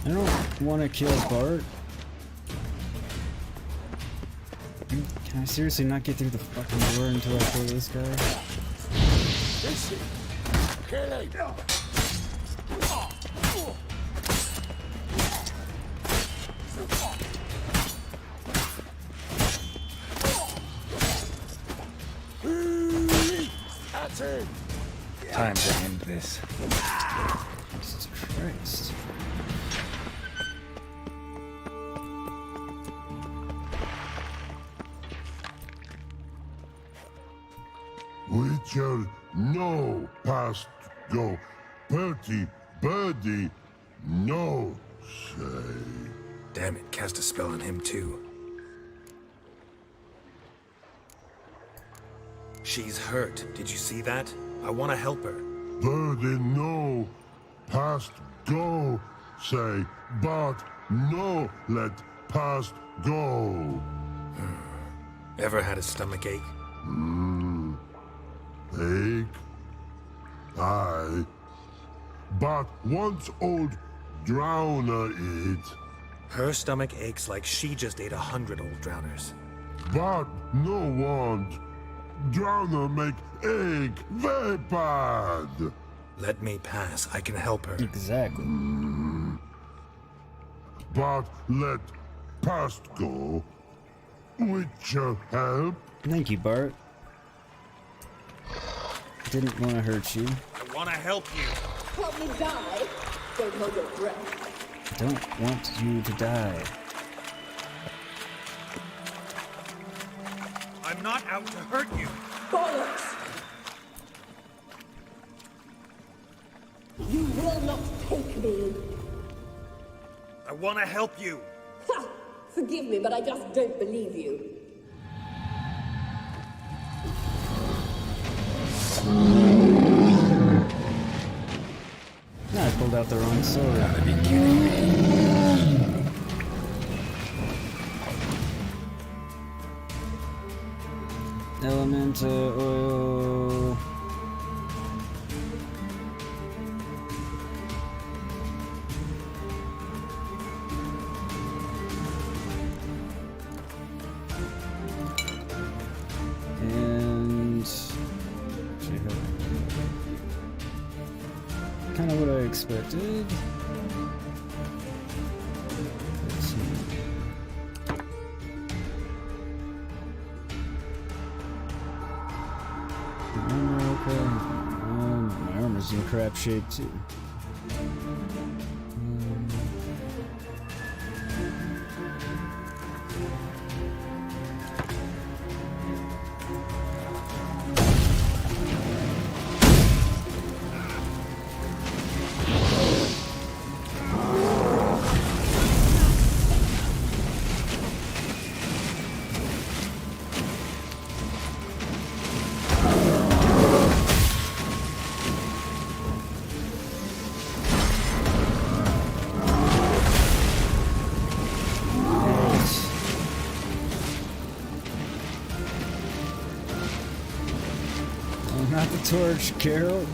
I don't want to kill Bart. Can I seriously not get through the fucking door until I kill this guy? Kill it. That's it. Time to end this. Jesus Christ. Witcher, no past go. Bertie, birdie, no say. Damn it, cast a spell on him too. She's hurt. Did you see that? I want to help her. Birdie, no past go say, but no let past go. Ever had a stomach ache? Ache? Aye. But once old drowner eat. Her stomach aches like she just ate 100 old drowners. But no want. Drowner make ache very bad. Let me pass. I can help her. Exactly. But let past go. Witcher help. Thank you, Bart. Didn't want to hurt you. I want to help you. Help me die. Don't hold your breath. Don't want you to die. I'm not out to hurt you. Bollocks! You will not take me. I want to help you. Ha! Forgive me, but I just don't believe you. I pulled out the wrong sword. Gotta be kidding me. Elemental oil. And kind of what I expected. Let's see. My armor's in crap shape too. Not the torch, Geralt.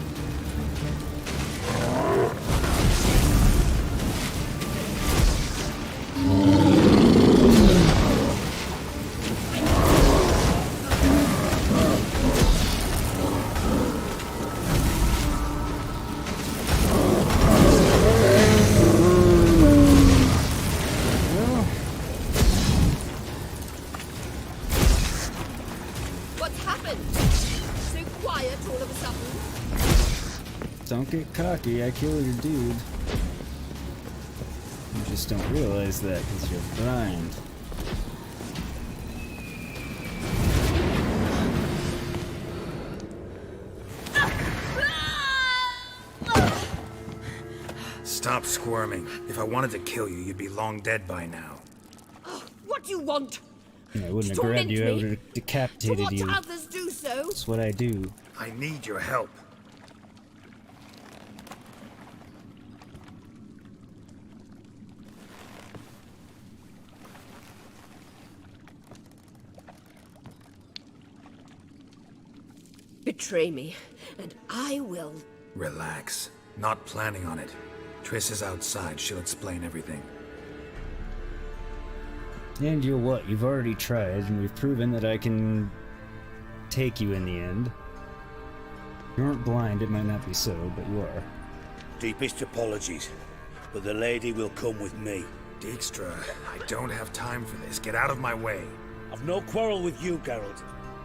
Don't get cocky, I kill your dude. You just don't realize that because you're blind. Stop squirming. If I wanted to kill you, you'd be long dead by now. What do you want? I wouldn't have grabbed you, I would have decapitated you. To watch others do so? That's what I do. I need your help. betray me, and I will... Relax. Not planning on it. Triss is outside. She'll explain everything. And you're what? You've already tried, and we've proven that I can take you in the end. You aren't blind, it might not be so, but you are. Deepest apologies, but the lady will come with me. Dijkstra, I don't have time for this. Get out of my way. I've no quarrel with you, Geralt,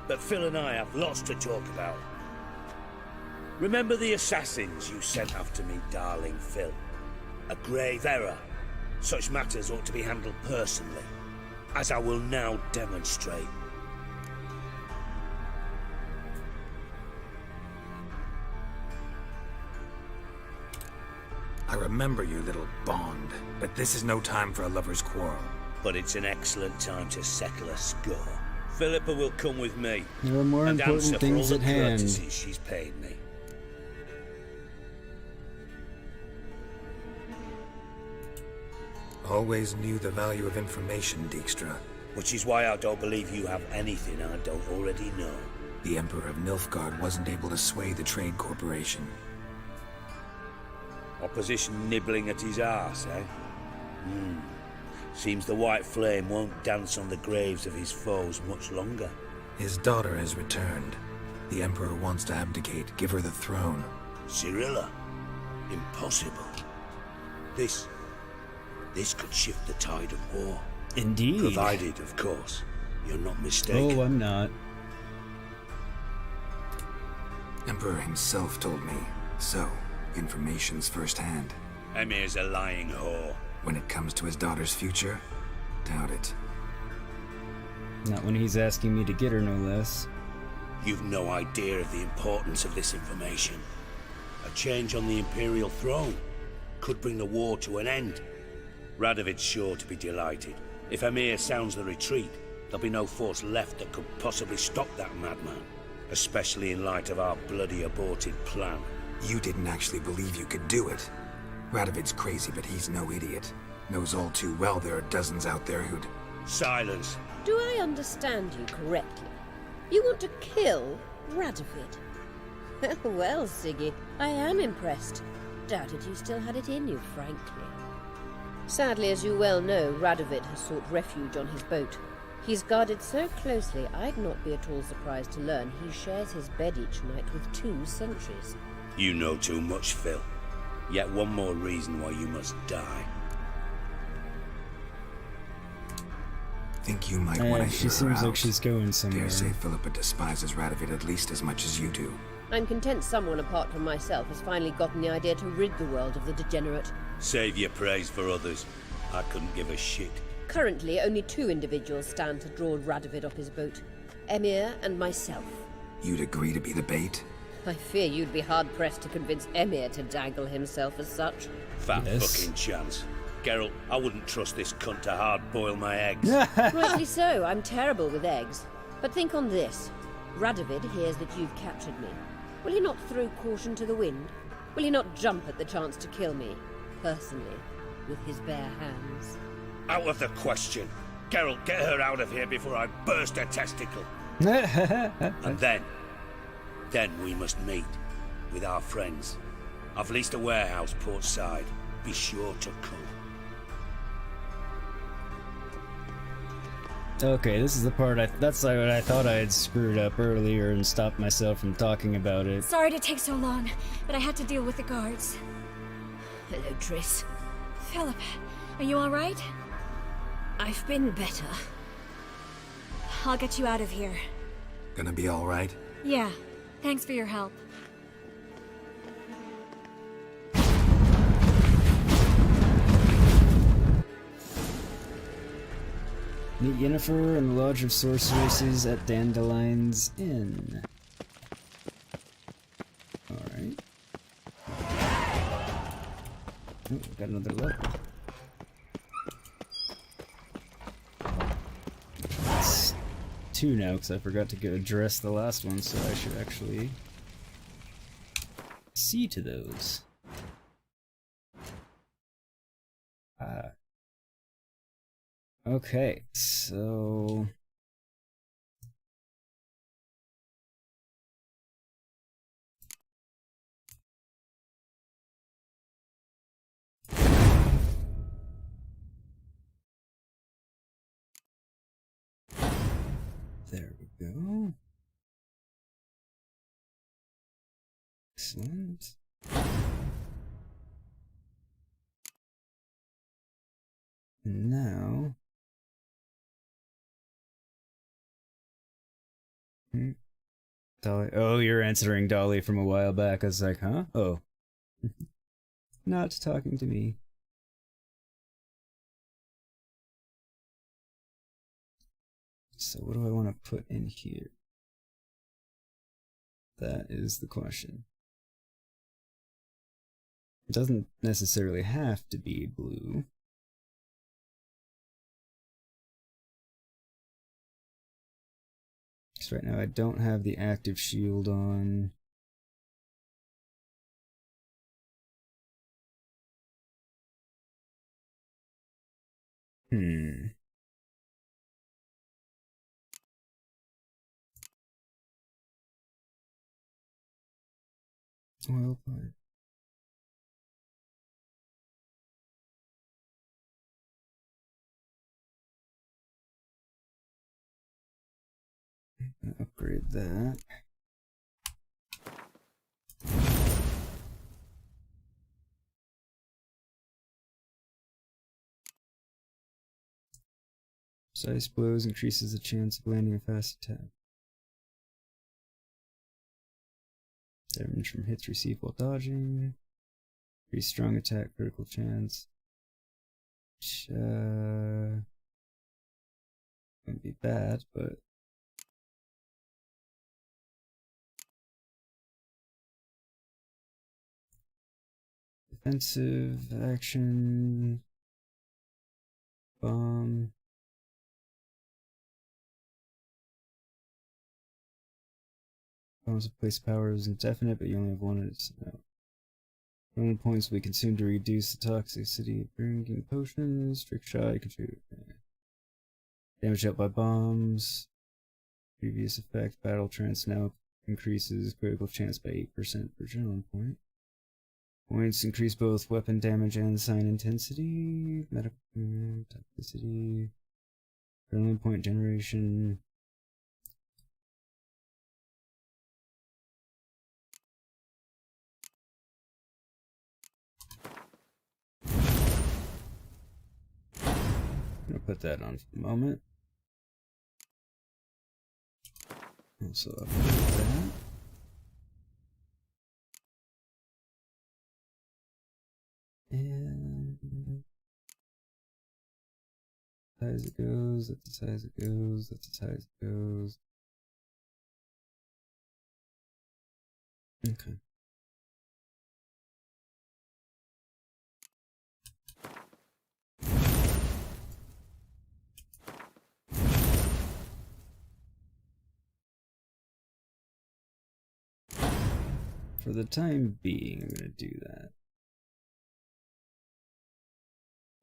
but Phil and I have lots to talk about. Remember the assassins you sent after me, darling Phil? A grave error. Such matters ought to be handled personally, as I will now demonstrate. I remember you, little Bond, but this is no time for a lover's quarrel. But it's an excellent time to settle a score. Philippa will come with me. There are more and important answer things for all at the hand. courtesies she's paid me. Always knew the value of information, Dijkstra. Which is why I don't believe you have anything I don't already know. The Emperor of Nilfgaard wasn't able to sway the Trade Corporation. Opposition nibbling at his arse, eh? Seems the White Flame won't dance on the graves of his foes much longer. His daughter has returned. The Emperor wants to abdicate, give her the throne. Cirilla? Impossible. This could shift the tide of war. Indeed. Provided, of course, you're not mistaken. Oh, I'm not. Emperor himself told me. So, information's firsthand. Emir's a lying whore. When it comes to his daughter's future, doubt it. Not when he's asking me to get her, no less. You've no idea of the importance of this information. A change on the Imperial throne could bring the war to an end. Radovid's sure to be delighted. If Emir sounds the retreat, there'll be no force left that could possibly stop that madman. Especially in light of our bloody aborted plan. You didn't actually believe you could do it. Radovid's crazy, but he's no idiot. Knows all too well there are dozens out there who'd... Silence. Do I understand you correctly? You want to kill Radovid? Well, Siggy, I am impressed. Doubted you still had it in you, frankly. Sadly, as you well know, Radovid has sought refuge on his boat. He's guarded so closely, I'd not be at all surprised to learn he shares his bed each night with 2 sentries. You know too much, Phil. Yet one more reason why you must die. Think you might want to She hear seems her like out. she's going somewhere. Dare say Philippa despises Radovid at least as much as you do. I'm content someone apart from myself has finally gotten the idea to rid the world of the degenerate. Save your praise for others. I couldn't give a shit. Currently, only 2 individuals stand to draw Radovid off his boat. Emir and myself. You'd agree to be the bait? I fear you'd be hard-pressed to convince Emir to dangle himself as such. Fat fucking chance. Geralt, I wouldn't trust this cunt to hard-boil my eggs. Rightly so, I'm terrible with eggs. But think on this. Radovid hears that you've captured me. Will he not throw caution to the wind? Will he not jump at the chance to kill me, personally, with his bare hands? Out of the question. Geralt, get her out of here before I burst her testicle. And then we must meet with our friends. I've leased a warehouse portside. Be sure to come. Okay, this is the part that's what I thought I had screwed up earlier and stopped myself from talking about it. Sorry to take so long, but I had to deal with the guards. Hello, Triss. Philippa, are you all right? I've been better. I'll get you out of here. Gonna be all right? Yeah, thanks for your help. Meet Yennefer and the Lodge of Sorceresses at Dandelion's Inn. Alright. Oh, we got another level. It's 2 now, because I forgot to go address the last one, so I should actually see to those. Okay, so go. Excellent. And now... Dolly. Oh, you're answering Dolly from a while back. I was like, huh? Oh. Not talking to me. So what do I want to put in here? That is the question. It doesn't necessarily have to be blue. Because right now I don't have the active shield on. Oil plant. Upgrade that. Precise blows increases the chance of landing a fast attack. Damage from hits received while dodging. Pretty strong attack, critical chance. Wouldn't be bad, but defensive action. Bomb. Bombs of place power is indefinite, but you only have one at its out. 1 points will be consumed to reduce the toxicity of drinking potions. Trick shot, you can shoot. Damage out by bombs. Previous effect, battle trance now increases critical chance by 8% per adrenaline point. Points increase both weapon damage and sign intensity. Medical toxicity. Adrenaline point generation. I'm gonna put that on for the moment. Also upgrade that. And as it goes, that's as high as it goes, that's as high as it goes. Okay. For the time being, I'm going to do that.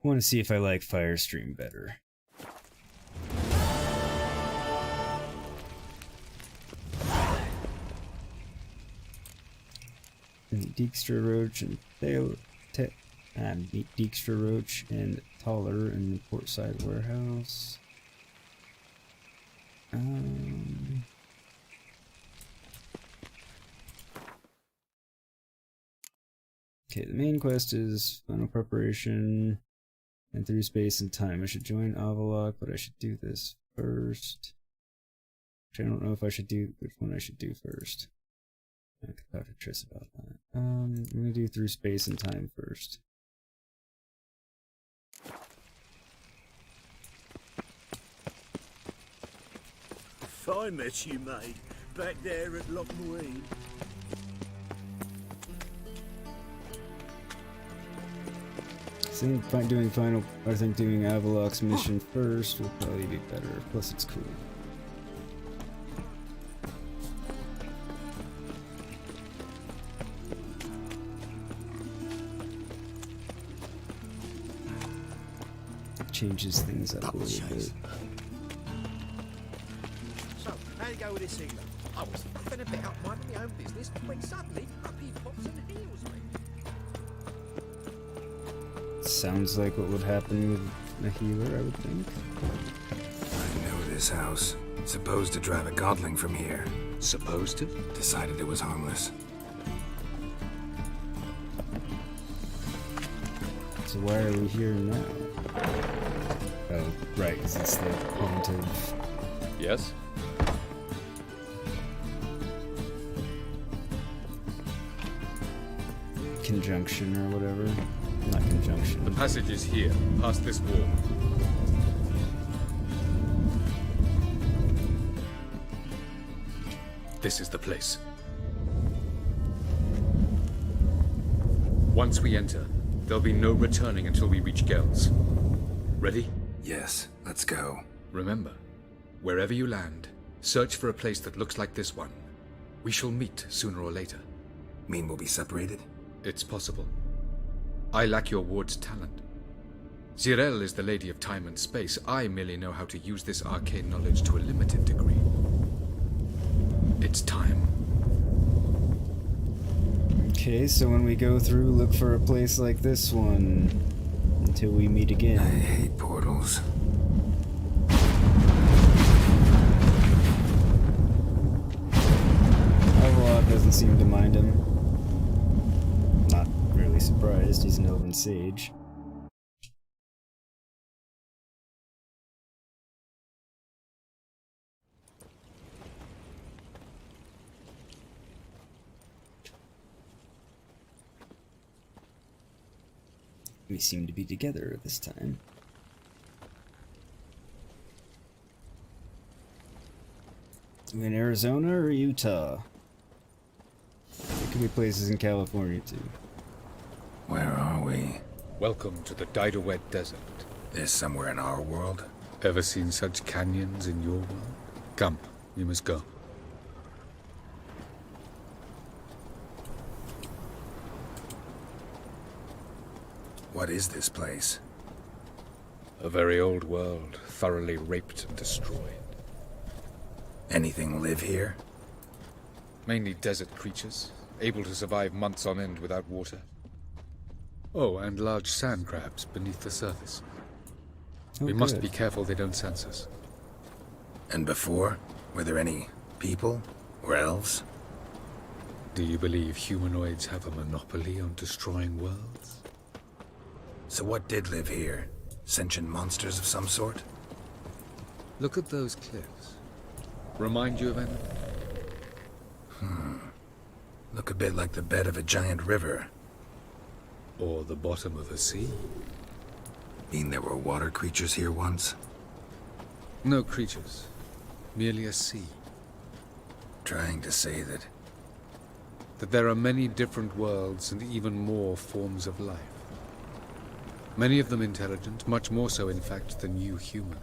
I want to see if I like Firestream better. Dijkstra Roach and Dijkstra Roach and Taller in the Portside Warehouse. Okay, the main quest is final preparation and through space and time. I should join Avallac'h, but I should do this first. Which I don't know if I should do which one I should do first. I could talk to Triss about that. I'm gonna do through space and time first. I met you, mate, back there at Loch Marine. I think doing doing Avallac'h's mission first will probably be better. Plus, it's cool. Changes things up a little bit. So, how you go with this healer? I was faffing about minding my own business when suddenly up he pops and heals me. Sounds like what would happen with a healer, I would think. I know this house. Supposed to drive a godling from here. Supposed to? Decided it was harmless. So why are we here now? Oh, right, because it's the point of... Yes? Conjunction or whatever. Not conjunction. The passage is here, past this wall. This is the place. Once we enter, there'll be no returning until we reach Gel's. Ready? Yes, let's go. Remember, wherever you land, search for a place that looks like this one. We shall meet sooner or later. Mean we'll be separated? It's possible. I lack your ward's talent. Zirel is the Lady of Time and Space. I merely know how to use this arcane knowledge to a limited degree. It's time. Okay, so when we go through, look for a place like this one. Until we meet again. I hate portals. Avallac'h doesn't seem to mind him. Not really surprised, he's an elven sage. We seem to be together this time. We in Arizona or Utah? There could be places in California too. Where are we? Welcome to the Deireadh Desert. This somewhere in our world? Ever seen such canyons in your world? Come, we must go. What is this place? A very old world, thoroughly raped and destroyed. Anything live here? Mainly desert creatures, able to survive months on end without water. Oh, and large sand crabs beneath the surface. We must be careful they don't sense us. And before? Were there any people? Or elves? Do you believe humanoids have a monopoly on destroying worlds? So what did live here? Sentient monsters of some sort? Look at those cliffs. Remind you of anything? Look a bit like the bed of a giant river. Or the bottom of a sea? Mean there were water creatures here once? No creatures. Merely a sea. Trying to say that there are many different worlds and even more forms of life. Many of them intelligent, much more so in fact than you humans.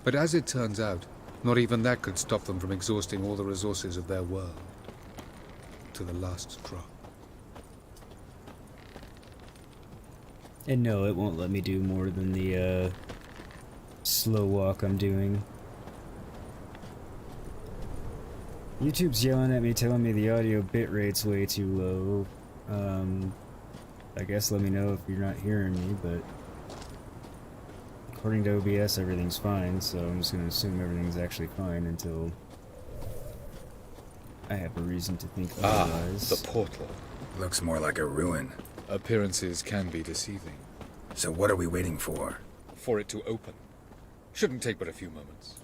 But as it turns out, not even that could stop them from exhausting all the resources of their world. To the last drop. And no, it won't let me do more than the slow walk I'm doing. YouTube's yelling at me, telling me the audio bitrate's way too low. I guess let me know if you're not hearing me, but according to OBS everything's fine, so I'm just gonna assume everything's actually fine until I have a reason to think otherwise. The portal. Looks more like a ruin. Appearances can be deceiving. So what are we waiting for? For it to open. Shouldn't take but a few moments.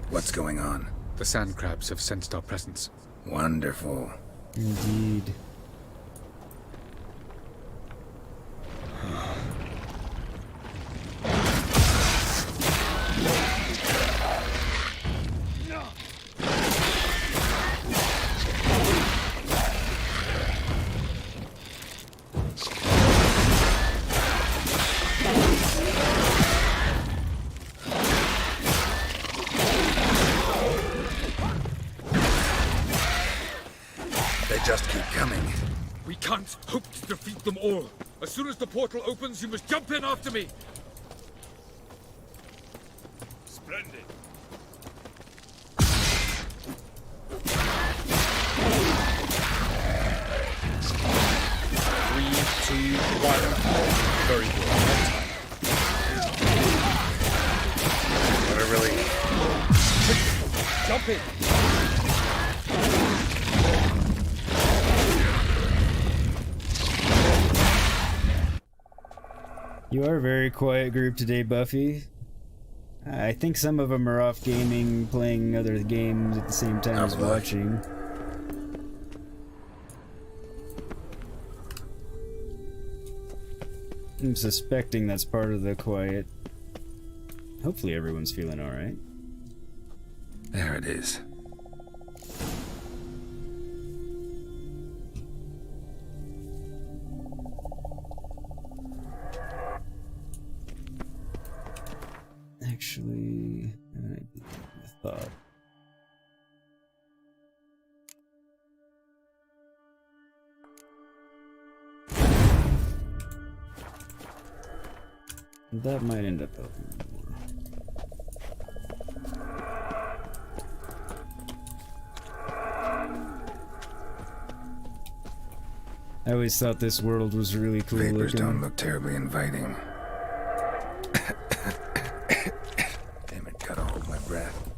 What's going on? The sand crabs have sensed our presence. Wonderful. Indeed. Just keep coming. We can't hope to defeat them all. As soon as the portal opens, you must jump in after me. Splendid. 3, 2, 1. Jump in! You are a very quiet group today, Buffy. I think some of them are off gaming, playing other games at the same time as watching. I'm suspecting that's part of the quiet. Hopefully everyone's feeling alright. There it is. Actually, I thought. That might end up helping me more. I always thought this world was really cool Vapors looking. don't look terribly inviting. Damn it, gotta hold my breath.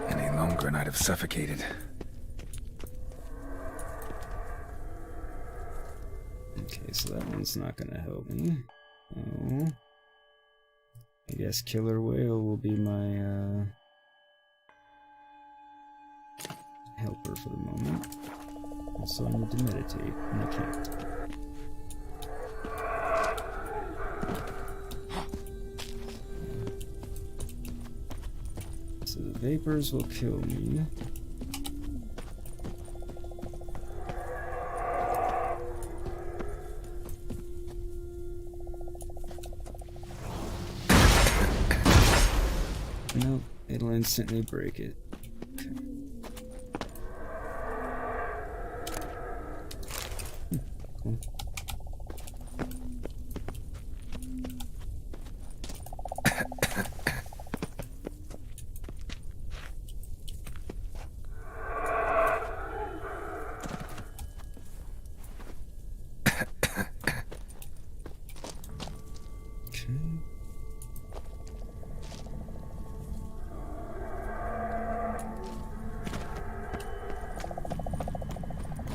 Any longer and I'd have suffocated. Okay, so that one's not gonna help me. Oh. I guess Killer Whale will be my helper for the moment. Also, I need to meditate, and I can't. So the vapors will kill me. Nope, it'll instantly break it. Okay. Cool.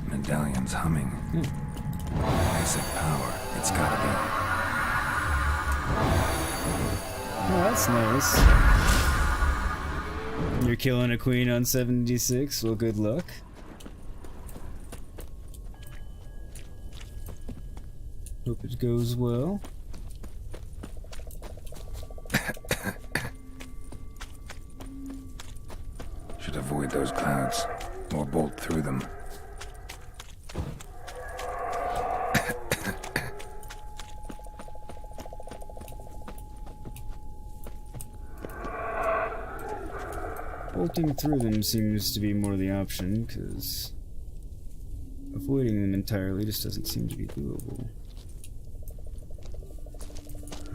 Medallion's humming. Basic power. It's gotta be. Oh, that's nice. You're killing a queen on 76. Well, good luck. Hope it goes well. Should avoid those clouds, or bolt through them. Bolting through them seems to be more the option, because avoiding them entirely just doesn't seem to be doable.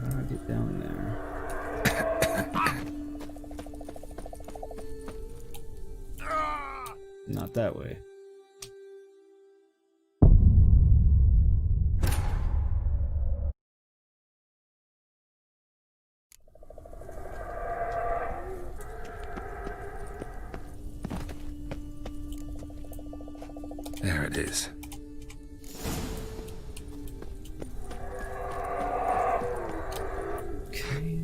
How do I get down there? Not that way. There it is. Okay.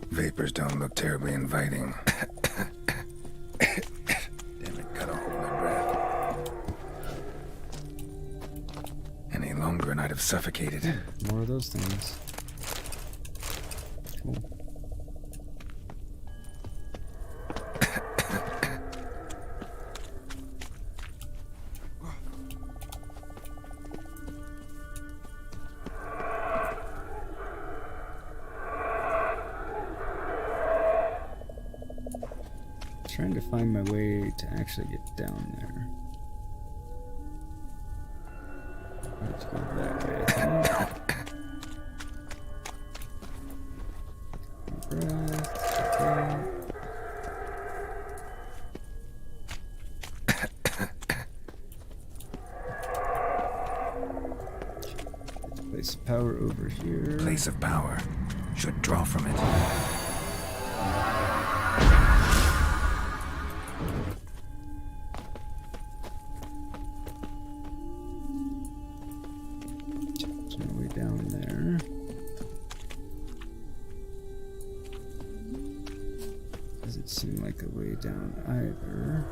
Vapors don't look terribly inviting. Damn it, gotta hold my breath. Any longer and I'd have suffocated. More of those things. Cool. Trying to find my way to actually get down there. Let's go that way, I think. Breath, okay. Place of power over here. Place of power. Should draw from it. There's no way down there. Doesn't seem like a way down either.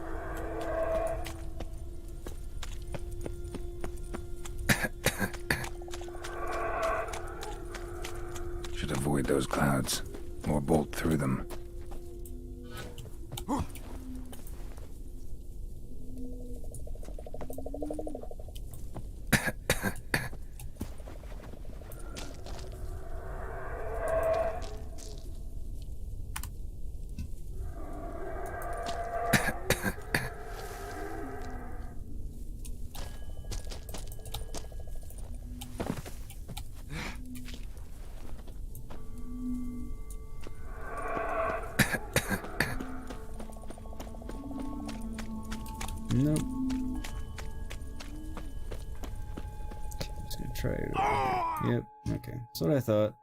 Should avoid those clouds, or bolt through them. Nope. Just gonna try it. Yep, okay. That's what I thought.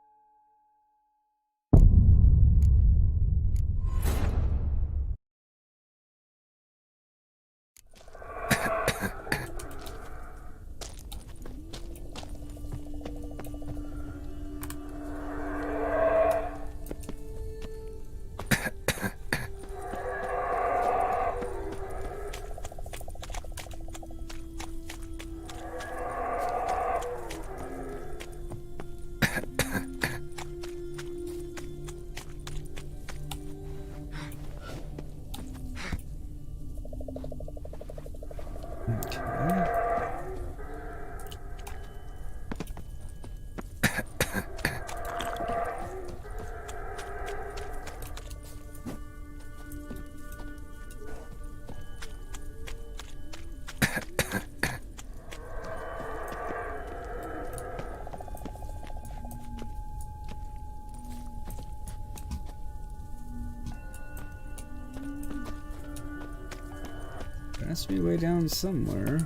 There has to be a way down somewhere.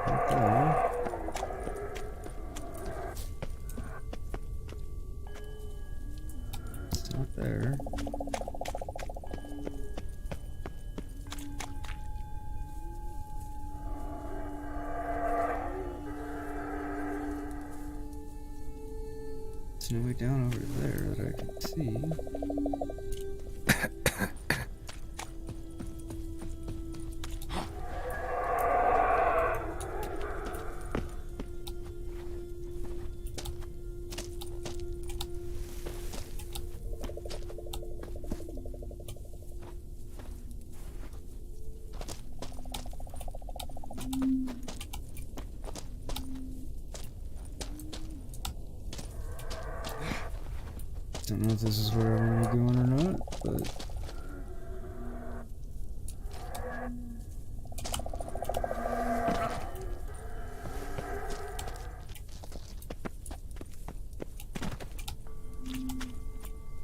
Not there. It's not there. There's no way down over there that I can see. Don't know if this is where I'm going or not, but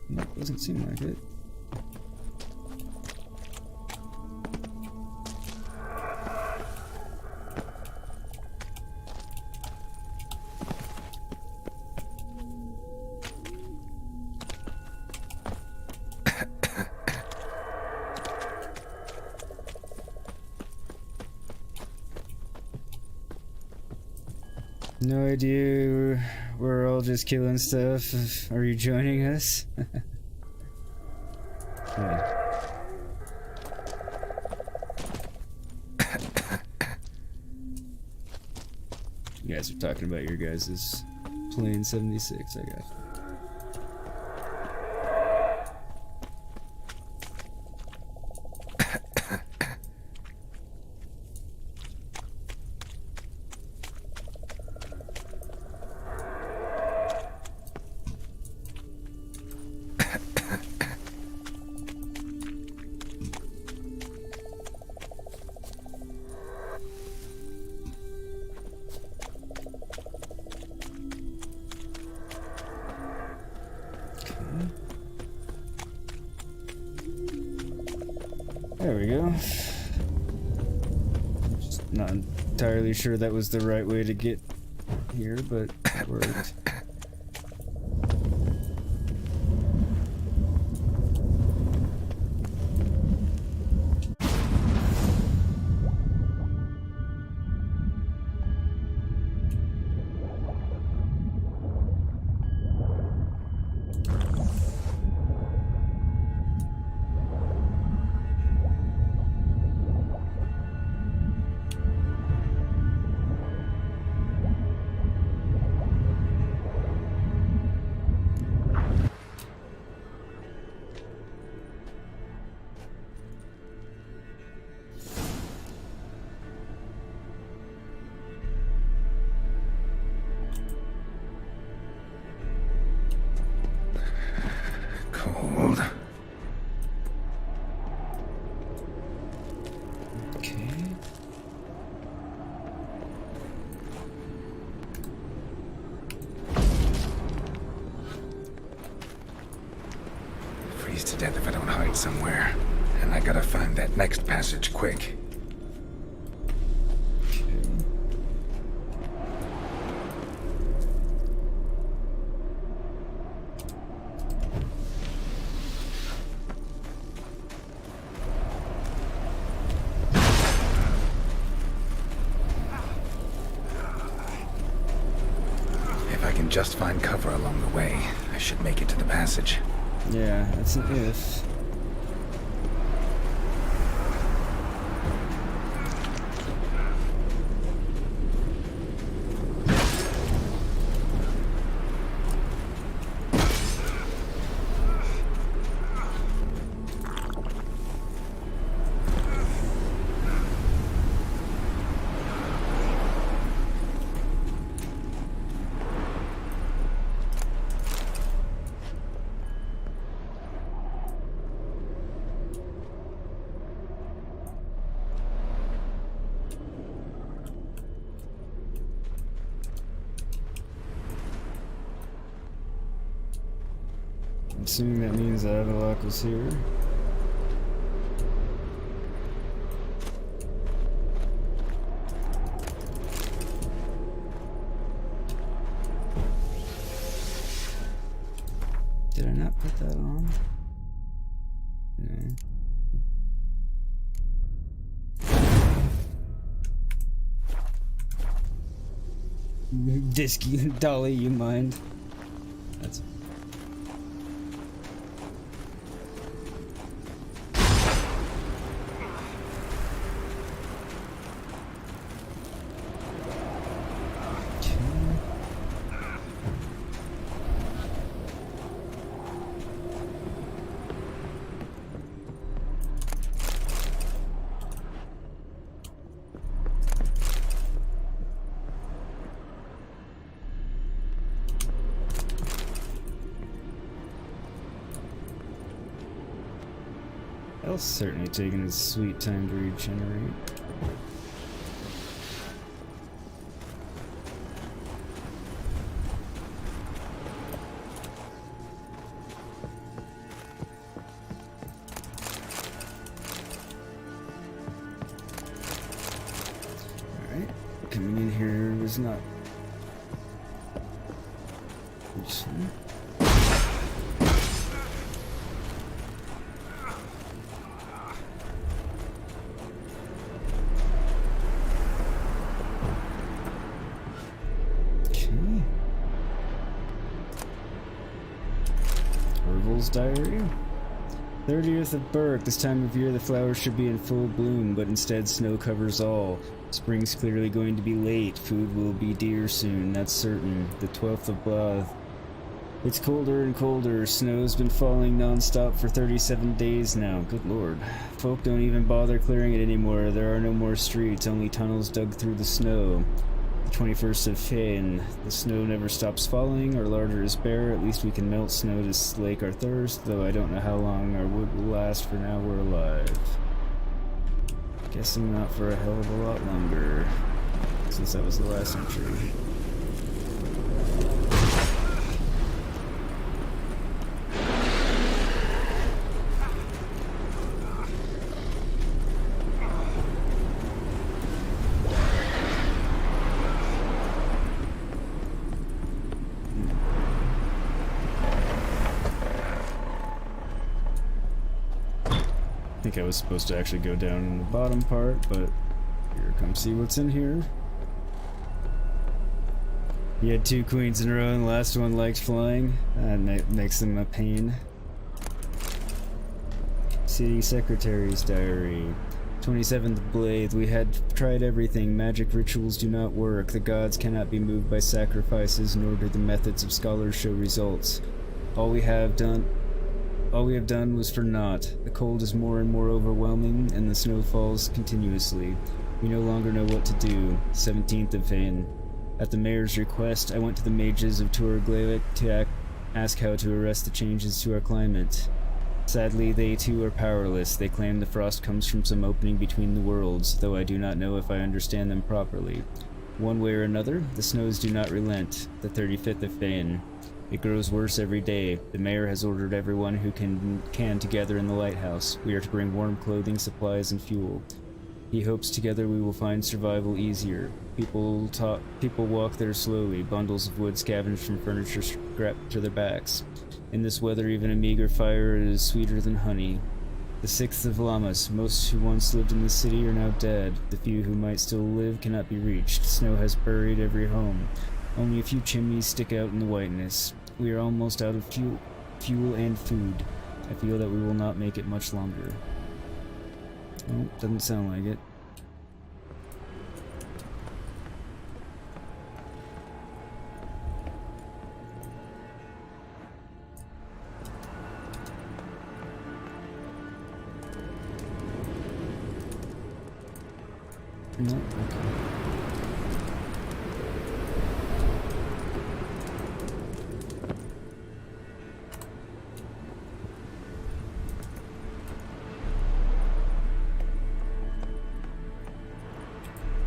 no, doesn't seem like it. No idea. We're all just killing stuff. Are you joining us? You guys are talking about your guys' plane 76, I guess. There we go. Not entirely sure that was the right way to get here, but it worked. Cold. Okay. Freeze to death if I don't hide somewhere. And I gotta find that next passage quick. Just find cover along the way. I should make it to the passage. Yeah, that's an if. Assuming that means that Avallac'h was here. Did I not put that on? No. Disky Dolly, you mind? That's El's certainly taking his sweet time to regenerate. Alright, coming in here was not... Diary. 30th of Burke. This time of year the flowers should be in full bloom, but instead snow covers all. Spring's clearly going to be late. Food will be dear soon, that's certain. The 12th of Bath. It's colder and colder. Snow's been falling non-stop for 37 days now. Good lord. Folk don't even bother clearing it anymore. There are no more streets, only tunnels dug through the snow. The 21st of Fen. The snow never stops falling. Our larder is bare. At least we can melt snow to slake our thirst, though I don't know how long our wood will last. For now, we're alive. Guessing not for a hell of a lot longer, since that was the last entry. think I was supposed to actually go down in the bottom part, but here, come see what's in here. You had 2 queens in a row and the last one liked flying. That makes them a pain. City Secretary's Diary. 27th Blade. We had tried everything. Magic rituals do not work. The gods cannot be moved by sacrifices, nor do the methods of scholars show results. All we have done was for naught. The cold is more and more overwhelming, and the snow falls continuously. We no longer know what to do. 17th of Velen. At the mayor's request, I went to the mages of Torglavic to ask how to arrest the changes to our climate. Sadly, they too are powerless. They claim the frost comes from some opening between the worlds, though I do not know if I understand them properly. One way or another, the snows do not relent. The 35th of Velen. It grows worse every day. The mayor has ordered everyone who can to gather in the lighthouse. We are to bring warm clothing, supplies, and fuel. He hopes together we will find survival easier. People walk there slowly, bundles of wood scavenged from furniture strapped to their backs. In this weather, even a meager fire is sweeter than honey. The 6th of Lammas. Most who once lived in the city are now dead. The few who might still live cannot be reached. Snow has buried every home. Only a few chimneys stick out in the whiteness. We are almost out of fuel and food. I feel that we will not make it much longer. Oh, doesn't sound like it. No, okay.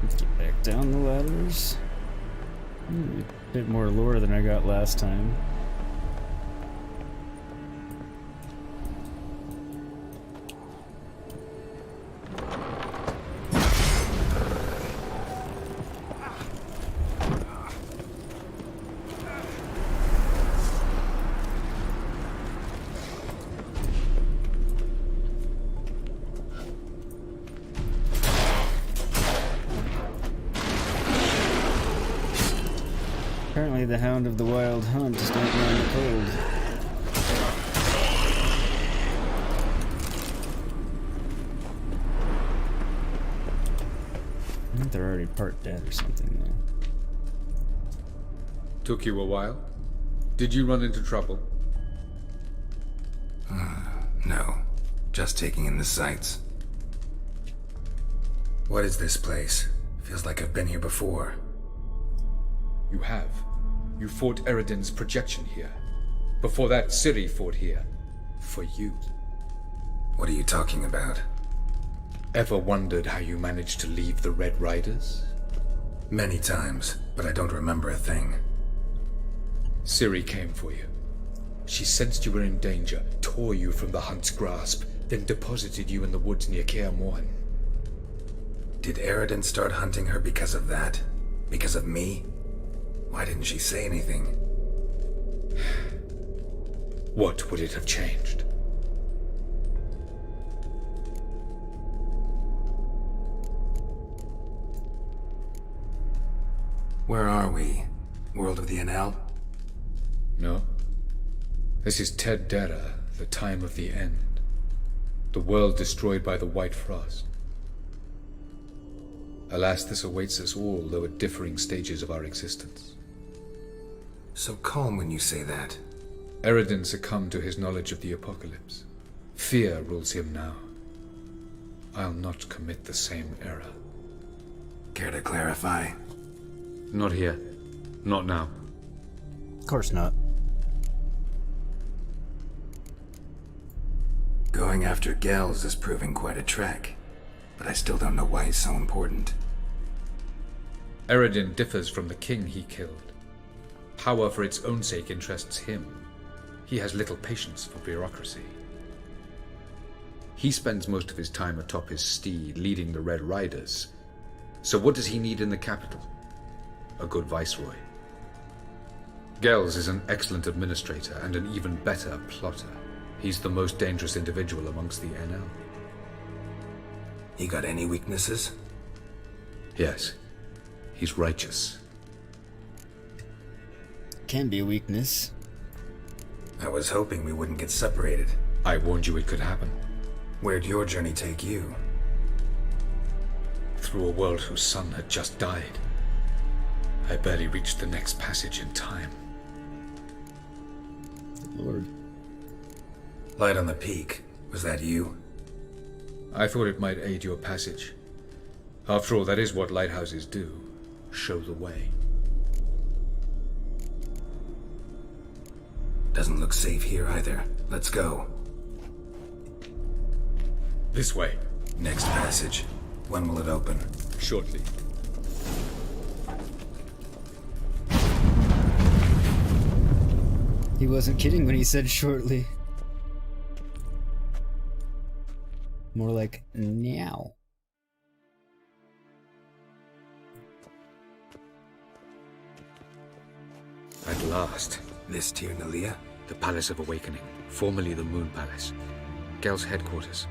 Let's get back down the ladders. A bit more lore than I got last time. Apparently the Hound of the Wild Hunt don't mind the cold. I think they're already part dead or something, though. Took you a while? Did you run into trouble? No. Just taking in the sights. What is this place? Feels like I've been here before. You have. You fought Eredin's projection here. Before that, Ciri fought here. For you. What are you talking about? Ever wondered how you managed to leave the Red Riders? Many times, but I don't remember a thing. Ciri came for you. She sensed you were in danger, tore you from the Hunt's grasp, then deposited you in the woods near Kaer Morhen. Did Eredin start hunting her because of that? Because of me? Why didn't she say anything? What would it have changed? Where are we? World of the Enel? No. This is Ted Dera, the time of the end. The world destroyed by the White Frost. Alas, this awaits us all, though at differing stages of our existence. So calm when you say that. Eredin succumbed to his knowledge of the apocalypse. Fear rules him now. I'll not commit the same error. Care to clarify? Not here. Not now. Of course not. Going after Gels is proving quite a trek, but I still don't know why he's so important. Eredin differs from the king he killed. Power for its own sake interests him. He has little patience for bureaucracy. He spends most of his time atop his steed, leading the Red Riders. So what does he need in the capital? A good viceroy. Gels is an excellent administrator and an even better plotter. He's the most dangerous individual amongst the NL. He got any weaknesses? Yes. He's righteous. Can be a weakness. I was hoping we wouldn't get separated. I warned you it could happen. Where'd your journey take you? Through a world whose son had just died. I barely reached the next passage in time. Lord. Light on the peak. Was that you? I thought it might aid your passage. After all, that is what lighthouses do. Show the way. Doesn't look safe here either. Let's go. This way. Next passage. When will it open? Shortly. He wasn't kidding when he said shortly. More like now. At last. This Tir Nalia? The Palace of Awakening, formerly the Moon Palace. Gel's headquarters.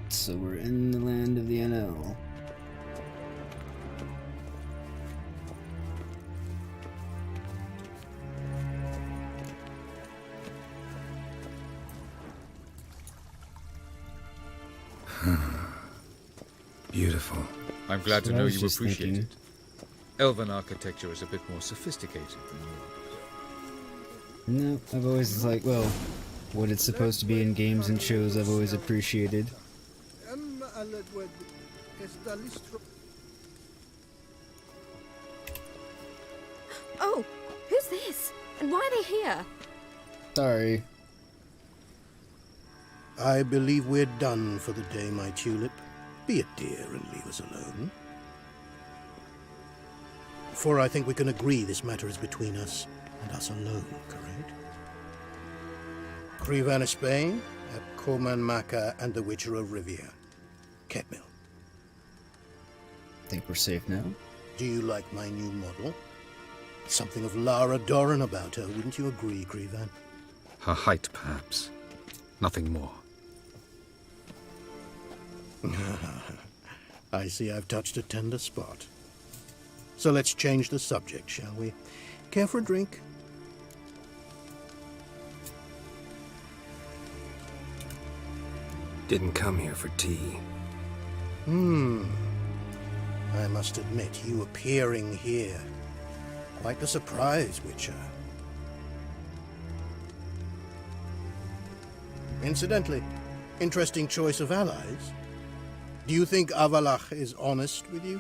So we're in the land of the NL. Beautiful. I'm glad to know you appreciate thinking. it. Elven architecture is a bit more sophisticated than yours. No, I've always like, well, what it's supposed to be in games and shows I've always appreciated. Oh, who's this? And why are they here? Sorry. I believe we're done for the day, my tulip. Be a dear and leave us alone. For I think we can agree this matter is between us and us alone, correct? Crevan of Spain, at Corman Maca and the Witcher of Rivia. Ketmill. Think we're safe now? Do you like my new model? Something of Lara Doran about her, wouldn't you agree, Crevan? Her height, perhaps. Nothing more. I see I've touched a tender spot. So let's change the subject, shall we? Care for a drink? Didn't come here for tea. I must admit, you appearing here. Quite a surprise, Witcher. Incidentally, interesting choice of allies. Do you think Avallac'h is honest with you?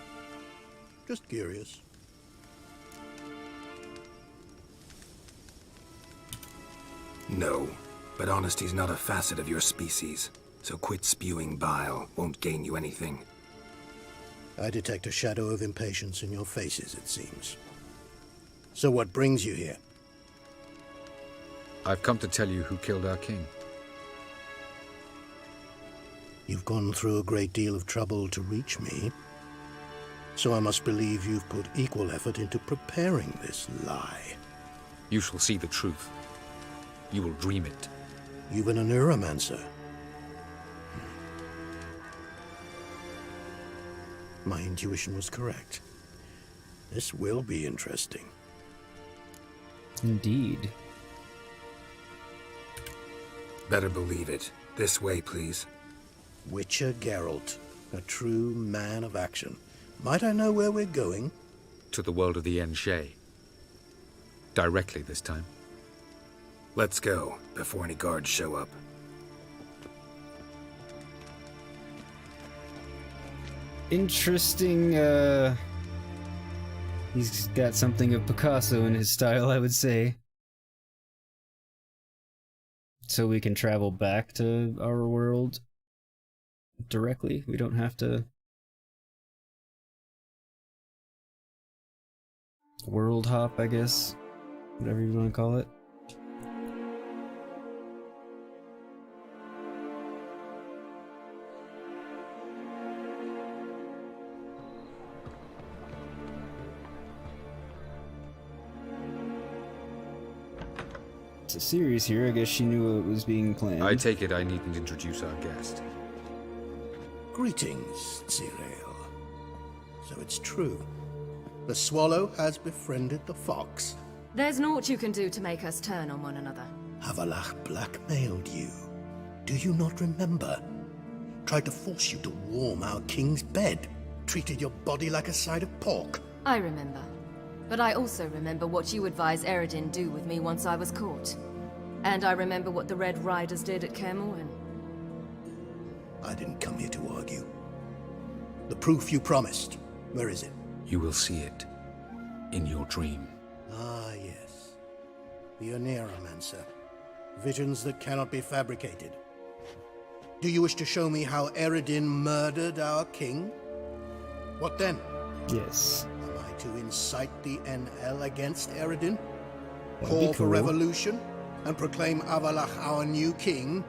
Just curious. No, but honesty's not a facet of your species, so quit spewing bile. Won't gain you anything. I detect a shadow of impatience in your faces, it seems. So what brings you here? I've come to tell you who killed our king. You've gone through a great deal of trouble to reach me, so I must believe you've put equal effort into preparing this lie. You shall see the truth. You will dream it. You've an oneiromancer. My intuition was correct. This will be interesting. Indeed. Better believe it. This way, please. Witcher Geralt, a true man of action. Might I know where we're going? To the world of the Enshe. Directly this time. Let's go, before any guards show up. Interesting, he's got something of Picasso in his style, I would say. So we can travel back to our world directly. We don't have to world hop, I guess. Whatever you want to call it. So Ciri's here. I guess she knew it was being planned. I take it I needn't introduce our guest. Greetings, Ciri. So it's true. The swallow has befriended the fox. There's naught you can do to make us turn on one another. Avallac'h blackmailed you. Do you not remember? Tried to force you to warm our king's bed. Treated your body like a side of pork. I remember. But I also remember what you advised Eredin do with me once I was caught. And I remember what the Red Riders did at Kaer Morhen. I didn't come here to argue. The proof you promised, where is it? You will see it in your dream. Ah, yes. The oneiromancer. Visions that cannot be fabricated. Do you wish to show me how Eredin murdered our king? What then? Yes. Am I to incite the NL against Eredin? That'd Call be for cool. revolution? And proclaim Avallac'h our new king?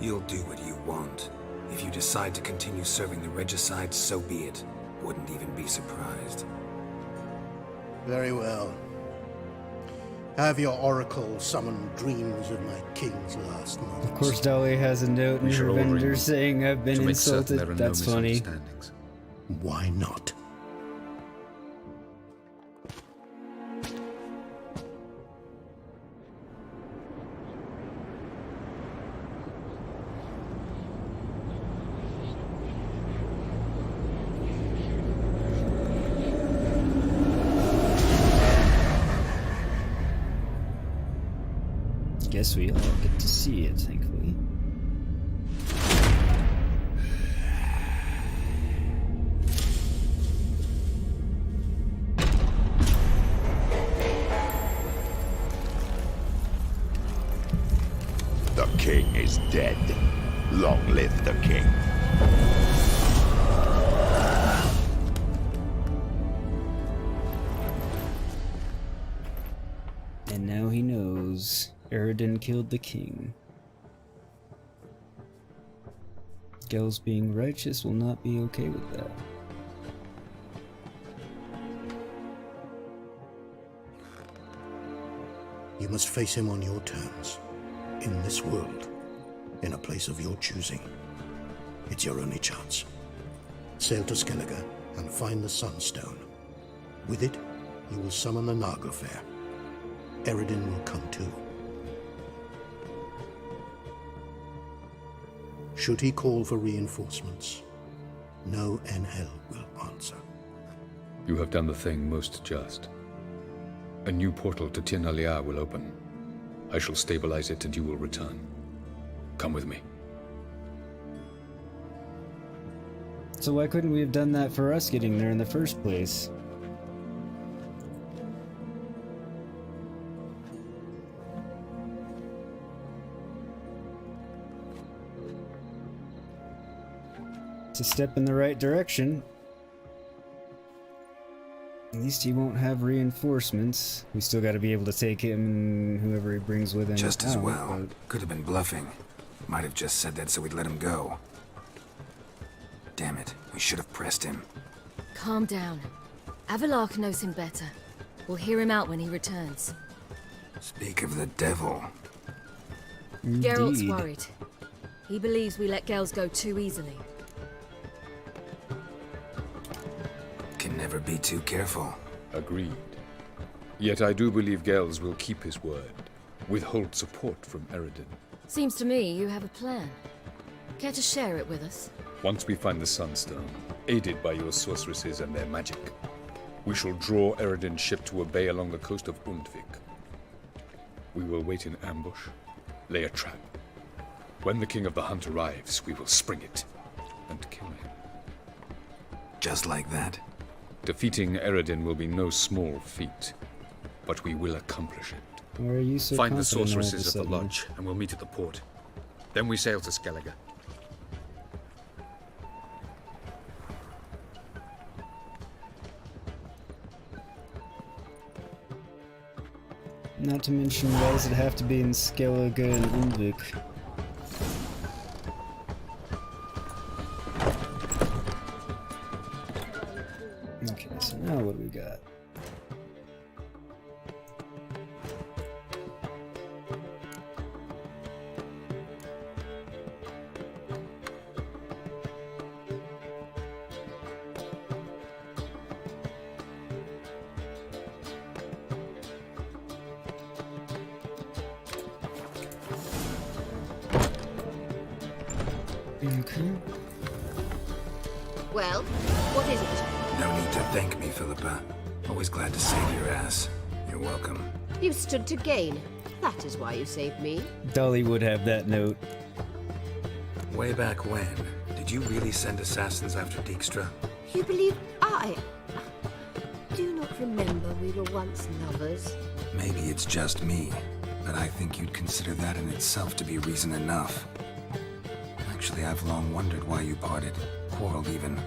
You'll do what you want. If you decide to continue serving the regicide, so be it. Wouldn't even be surprised. Very well. Have your oracle summon dreams of my king's last moments. Of course, Dolly has a note in We her shall all vendor ring saying I've been to make certain insulted. there are That's no funny. misunderstandings. Why not? Guess we all get to see it, thankfully. The king is dead. Long live the king. And now he knows. Eredin killed the king. Gel's being righteous will not be okay with that. You must face him on your terms. In this world. In a place of your choosing. It's your only chance. Sail to Skellige and find the Sunstone. With it, you will summon the Naga Fair. Eredin will come too. Should he call for reinforcements, no NL will answer. You have done the thing most just. A new portal to Tir na Liar will open. I shall stabilize it and you will return. Come with me. So why couldn't we have done that for us getting there in the first place? It's a step in the right direction. At least he won't have reinforcements. We still gotta be able to take him and whoever he brings with him. Just as out, well. but- Could have been bluffing. Might have just said that so we'd let him go. Damn it. We should have pressed him. Calm down. Avallac'h knows him better. We'll hear him out when he returns. Speak of the devil. Geralt's worried. He believes we let girls go too easily. Can never be too careful. Agreed. Yet I do believe Gels will keep his word. Withhold support from Eredin. Seems to me you have a plan. Care to share it with us? Once we find the Sunstone, aided by your sorceresses and their magic, we shall draw Eredin's ship to a bay along the coast of Undvik. We will wait in ambush, lay a trap. When the King of the Hunt arrives, we will spring it and kill him. Just like that? Defeating Eredin will be no small feat, but we will accomplish it. Why are you so Find the confident all of a sorceresses at the sudden? lodge, and we'll meet at the port. Then we sail to Skellige. Not to mention, why does it have to be in Skellige and Undvik? Okay, so now what do we got? Okay. Well, what is it? No need to thank me, Philippa. Always glad to save your ass. You're welcome. You stood to gain. That is why you saved me. Dolly would have that note. Way back when, did you really send assassins after Dijkstra? You believe I... Do you not remember we were once lovers? Maybe it's just me, but I think you'd consider that in itself to be reason enough. Actually, I've long wondered why you parted. Quarreled even.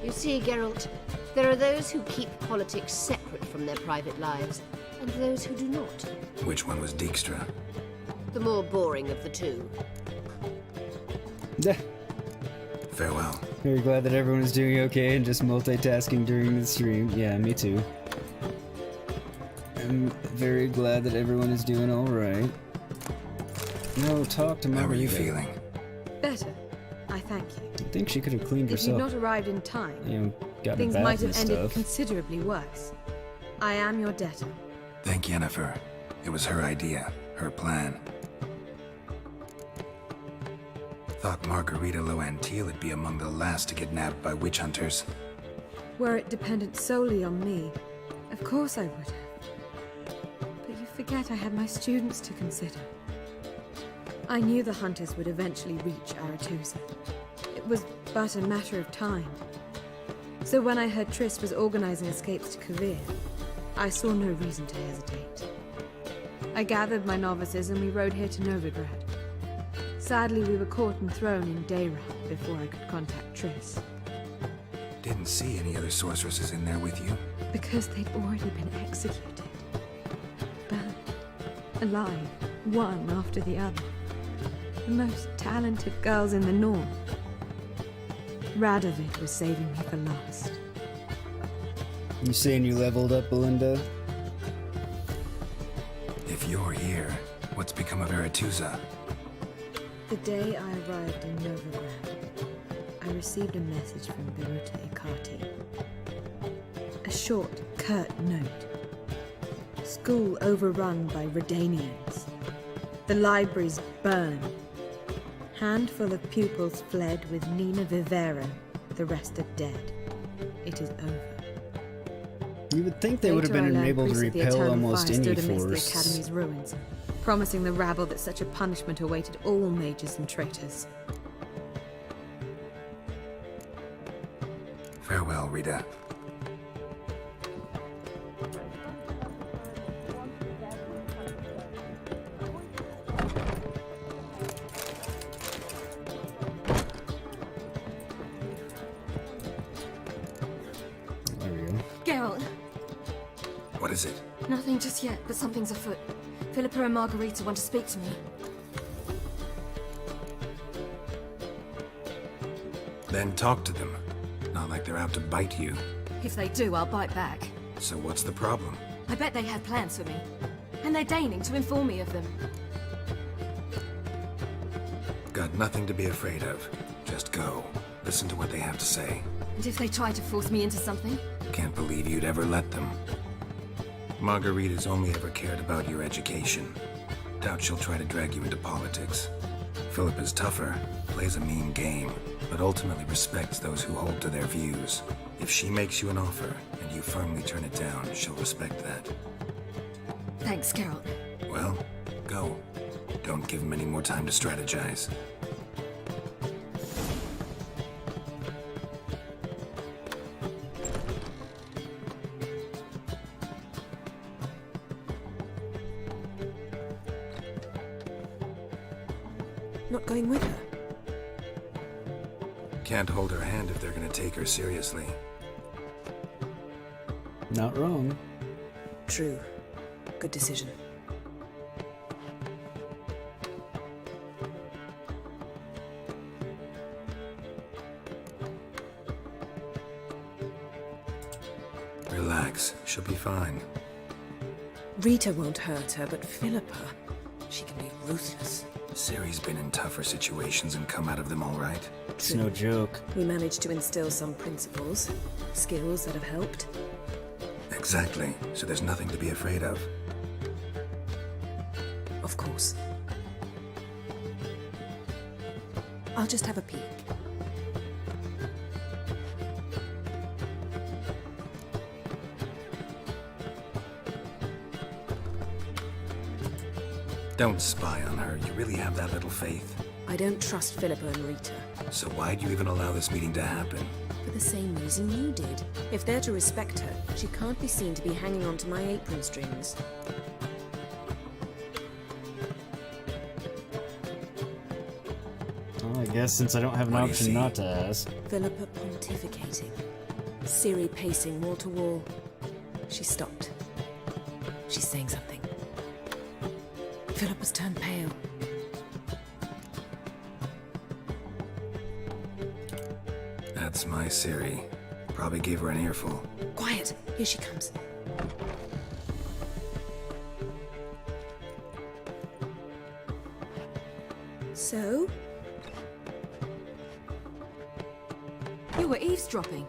You see, Geralt, there are those who keep politics separate from their private lives, and those who do not. Which one was Dijkstra? The more boring of the two. Farewell. Very glad that everyone is doing okay and just multitasking during the stream. Yeah, me too. I'm very glad that everyone is doing alright. No, talk to Margarita. How are you feeling? Better. I thank you. I think she could have cleaned If herself. you'd not arrived in time, Gotten things a bath might have and ended stuff. considerably worse. I am your debtor. Thank Yennefer. It was her idea, her plan. Thought Margarita Laux-Antille would be among the last to get nabbed by witch hunters. Were it dependent solely on me, of course I would have. But you forget I had my students to consider. I knew the hunters would eventually reach Aretusa. It was but a matter of time. So when I heard Triss was organizing escapes to Kovir, I saw no reason to hesitate. I gathered my novices and we rode here to Novigrad. Sadly, we were caught and thrown in Deireadh before I could contact Triss. Didn't see any other sorceresses in there with you? Because they'd already been executed. Burned. Alive. One after the other. The most talented girls in the North. Radovid was saving me for last. You saying you leveled up, Belinda? If you're here, what's become of Aretusa? The day I arrived in Novigrad, I received a message from Biruta Ikati. A short, curt note. School overrun by Redanians. The libraries burned. Handful of pupils fled with Nina Vivero. The rest are dead. It is over. You would think they would have been able to repel almost any force. force. The Academy's ruins, promising the rabble that such a punishment awaited all mages and traitors. Farewell, Rita. Geralt, What is it? nothing just yet, but something's afoot. Philippa and Margarita want to speak to me. Then talk to them. Not like they're out to bite you. If they do, I'll bite back. So what's the problem? I bet they have plans for me. And they're deigning to inform me of them. Got nothing to be afraid of. Just go. Listen to what they have to say. And if they try to force me into something? Can't believe you'd ever let them. Margarita's only ever cared about your education. Doubt she'll try to drag you into politics. Philippa's tougher, plays a mean game, but ultimately respects those who hold to their views. If she makes you an offer, and you firmly turn it down, she'll respect that. Thanks, Geralt. Well, go. Don't give him any more time to strategize. Not going with her? Can't hold her hand if they're gonna take her seriously. Not wrong. True. Good decision. Relax, she'll be fine. Rita won't hurt her, but Philippa, she can be ruthless. Ciri's been in tougher situations and come out of them all right. It's no joke. We managed to instill some principles, skills that have helped. Exactly, so there's nothing to be afraid of. Of course. I'll just have a peek. Don't spy on her. You really have that little faith? I don't trust Philippa and Rita. So why'd you even allow this meeting to happen? For the same reason you did. If they're to respect her, she can't be seen to be hanging on to my apron strings. Well, I guess since I don't have an option not to ask. Philippa pontificating. Ciri pacing wall to wall. She stopped. She's saying something. Philippa's turned pale. That's my Ciri. Probably gave her an earful. Quiet! Here she comes. So? You were eavesdropping?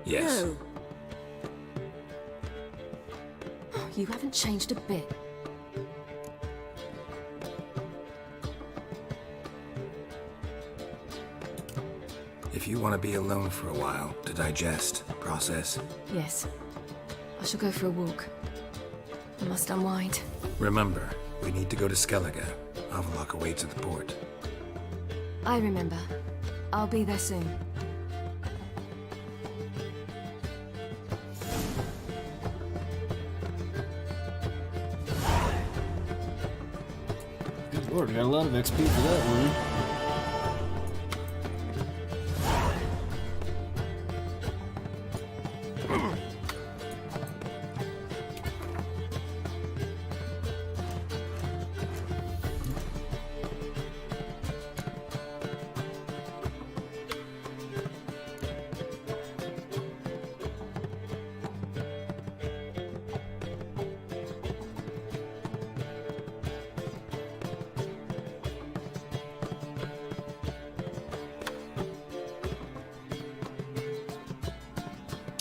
Yes. No. Oh, you haven't changed a bit. If you want to be alone for a while, to digest, process. Yes. I shall go for a walk. I must unwind. Remember, we need to go to Skellige. Avallac'h awaits at the port. I remember. I'll be there soon. Good lord, got a lot of XP for that one.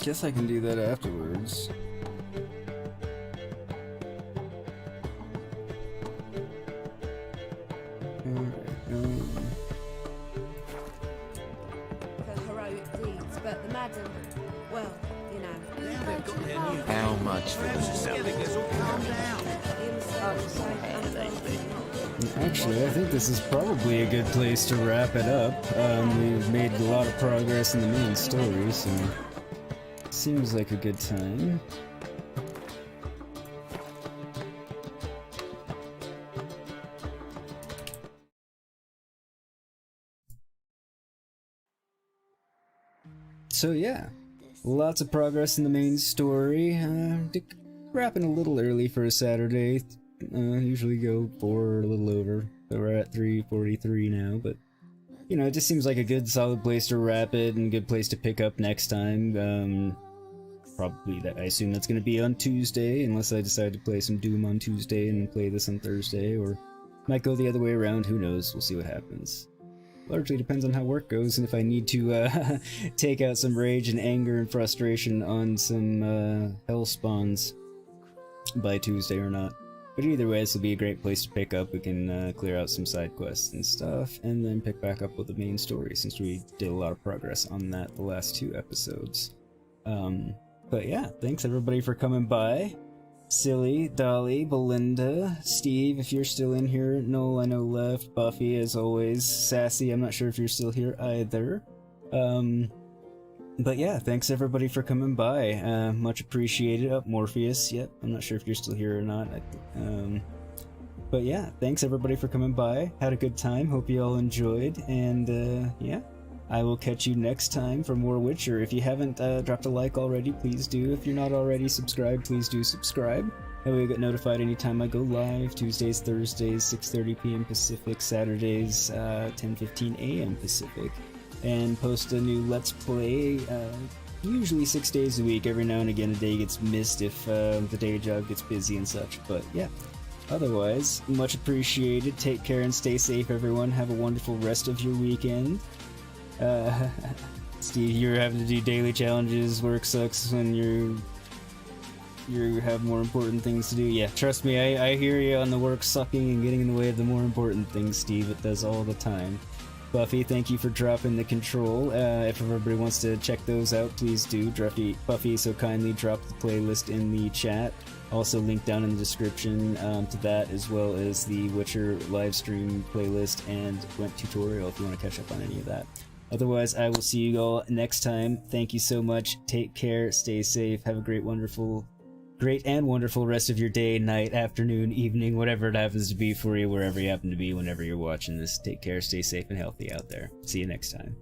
Guess I can do that afterwards. For heroic deeds, but the madam, well, you know. How much for the selling? Actually, I think this is probably a good place to wrap it up. We've made a lot of progress in the main story, so seems like a good time. So yeah, lots of progress in the main story. Wrapping a little early for a Saturday. Usually go 4 or a little over. So we're at 3:43 now, but you know, it just seems like a good solid place to wrap it and a good place to pick up next time. Probably that I assume that's going to be on Tuesday, unless I decide to play some Doom on Tuesday and play this on Thursday, or might go the other way around, who knows, we'll see what happens. Largely depends on how work goes and if I need to take out some rage and anger and frustration on some hell spawns by Tuesday or not. But either way, this will be a great place to pick up. We can clear out some side quests and stuff, and then pick back up with the main story, since we did a lot of progress on that the last 2 episodes. But yeah, thanks everybody for coming by. Silly, Dolly, Belinda, Steve, if you're still in here, Noel, I know left, Buffy, as always, Sassy, I'm not sure if you're still here either. But yeah, thanks everybody for coming by, much appreciated. Morpheus, yep, I'm not sure if you're still here or not. But yeah, thanks everybody for coming by, had a good time, hope you all enjoyed, and yeah. I will catch you next time for more Witcher. If you haven't dropped a like already, please do. If you're not already subscribed, please do subscribe. That way you get notified anytime I go live. Tuesdays, Thursdays, 6:30 p.m. Pacific. Saturdays, 10:15 a.m. Pacific. And post a new Let's Play, usually 6 days a week. Every now and again a day gets missed if the day job gets busy and such. But yeah, otherwise, much appreciated. Take care and stay safe, everyone. Have a wonderful rest of your weekend. Steve, you're having to do daily challenges, work sucks when you have more important things to do. Yeah, trust me, I hear you on the work sucking and getting in the way of the more important things, Steve. It does all the time. Buffy, thank you for dropping the control. If everybody wants to check those out, please do. Buffy so kindly dropped the playlist in the chat. Also linked down in the description to that, as well as the Witcher livestream playlist and Gwent tutorial if you want to catch up on any of that. Otherwise, I will see you all next time. Thank you so much. Take care. Stay safe. Have a great and wonderful rest of your day, night, afternoon, evening, whatever it happens to be for you, wherever you happen to be, whenever you're watching this. Take care. Stay safe and healthy out there. See you next time.